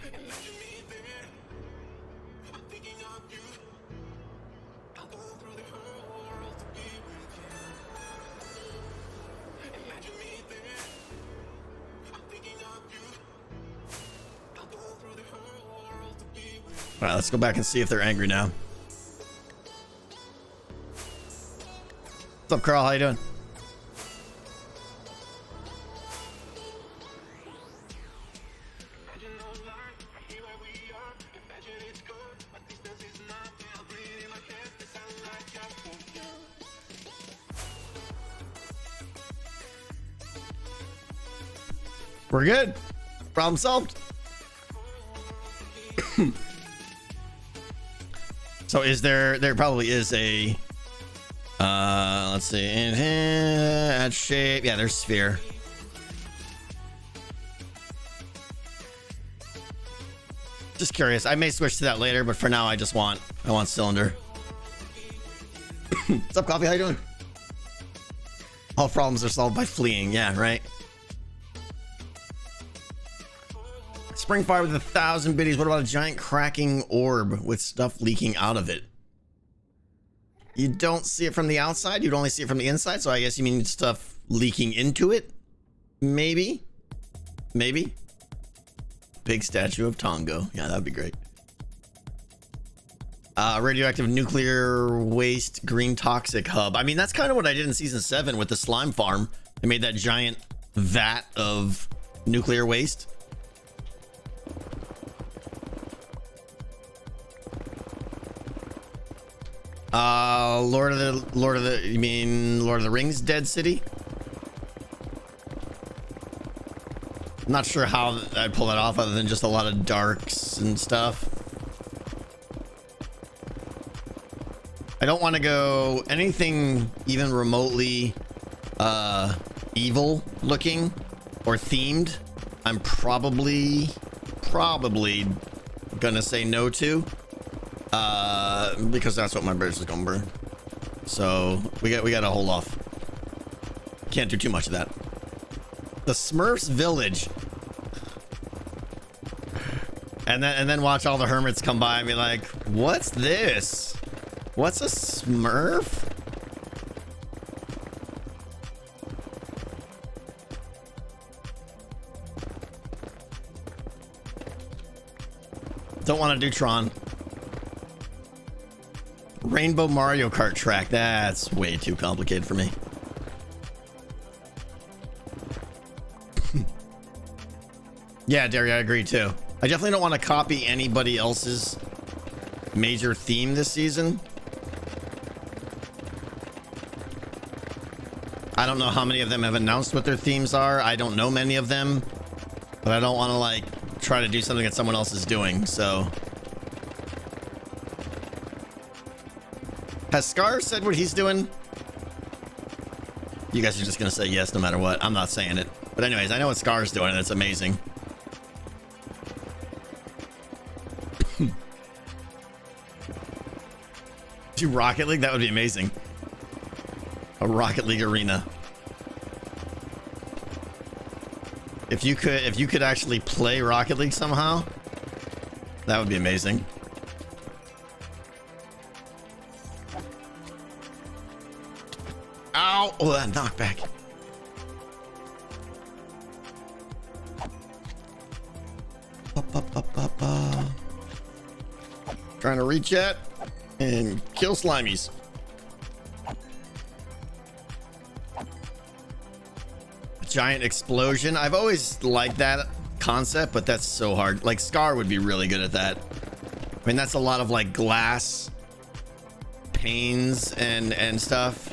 All right, let's go back and see if they're angry now. What's up, Carl? How you doing? We're good. Problem solved. So is there probably is a let's see, add shape. Yeah, there's sphere. Just curious. I may switch to that later, but for now I want cylinder. What's up, Coffee? How you doing? All problems are solved by fleeing. Yeah, right. Spring fire with 1,000 biddies. What about a giant cracking orb with stuff leaking out of it? You don't see it from the outside. You'd only see it from the inside. So I guess you mean stuff leaking into it? Maybe. Maybe. Big statue of Tongo. Yeah, that'd be great. Radioactive nuclear waste green toxic hub. I mean, that's kind of what I did in season 7 with the slime farm. I made that giant vat of nuclear waste. Lord of the Rings Dead City? I'm not sure how I'd pull that off other than just a lot of darks and stuff. I don't want to go anything even remotely evil looking or themed. I'm probably gonna say no to. Because that's what my bridge is gonna burn. So we gotta hold off. Can't do too much of that. The Smurfs village. And then watch all the hermits come by and be like, what's this? What's a Smurf? Don't want to do Tron. Rainbow Mario Kart track. That's way too complicated for me. Yeah, Derry, I agree too. I definitely don't want to copy anybody else's major theme this season. I don't know how many of them have announced what their themes are. I don't know many of them, but I don't want to like try to do something that someone else is doing. So has Scar said what he's doing? You guys are just gonna say yes no matter what. I'm not saying it, but anyways, I know what Scar's doing and it's amazing. Do Rocket League? That would be amazing. A Rocket League arena. If you could actually play Rocket League somehow, that would be amazing. Ow! Oh, that knockback. Trying to reach at and kill slimies. Giant explosion. I've always liked that concept, but that's so hard. Like Scar would be really good at that. I mean, that's a lot of like glass panes and stuff,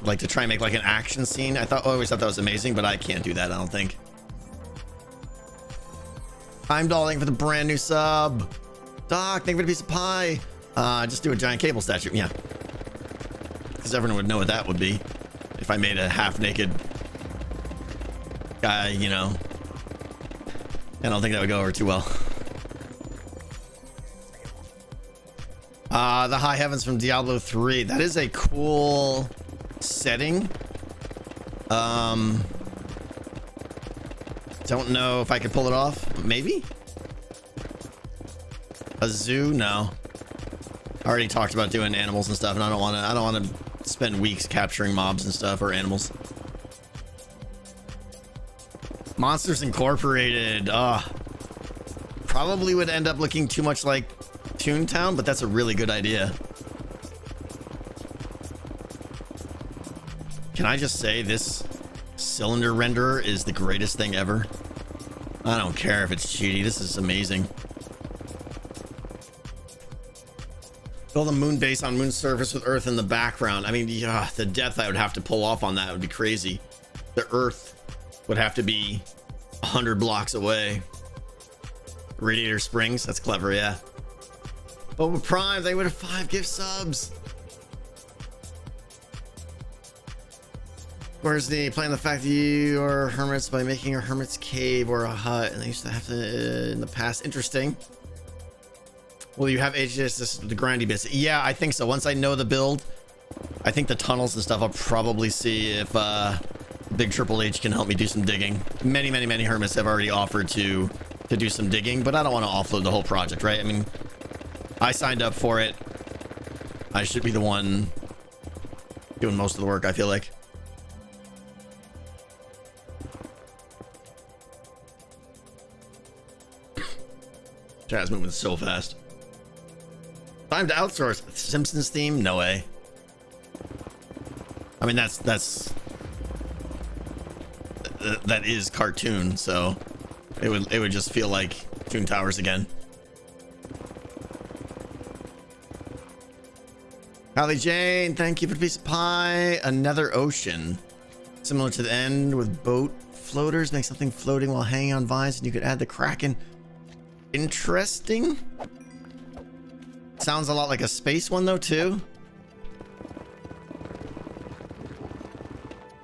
like to try and make like an action scene. I always thought that was amazing, but I can't do that, I don't think. I'm dolling for the brand new sub. Doc, thank you for the piece of pie. Just do a giant cable statue. Yeah, because everyone would know what that would be if I made a half-naked guy, you know. I don't think that would go over too well. The High Heavens from Diablo 3. That is a cool setting. Don't know if I could pull it off. Maybe? A zoo? No. I already talked about doing animals and stuff, and I don't want to spend weeks capturing mobs and stuff or animals. Monsters Incorporated. Probably would end up looking too much like Toontown, but that's a really good idea. Can I just say this cylinder renderer is the greatest thing ever? I don't care if it's cheaty. This is amazing. Build a moon base on moon surface with Earth in the background. I mean, yeah, the depth I would have to pull off on that would be crazy. The Earth would have to be 100 blocks away. Radiator Springs. That's clever, yeah. Boba Prime, they would have 5 gift subs. Where's the playing the fact that you are hermits by making a hermit's cave or a hut, and they used to have to in the past. Interesting. Well, you have HS the grindy bits. Yeah, I think so. Once I know the build, I think the tunnels and stuff, I'll probably see if Big Triple H can help me do some digging. Many hermits have already offered to do some digging, but I don't want to offload the whole project, right? I mean, I signed up for it. I should be the one doing most of the work, I feel like. Chat's moving so fast. Time to outsource. Simpsons theme? No way. I mean, that is cartoon, so it would just feel like Toon Towers again. Holly Jane, thank you for the piece of pie. Another ocean, similar to the end with boat floaters. Make something floating while hanging on vines, and you could add the Kraken. Interesting. Sounds a lot like a space one though too.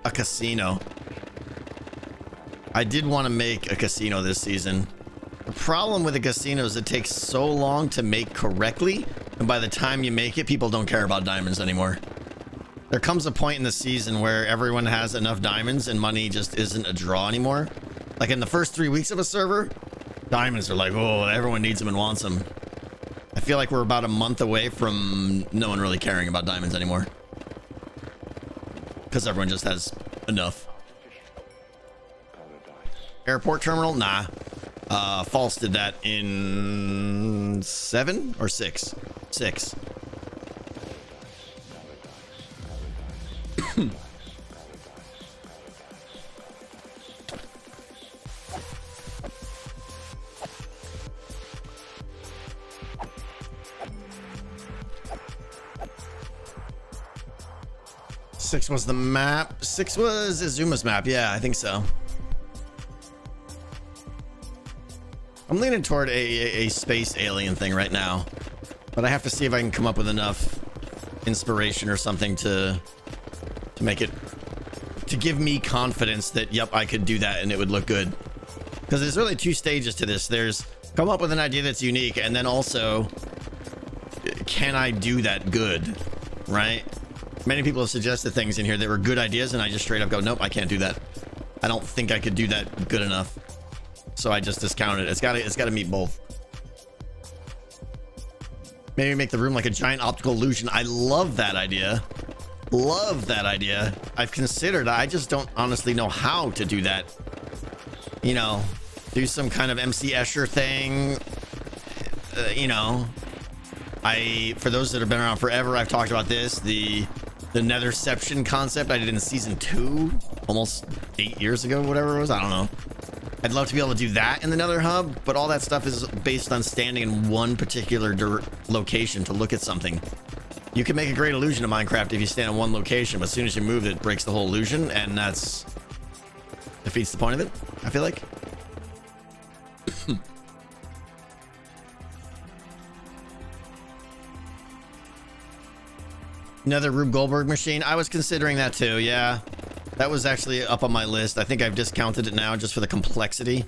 A casino. I did want to make a casino this season. The problem with a casino is it takes so long to make correctly, and by the time you make it, people don't care about diamonds anymore. There comes a point in the season where everyone has enough diamonds and money just isn't a draw anymore. Like in the first 3 weeks of a server, diamonds are like, oh, everyone needs them and wants them. I feel like we're about a month away from no one really caring about diamonds anymore, because everyone just has enough. Airport terminal? Nah. False did that in 7 or 6? 6. Six was the map. 6 was Izuma's map. Yeah, I think so. I'm leaning toward a space alien thing right now, but I have to see if I can come up with enough inspiration or something to make it, to give me confidence that, yep, I could do that and it would look good. Because there's really 2 stages to this. There's come up with an idea that's unique, and then also, can I do that good, right? Many people have suggested things in here that were good ideas, and I just straight up go, nope, I can't do that. I don't think I could do that good enough. So I just discount it. It's gotta meet both. Maybe make the room like a giant optical illusion. I love that idea. Love that idea. I've considered, I just don't honestly know how to do that. You know, do some kind of MC Escher thing. You know, for those that have been around forever, I've talked about this. The Netherception concept I did in season 2, almost 8 years ago, whatever it was. I don't know. I'd love to be able to do that in the Nether hub, but all that stuff is based on standing in one particular location to look at something. You can make a great illusion of Minecraft if you stand in one location, but as soon as you move it breaks the whole illusion, and that's defeats the point of it, I feel like. Another Rube Goldberg machine. I was considering that too. Yeah, that was actually up on my list. I think I've discounted it now just for the complexity.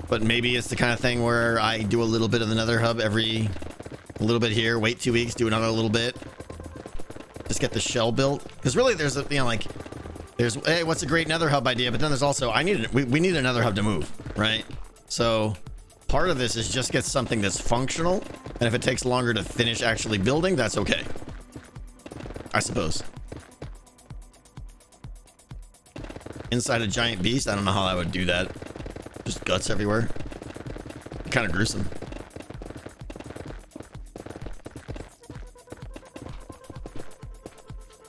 But maybe it's the kind of thing where I do a little bit of the Nether hub a little bit here, wait 2 weeks, do another little bit. Just get the shell built. Because really there's a, there's, hey, what's a great Nether hub idea? But then there's also, we need a Nether hub to move, right? So part of this is just get something that's functional. And if it takes longer to finish actually building, that's okay, I suppose. Inside a giant beast, I don't know how I would do that. Just guts everywhere. Kind of gruesome.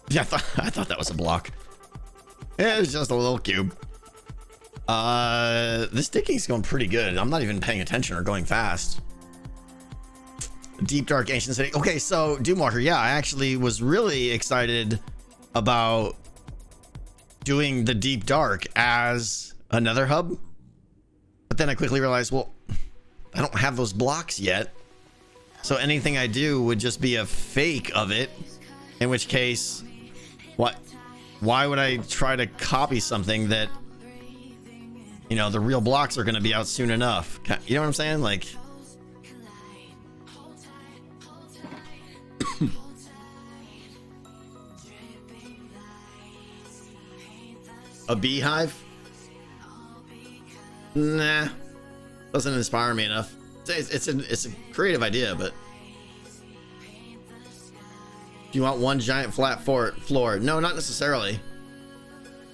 Yeah, I thought that was a block. Yeah, it was just a little cube. This digging's going pretty good. I'm not even paying attention or going fast. Deep Dark Ancient City. Okay, so Doomwalker, yeah, I actually was really excited about doing the Deep Dark as a Nether hub. But then I quickly realized, well, I don't have those blocks yet. So anything I do would just be a fake of it. In which case, why would I try to copy something that, the real blocks are going to be out soon enough? You know what I'm saying? Like, a beehive? Nah, doesn't inspire me enough. It's a creative idea, but do you want one giant flat floor? No, not necessarily.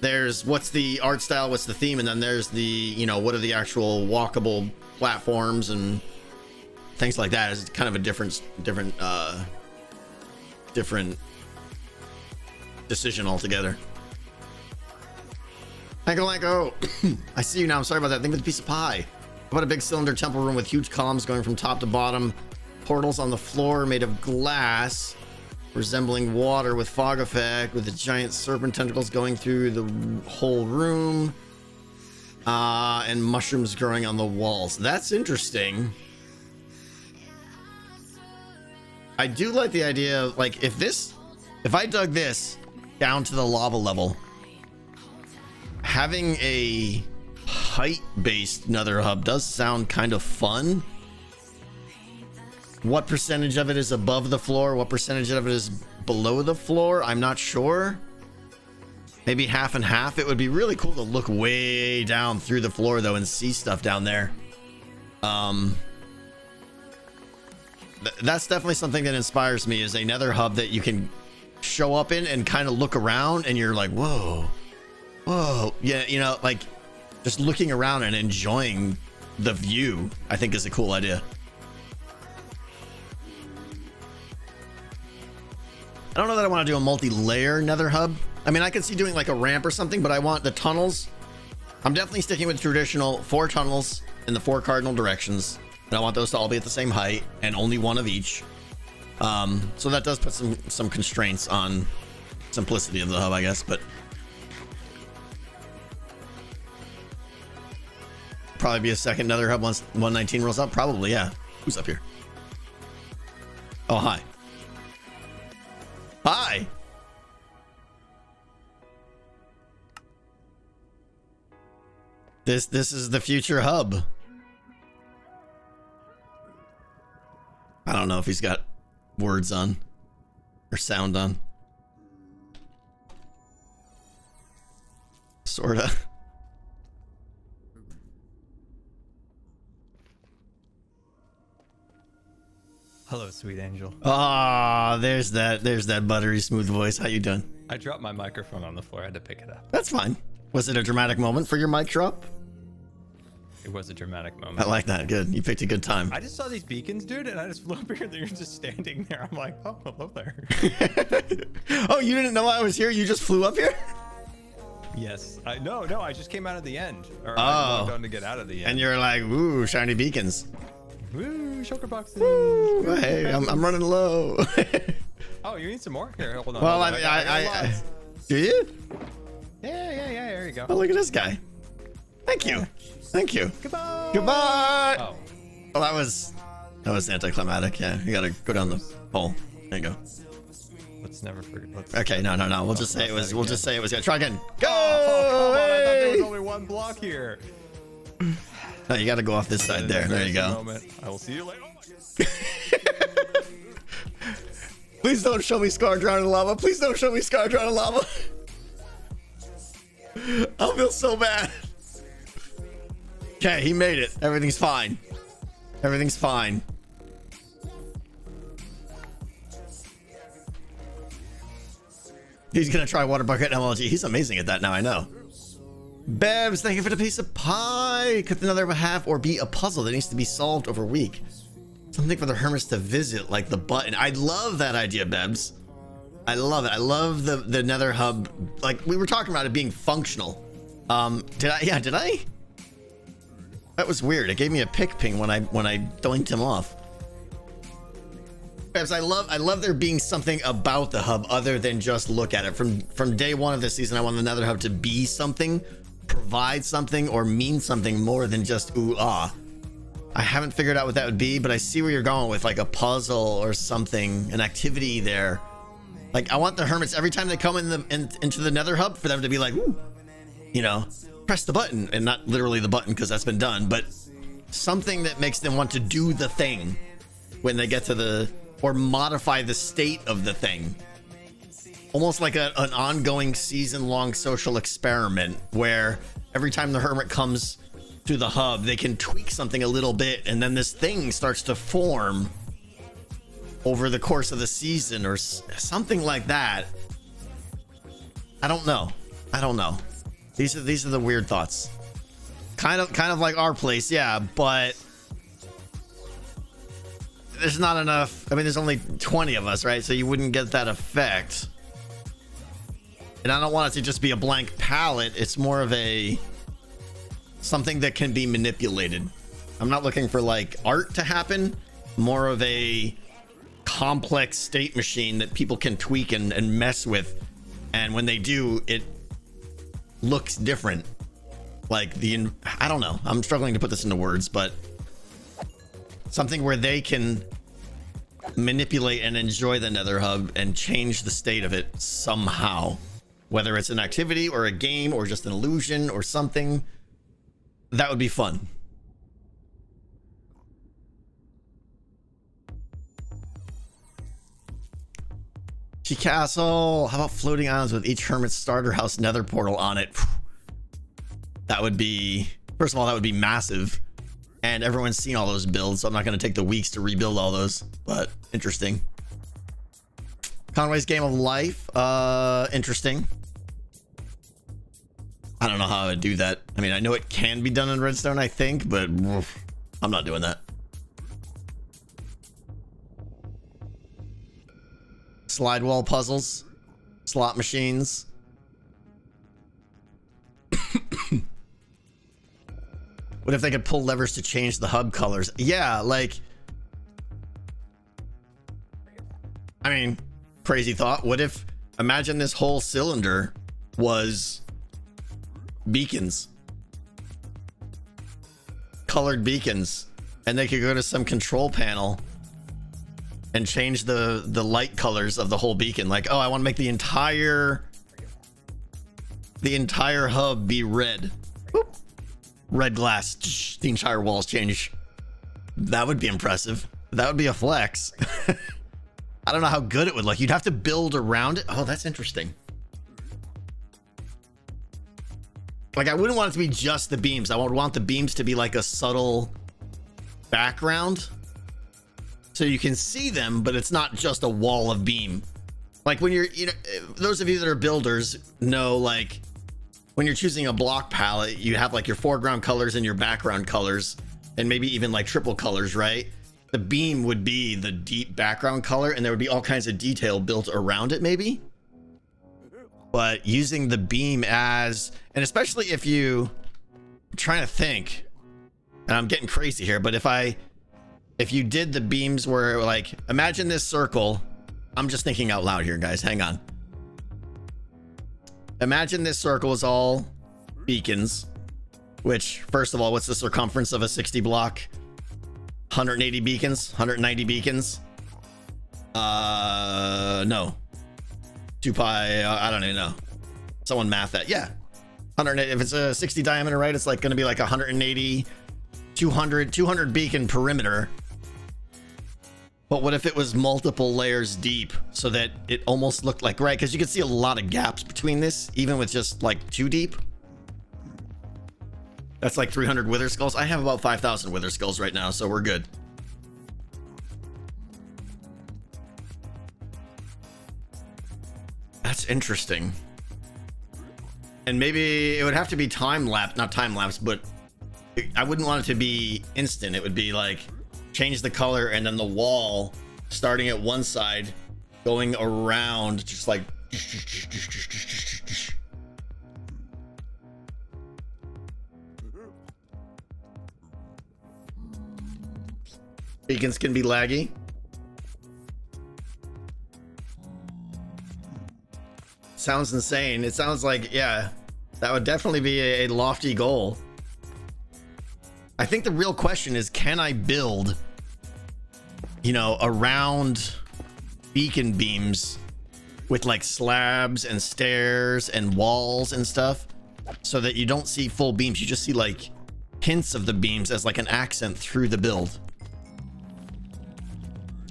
There's what's the art style, what's the theme, and then there's the, what are the actual walkable platforms and things like that. It's kind of a different decision altogether. Lanko, I see you now. I'm sorry about that. Think of the piece of pie. How about a big cylinder temple room with huge columns going from top to bottom, portals on the floor made of glass, resembling water with fog effect, with the giant serpent tentacles going through the whole room, and mushrooms growing on the walls. That's interesting. I do like the idea of, like, if I dug this down to the lava level, having a height-based Nether hub does sound kind of fun. What percentage of it is above the floor? What percentage of it is below the floor? I'm not sure. Maybe half and half. It would be really cool to look way down through the floor, though, and see stuff down there. That's definitely something that inspires me, is a Nether hub that you can show up in and kind of look around, and you're like, whoa. Yeah, like just looking around and enjoying the view, I think is a cool idea. I don't know that I want to do a multi-layer Nether hub. I mean, I could see doing like a ramp or something, but I want the tunnels. I'm definitely sticking with traditional 4 tunnels in the 4 cardinal directions, and I want those to all be at the same height and only one of each. So that does put some constraints on simplicity of the hub, I guess, but probably be a second Nether hub once 119 rolls out. Probably, yeah. Who's up here? Oh, hi. Hi. This is the future hub. I don't know if he's got words on or sound on. Sorta. Hello, sweet angel. Ah, there's that buttery smooth voice. How you doing? I dropped my microphone on the floor. I had to pick it up. That's fine. Was it a dramatic moment for your mic drop? It was a dramatic moment. I like that. Good. You picked a good time. I just saw these beacons, dude, and I just flew up here. They're just standing there. I'm like, oh, hello there. Oh, you didn't know I was here? You just flew up here? Yes. No, I just came out of the end. Or Oh. I logged on to get out of the end. And you're like, ooh, shiny beacons. Woo, shulker boxes. Woo, hey, I'm running low. Oh, you need some more? Here, hold on. Well, hold on. I got lots. do you? Yeah, there you go. Oh, look at this guy. Thank you. Thank you. Goodbye. Goodbye. Oh, Well, that was anticlimactic. Yeah, you gotta go down the hole. There you go. let's never forget. Okay, no. We'll just say it was. We'll just say it was. Try again. Go! Oh, come on. I thought there was Hey! only one block here. No, you gotta go off this side there. There you go. Moment. I will see you later. Please don't show me Scar drowning in lava. Please don't show me Scar drowning in lava. I'll feel so bad. Okay, he made it. Everything's fine. Everything's fine. He's gonna try water bucket MLG. He's amazing at that now, I know. Bebs, thank you for the piece of pie. Could another have or be a puzzle that needs to be solved over a week? Something for the hermits to visit, like the button. I love that idea, Bebs. I love it. I love the Nether hub. Like we were talking about it being functional. Did I? Yeah, did I? That was weird. It gave me a pick ping when I doinked him off. Bebs, I love there being something about the hub other than just look at it. From day one of this season, I want the Nether hub to be something, provide something, or mean something more than just ooh ah. I haven't figured out what that would be, but I see where you're going with, like a puzzle or something, an activity there. Like I want the hermits every time they come into the Nether hub for them to be like, ooh, you know, press the button, and not literally the button because that's been done, but something that makes them want to do the thing when they get to the, or modify the state of the thing. Almost like an ongoing season-long social experiment where every time the hermit comes to the hub, they can tweak something a little bit, and then this thing starts to form over the course of the season or something like that. I don't know. These are the weird thoughts. Kind of like our place, yeah, but there's not enough. I mean, there's only 20 of us, right? So you wouldn't get that effect. And I don't want it to just be a blank palette. It's more of a something that can be manipulated. I'm not looking for like art to happen, more of a complex state machine that people can tweak and mess with. And when they do, it looks different. Like I don't know. I'm struggling to put this into words, but something where they can manipulate and enjoy the Nether hub and change the state of it somehow, whether it's an activity or a game or just an illusion or something. That would be fun. Castle. How about floating islands with each hermit's starter house Nether portal on it? That would be, first of all, that would be massive. And everyone's seen all those builds, so I'm not going to take the weeks to rebuild all those, but interesting. Conway's Game of Life. Interesting. I don't know how I would do that. I mean, I know it can be done in Redstone, I think, but I'm not doing that. Slide wall puzzles, slot machines. What if they could pull levers to change the hub colors? Yeah, like, I mean, crazy thought. What if, imagine this whole cylinder was beacons, colored beacons, and they could go to some control panel and change the light colors of the whole beacon. Like, oh, I want to make the entire hub be red. Boop. Red glass. The entire walls change. That would be impressive. That would be a flex. I don't know how good it would look. You'd have to build around it. Oh, that's interesting. Like, I wouldn't want it to be just the beams. I would want the beams to be like a subtle background, so you can see them, but it's not just a wall of beam. Like when you're, you know, those of you that are builders know, like when you're choosing a block palette, you have like your foreground colors and your background colors, and maybe even like triple colors, right? The beam would be the deep background color, and there would be all kinds of detail built around it, maybe. but using the beam as, and especially if you, I'm trying to think, and I'm getting crazy here, but if you did the beams where, like, imagine this circle. I'm just thinking out loud here, guys. Hang on. Imagine this circle is all beacons, which, first of all, what's the circumference of a 60 block? 180 beacons? 190 beacons? No. 2 pi, I don't even know. Someone math that. Yeah. 180, if it's a 60 diameter, right? It's like going to be like 180, 200 beacon perimeter. But what if it was multiple layers deep so that it almost looked like, right? Because you can see a lot of gaps between this, even with just like 2 deep. That's like 300 wither skulls. I have about 5,000 wither skulls right now, so we're good. That's interesting. And maybe it would have to be time lapse, not time lapse, but I wouldn't want it to be instant. It would be like change the color and then the wall starting at one side going around just like beacons can be laggy. Sounds insane. It sounds like, yeah, that would definitely be a lofty goal. I think the real question is, can I build, you know, around beacon beams with like slabs and stairs and walls and stuff so that you don't see full beams, you just see like hints of the beams as like an accent through the build.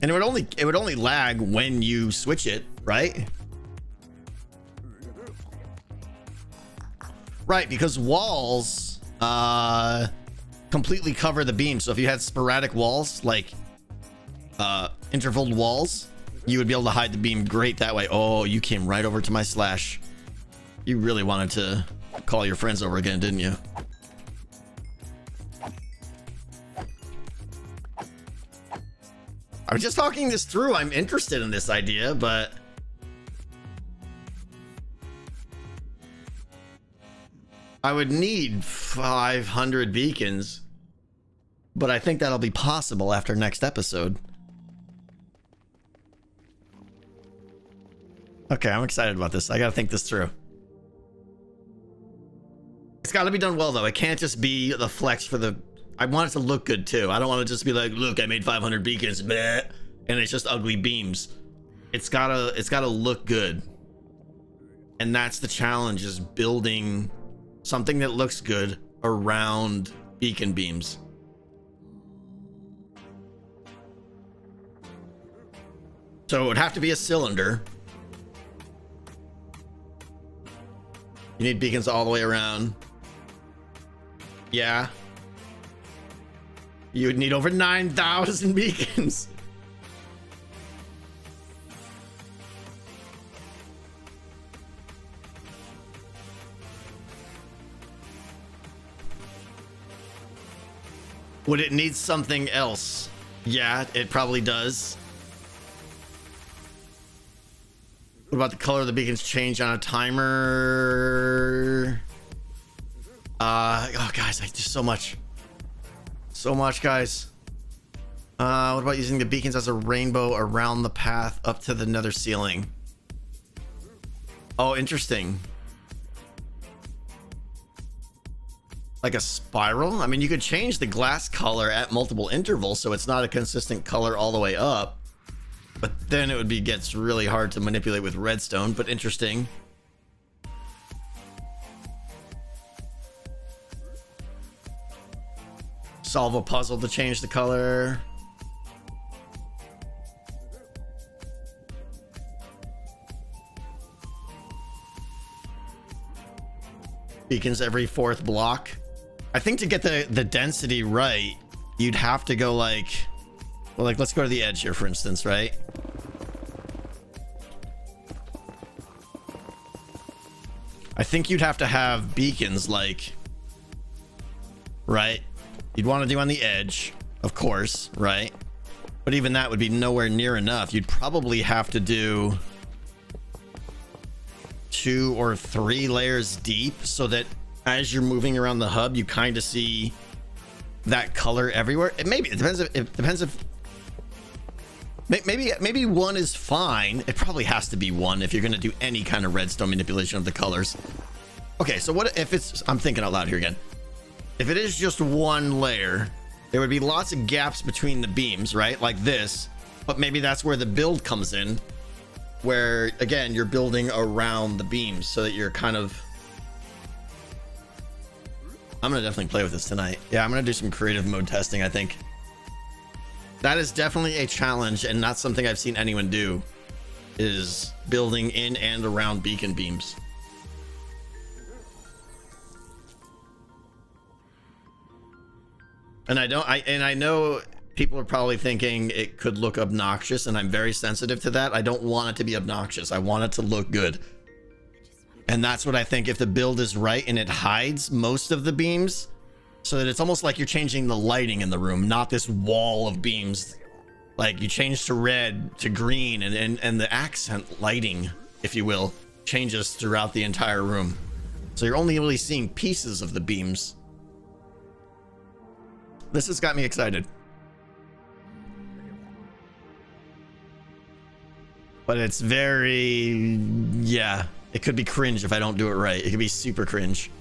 And it would only lag when you switch it, right? Right, because walls completely cover the beam. So if you had sporadic walls, like intervaled walls, you would be able to hide the beam great that way. Oh, you came right over to my slash. You really wanted to call your friends over again, didn't you? I was just talking this through. I'm interested in this idea, but I would need 500 beacons, but I think that'll be possible after next episode. Okay, I'm excited about this. I gotta think this through. It's gotta be done well, though. It can't just be the flex for the... I want it to look good, too. I don't want to just be like, look, I made 500 beacons, bleh, and it's just ugly beams. It's gotta look good. And that's the challenge, is building something that looks good around beacon beams. So it would have to be a cylinder. You need beacons all the way around. Yeah. You would need over 9,000 beacons. Would it need something else? Yeah, it probably does. What about the color of the beacons change on a timer? Oh, guys, I just so much, guys. What about using the beacons as a rainbow around the path up to the nether ceiling? Oh, interesting. Like a spiral? I mean, you could change the glass color at multiple intervals so it's not a consistent color all the way up. But then it would gets really hard to manipulate with redstone, but interesting. Solve a puzzle to change the color. Beacons every 4th block. I think to get the density right, you'd have to go like, well, like let's go to the edge here, for instance, right? I think you'd have to have beacons like, right? You'd want to do on the edge, of course, right? But even that would be nowhere near enough. You'd probably have to do 2 or 3 layers deep, so that as you're moving around the hub, you kind of see that color everywhere. It depends if maybe 1 is fine. It probably has to be 1 if you're going to do any kind of redstone manipulation of the colors. Okay, so what if it's, I'm thinking out loud here again. If it is just 1 layer, there would be lots of gaps between the beams, right? Like this, but maybe that's where the build comes in, where again, you're building around the beams so that you're kind of, I'm gonna definitely play with this tonight. Yeah, I'm gonna do some creative mode testing, I think. That is definitely a challenge and not something I've seen anyone do, is building in and around beacon beams. And I know people are probably thinking it could look obnoxious, and I'm very sensitive to that. I don't want it to be obnoxious. I want it to look good. And that's what I think, if the build is right and it hides most of the beams, so that it's almost like you're changing the lighting in the room, not this wall of beams. Like you change to red to green, and the accent lighting, if you will, changes throughout the entire room. So you're only really seeing pieces of the beams. This has got me excited. But it's very, yeah, it could be cringe if I don't do it right. It could be super cringe.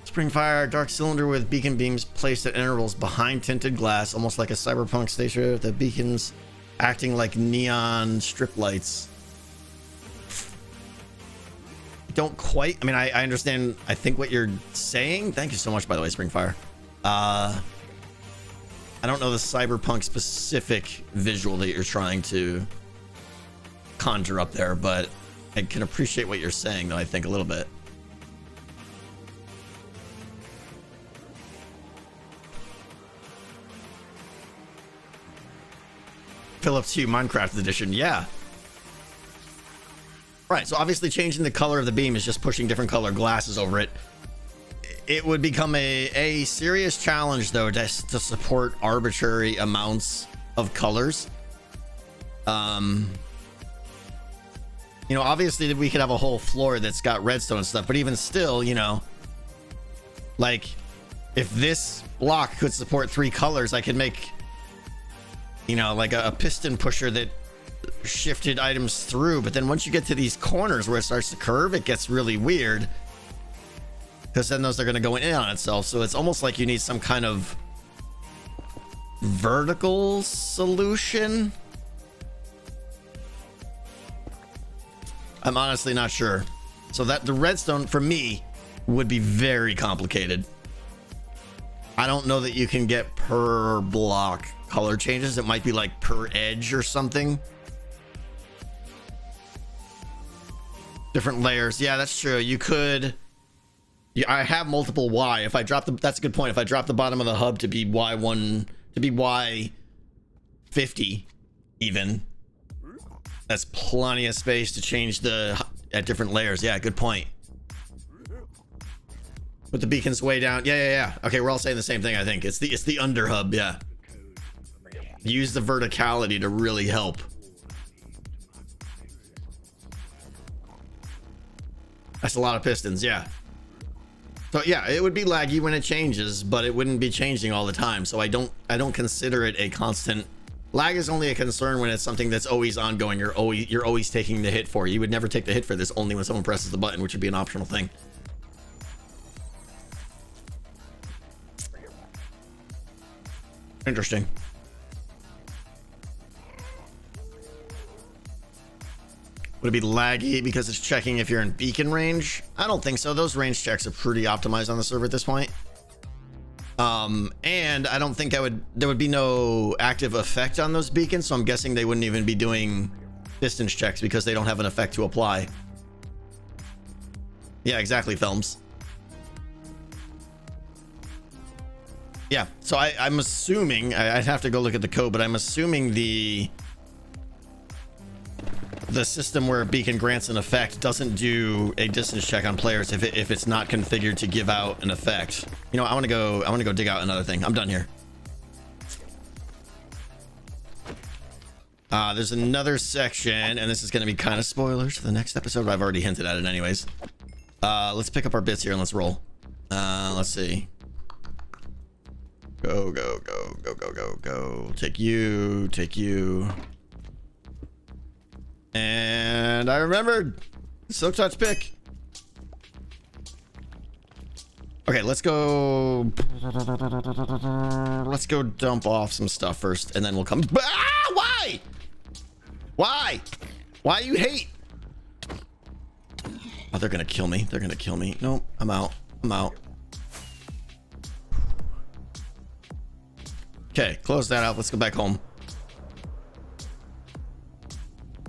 Spring fire, dark cylinder with beacon beams placed at intervals behind tinted glass, almost like a cyberpunk station with the beacons acting like neon strip lights. Don't quite, I mean, I understand, I think what you're saying. Thank you so much, by the way, Springfire. I don't know the cyberpunk specific visual that you're trying to conjure up there, but I can appreciate what you're saying, though, I think a little bit. Philips Hue Minecraft edition, yeah. Right, so obviously changing the color of the beam is just pushing different color glasses over it. It would become a serious challenge, though, to support arbitrary amounts of colors. You know, obviously we could have a whole floor that's got redstone and stuff, but even still, you know, like if this block could support 3 colors, I could make, you know, like a piston pusher that shifted items through. But then once you get to these corners where it starts to curve, it gets really weird, because then those are going to go in on itself. So it's almost like you need some kind of vertical solution. I'm honestly not sure. So that the redstone for me would be very complicated. I don't know that you can get per block color changes. It might be like per edge or something. Different layers. Yeah, that's true. You could. Yeah, I have multiple Y. If I drop the, that's a good point. If I drop the bottom of the hub to be Y1, to be Y50, even, that's plenty of space to change the at different layers. Yeah, good point. Put the beacons way down. Yeah. Okay, we're all saying the same thing. I think it's the under hub. Yeah. Use the verticality to really help. That's a lot of pistons. Yeah. So yeah, it would be laggy when it changes, but it wouldn't be changing all the time. So I don't consider it a constant. Lag is only a concern when it's something that's always ongoing. You're always taking the hit for. You would never take the hit for this, only when someone presses the button, which would be an optional thing. Interesting. Would it be laggy because it's checking if you're in beacon range? I don't think so. Those range checks are pretty optimized on the server at this point. And I don't think there would be no active effect on those beacons, so I'm guessing they wouldn't even be doing distance checks because they don't have an effect to apply. Yeah, exactly, films. Yeah, so I'm assuming, I'd have to go look at the code, but I'm assuming the system where a beacon grants an effect doesn't do a distance check on players if it's not configured to give out an effect. You know, I want to go dig out another thing. I'm done here. There's another section, and this is going to be kind of spoilers for the next episode, but I've already hinted at it anyways. Let's pick up our bits here and let's roll. Let's see. Go, go, go, go, go, go, go. Take you, take you. And I remembered. Silk Touch pick. Okay, let's go. Let's go dump off some stuff first, and then we'll come. Ah, why? Why? Why you hate? Oh, they're gonna kill me. They're gonna kill me. Nope, I'm out. I'm out. Okay, close that out. Let's go back home.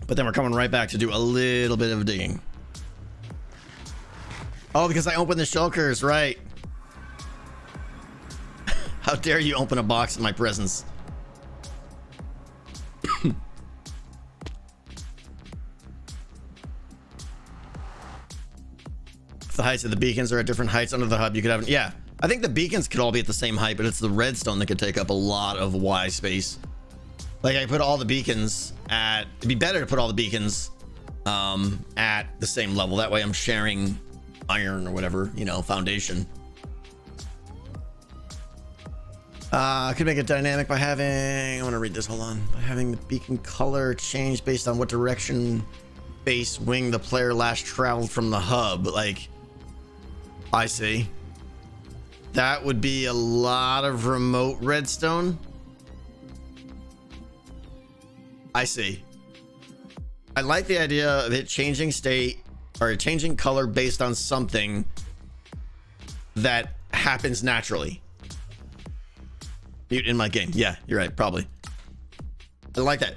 But then we're coming right back to do a little bit of digging. Oh, because I opened the shulkers, right? How dare you open a box in my presence? The heights of the beacons are at different heights under the hub. You could have, yeah, I think the beacons could all be at the same height, but it's the redstone that could take up a lot of Y space. Like I put all the beacons at, it'd be better to put all the beacons at the same level. That way I'm sharing iron or whatever, you know, foundation. I could make it dynamic by having, I want to read this, hold on, by having the beacon color change based on what direction base wing the player last traveled from the hub. Like, I see. That would be a lot of remote redstone. I see. I like the idea of it changing state or changing color based on something that happens naturally. Mute in my game. Yeah, you're right. Probably. I like that.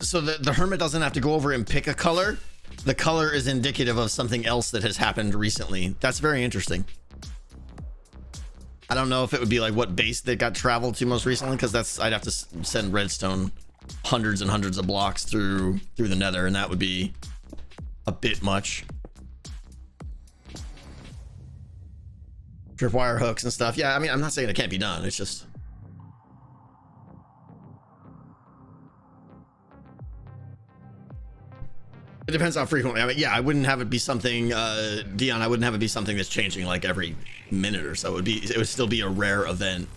So the hermit doesn't have to go over and pick a color. The color is indicative of something else that has happened recently. That's very interesting. I don't know if it would be like what base that got traveled to most recently, because that's, I'd have to send redstone hundreds and hundreds of blocks through the nether, and that would be a bit much. Tripwire hooks and stuff. Yeah, I mean, I'm not saying it can't be done. It's just, it depends how frequently. I mean, yeah, I wouldn't have it be something, Dion, I wouldn't have it be something that's changing like every minute or so. It would still be a rare event.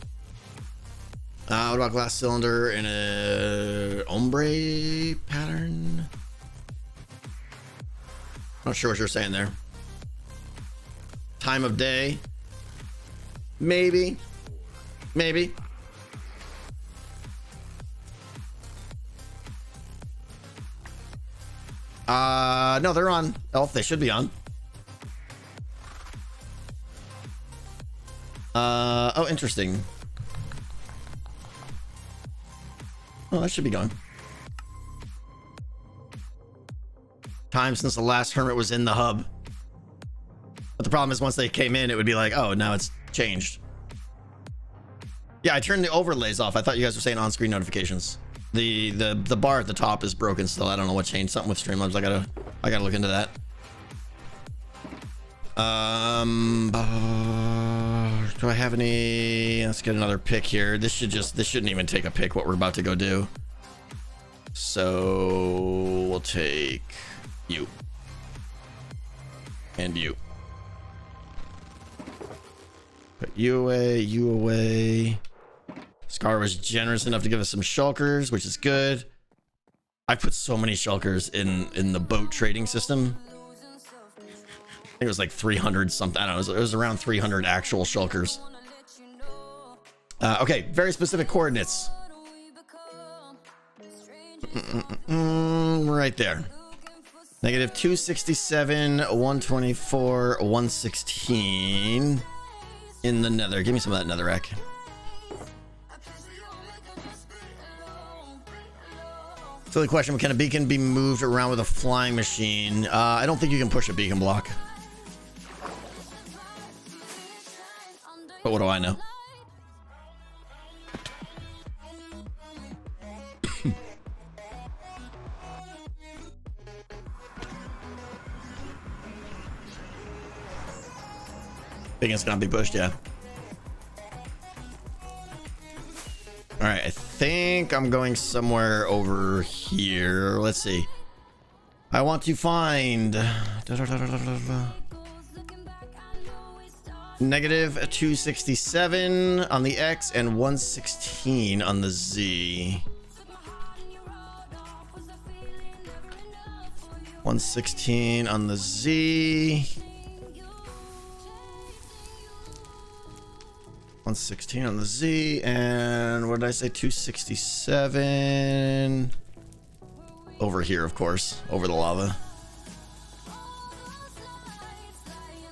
What about glass cylinder in a ombre pattern? Not sure what you're saying there. Time of day. Maybe. Maybe. No, they're on. Elf, they should be on. Oh, interesting. Oh, that should be going. Time since the last hermit was in the hub. But the problem is once they came in, it would be like, oh, now it's changed. Yeah, I turned the overlays off. I thought you guys were saying on-screen notifications. The bar at the top is broken still. I don't know what changed. Something with Streamlabs. I gotta look into that. Do I have any? Let's get another pick here. This shouldn't even take a pick what we're about to go do. So we'll take you and you. Put you away, you away. Scar was generous enough to give us some shulkers, which is good. I put so many shulkers in the boat trading system. I think it was like 300 something. I don't know. It was around 300 actual shulkers. Okay, very specific coordinates. Right there. Negative 267, 124, 116 in the nether. Give me some of that netherrack. Silly question, can a beacon be moved around with a flying machine? I don't think you can push a beacon block. But what do I know? Beacon's gonna be pushed, yeah. All right, I think I'm going somewhere over here. Let's see. I want to find negative 267 on the X and 116 on the Z. 116 on the Z. 116 on the Z, and what did I say? 267 over here, of course, over the lava.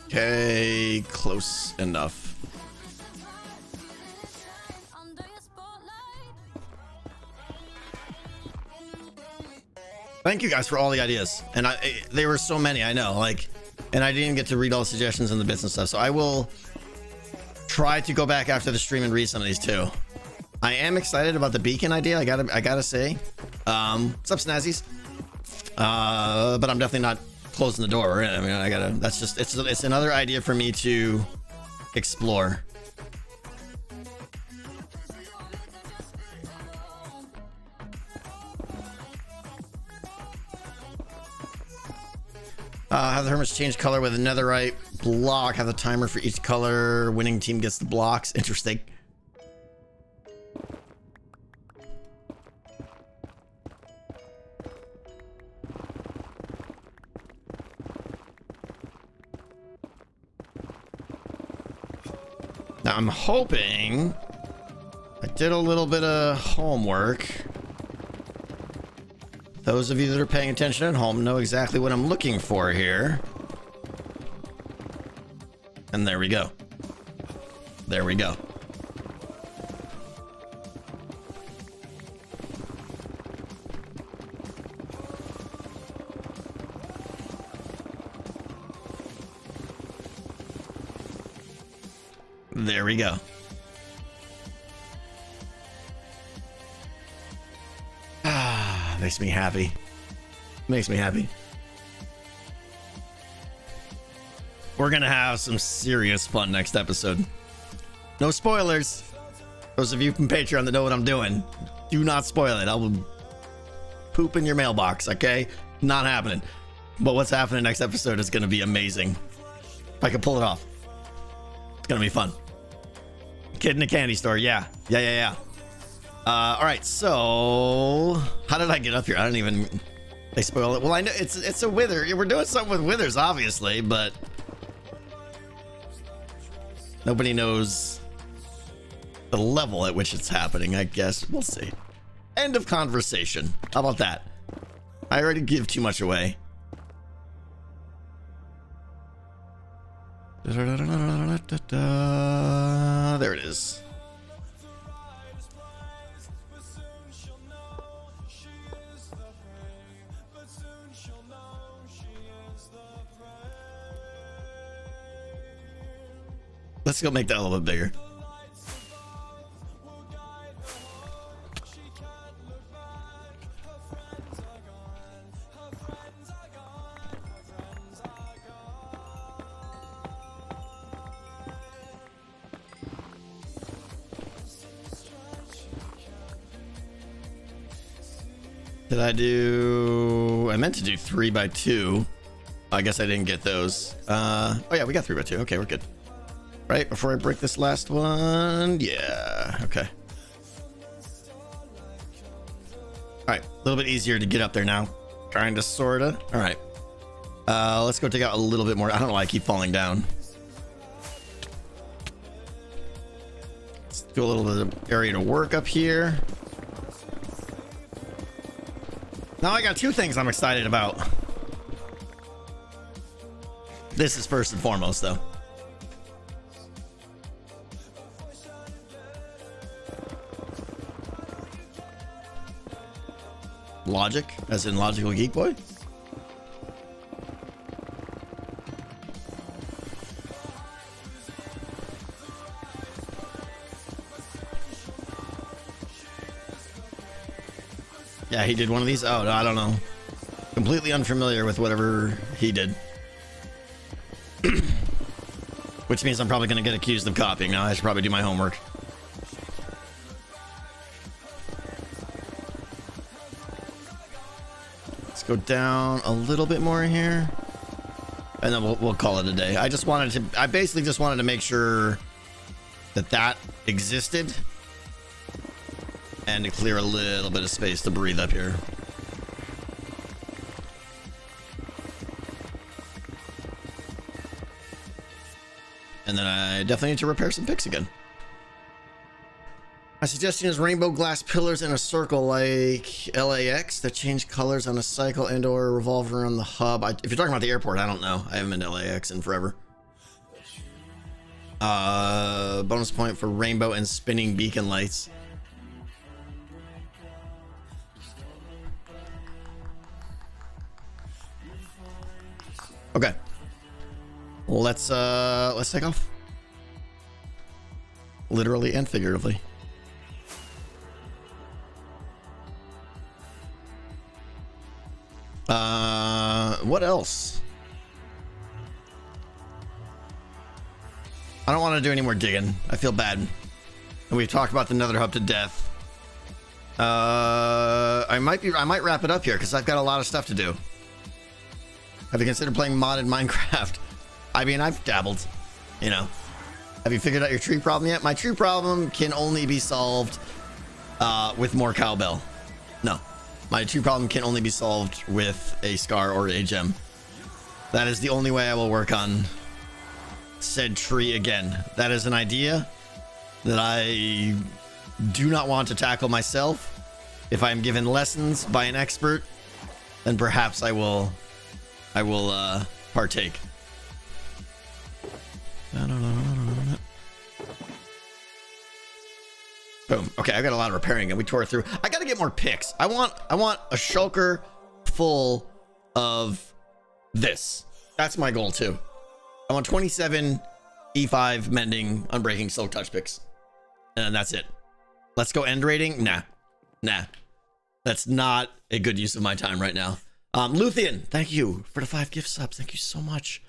Okay, close enough. Thank you guys for all the ideas, and there were so many, I know, like, and I didn't get to read all the suggestions and the bits and stuff, so I will try to go back after the stream and read some of these too. I am excited about the beacon idea. I gotta say, what's up, Snazzies? But I'm definitely not closing the door. I mean, that's just, it's another idea for me to explore. Have the hermits change color with a netherite block. Have the timer for each color. Winning team gets the blocks. Interesting. Now I'm hoping I did a little bit of homework. Those of you that are paying attention at home know exactly what I'm looking for here. And there we go. There we go. There we go. Makes me happy. Makes me happy. We're gonna have some serious fun next episode. No spoilers. Those of you from Patreon that know what I'm doing, do not spoil it. I will poop in your mailbox, okay? Not happening. But what's happening next episode is gonna be amazing. If I can pull it off. It's gonna be fun. Kid in a candy store, yeah. All right, so how did I get up here? I don't even. They spoil it. Well, I know it's a wither. We're doing something with withers, obviously, but nobody knows the level at which it's happening. I guess we'll see. End of conversation. How about that? I already give too much away. There it is. Let's go make that a little bit bigger. Did I do... I meant to do 3x2. I guess I didn't get those. Oh yeah, we got 3x2. Okay, we're good. Right, before I break this last one. Yeah, okay. Alright, a little bit easier to get up there now. Kinda, sorta. Alright. Let's go take out a little bit more. I don't know why I keep falling down. Let's do a little bit of area to work up here. Now I got two things I'm excited about. This is first and foremost, though. Logic, as in Logical Geek Boy. Yeah, he did one of these. Oh, no, I don't know. Completely unfamiliar with whatever he did. Which means I'm probably going to get accused of copying now. I should probably do my homework. go down a little bit more here. And then we'll call it a day. I basically just wanted to make sure that existed. And to clear a little bit of space to breathe up here. And then I definitely need to repair some picks again. My suggestion is rainbow glass pillars in a circle like LAX that change colors on a cycle and or revolve around the hub. If you're talking about the airport, I don't know. I haven't been to LAX in forever. Bonus point for rainbow and spinning beacon lights. Okay. Well, let's take off. Literally and figuratively. What else? I don't want to do any more digging. I feel bad. And we've talked about the Nether hub to death. I might wrap it up here because I've got a lot of stuff to do. Have you considered playing modded Minecraft? I mean, I've dabbled, you know. Have you figured out your tree problem yet? My tree problem can only be solved with more cowbell. No. My tree problem can only be solved with a scar or a gem. That is the only way I will work on said tree again. That is an idea that I do not want to tackle myself. If I am given lessons by an expert, then perhaps I will partake. Boom. Okay, I got a lot of repairing and we tore it through. I gotta get more picks. I want a shulker full of this. That's my goal too. I want 27 E5 mending unbreaking silk touch picks. And that's it. Let's go end rating. Nah. That's not a good use of my time right now. Luthien, thank you for the 5 gift subs. Thank you so much.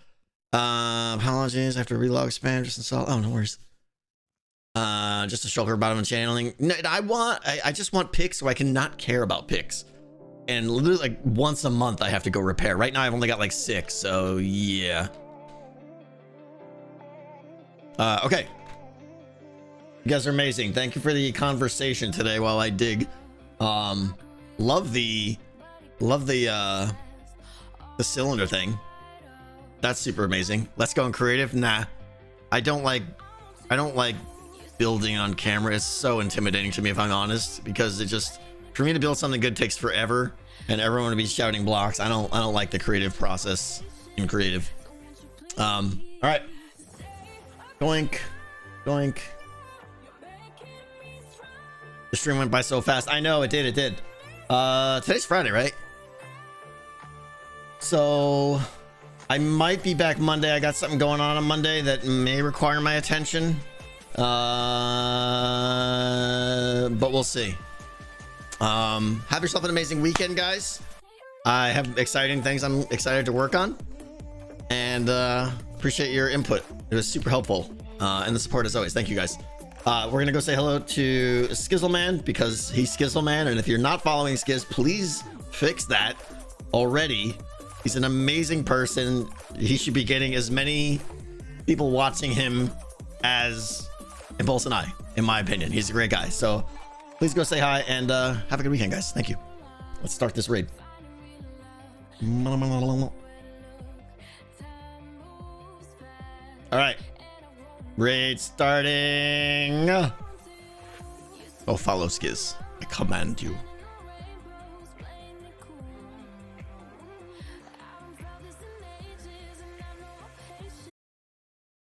Apologies, I have to relog spam, just install. Oh, no worries. Just a shulker bottom and channeling. No, I just want picks so I can not care about picks. And literally like once a month I have to go repair. Right now I've only got like 6, so yeah. Okay. You guys are amazing. Thank you for the conversation today while I dig. Love the cylinder thing. That's super amazing. Let's go in creative. Nah, I don't like building on camera. It's so intimidating to me, if I'm honest, because it just, for me to build something good takes forever and everyone to be shouting blocks. I don't like the creative process in creative. All right. Doink. The stream went by so fast. I know it did. Today's Friday, right? So I might be back Monday. I got something going on Monday that may require my attention. But we'll see. Have yourself an amazing weekend, guys. I have exciting things I'm excited to work on, and appreciate your input. It was super helpful, and the support as always. Thank you, guys. We're gonna go say hello to Skizzleman because he's Skizzleman, and if you're not following Skizz, please fix that already. He's an amazing person. He should be getting as many people watching him as Impulse and I, in my opinion. He's a great guy. So please go say hi and have a good weekend, guys. Thank you. Let's start this raid. All right. Raid starting. Oh, follow Skizz. I command you.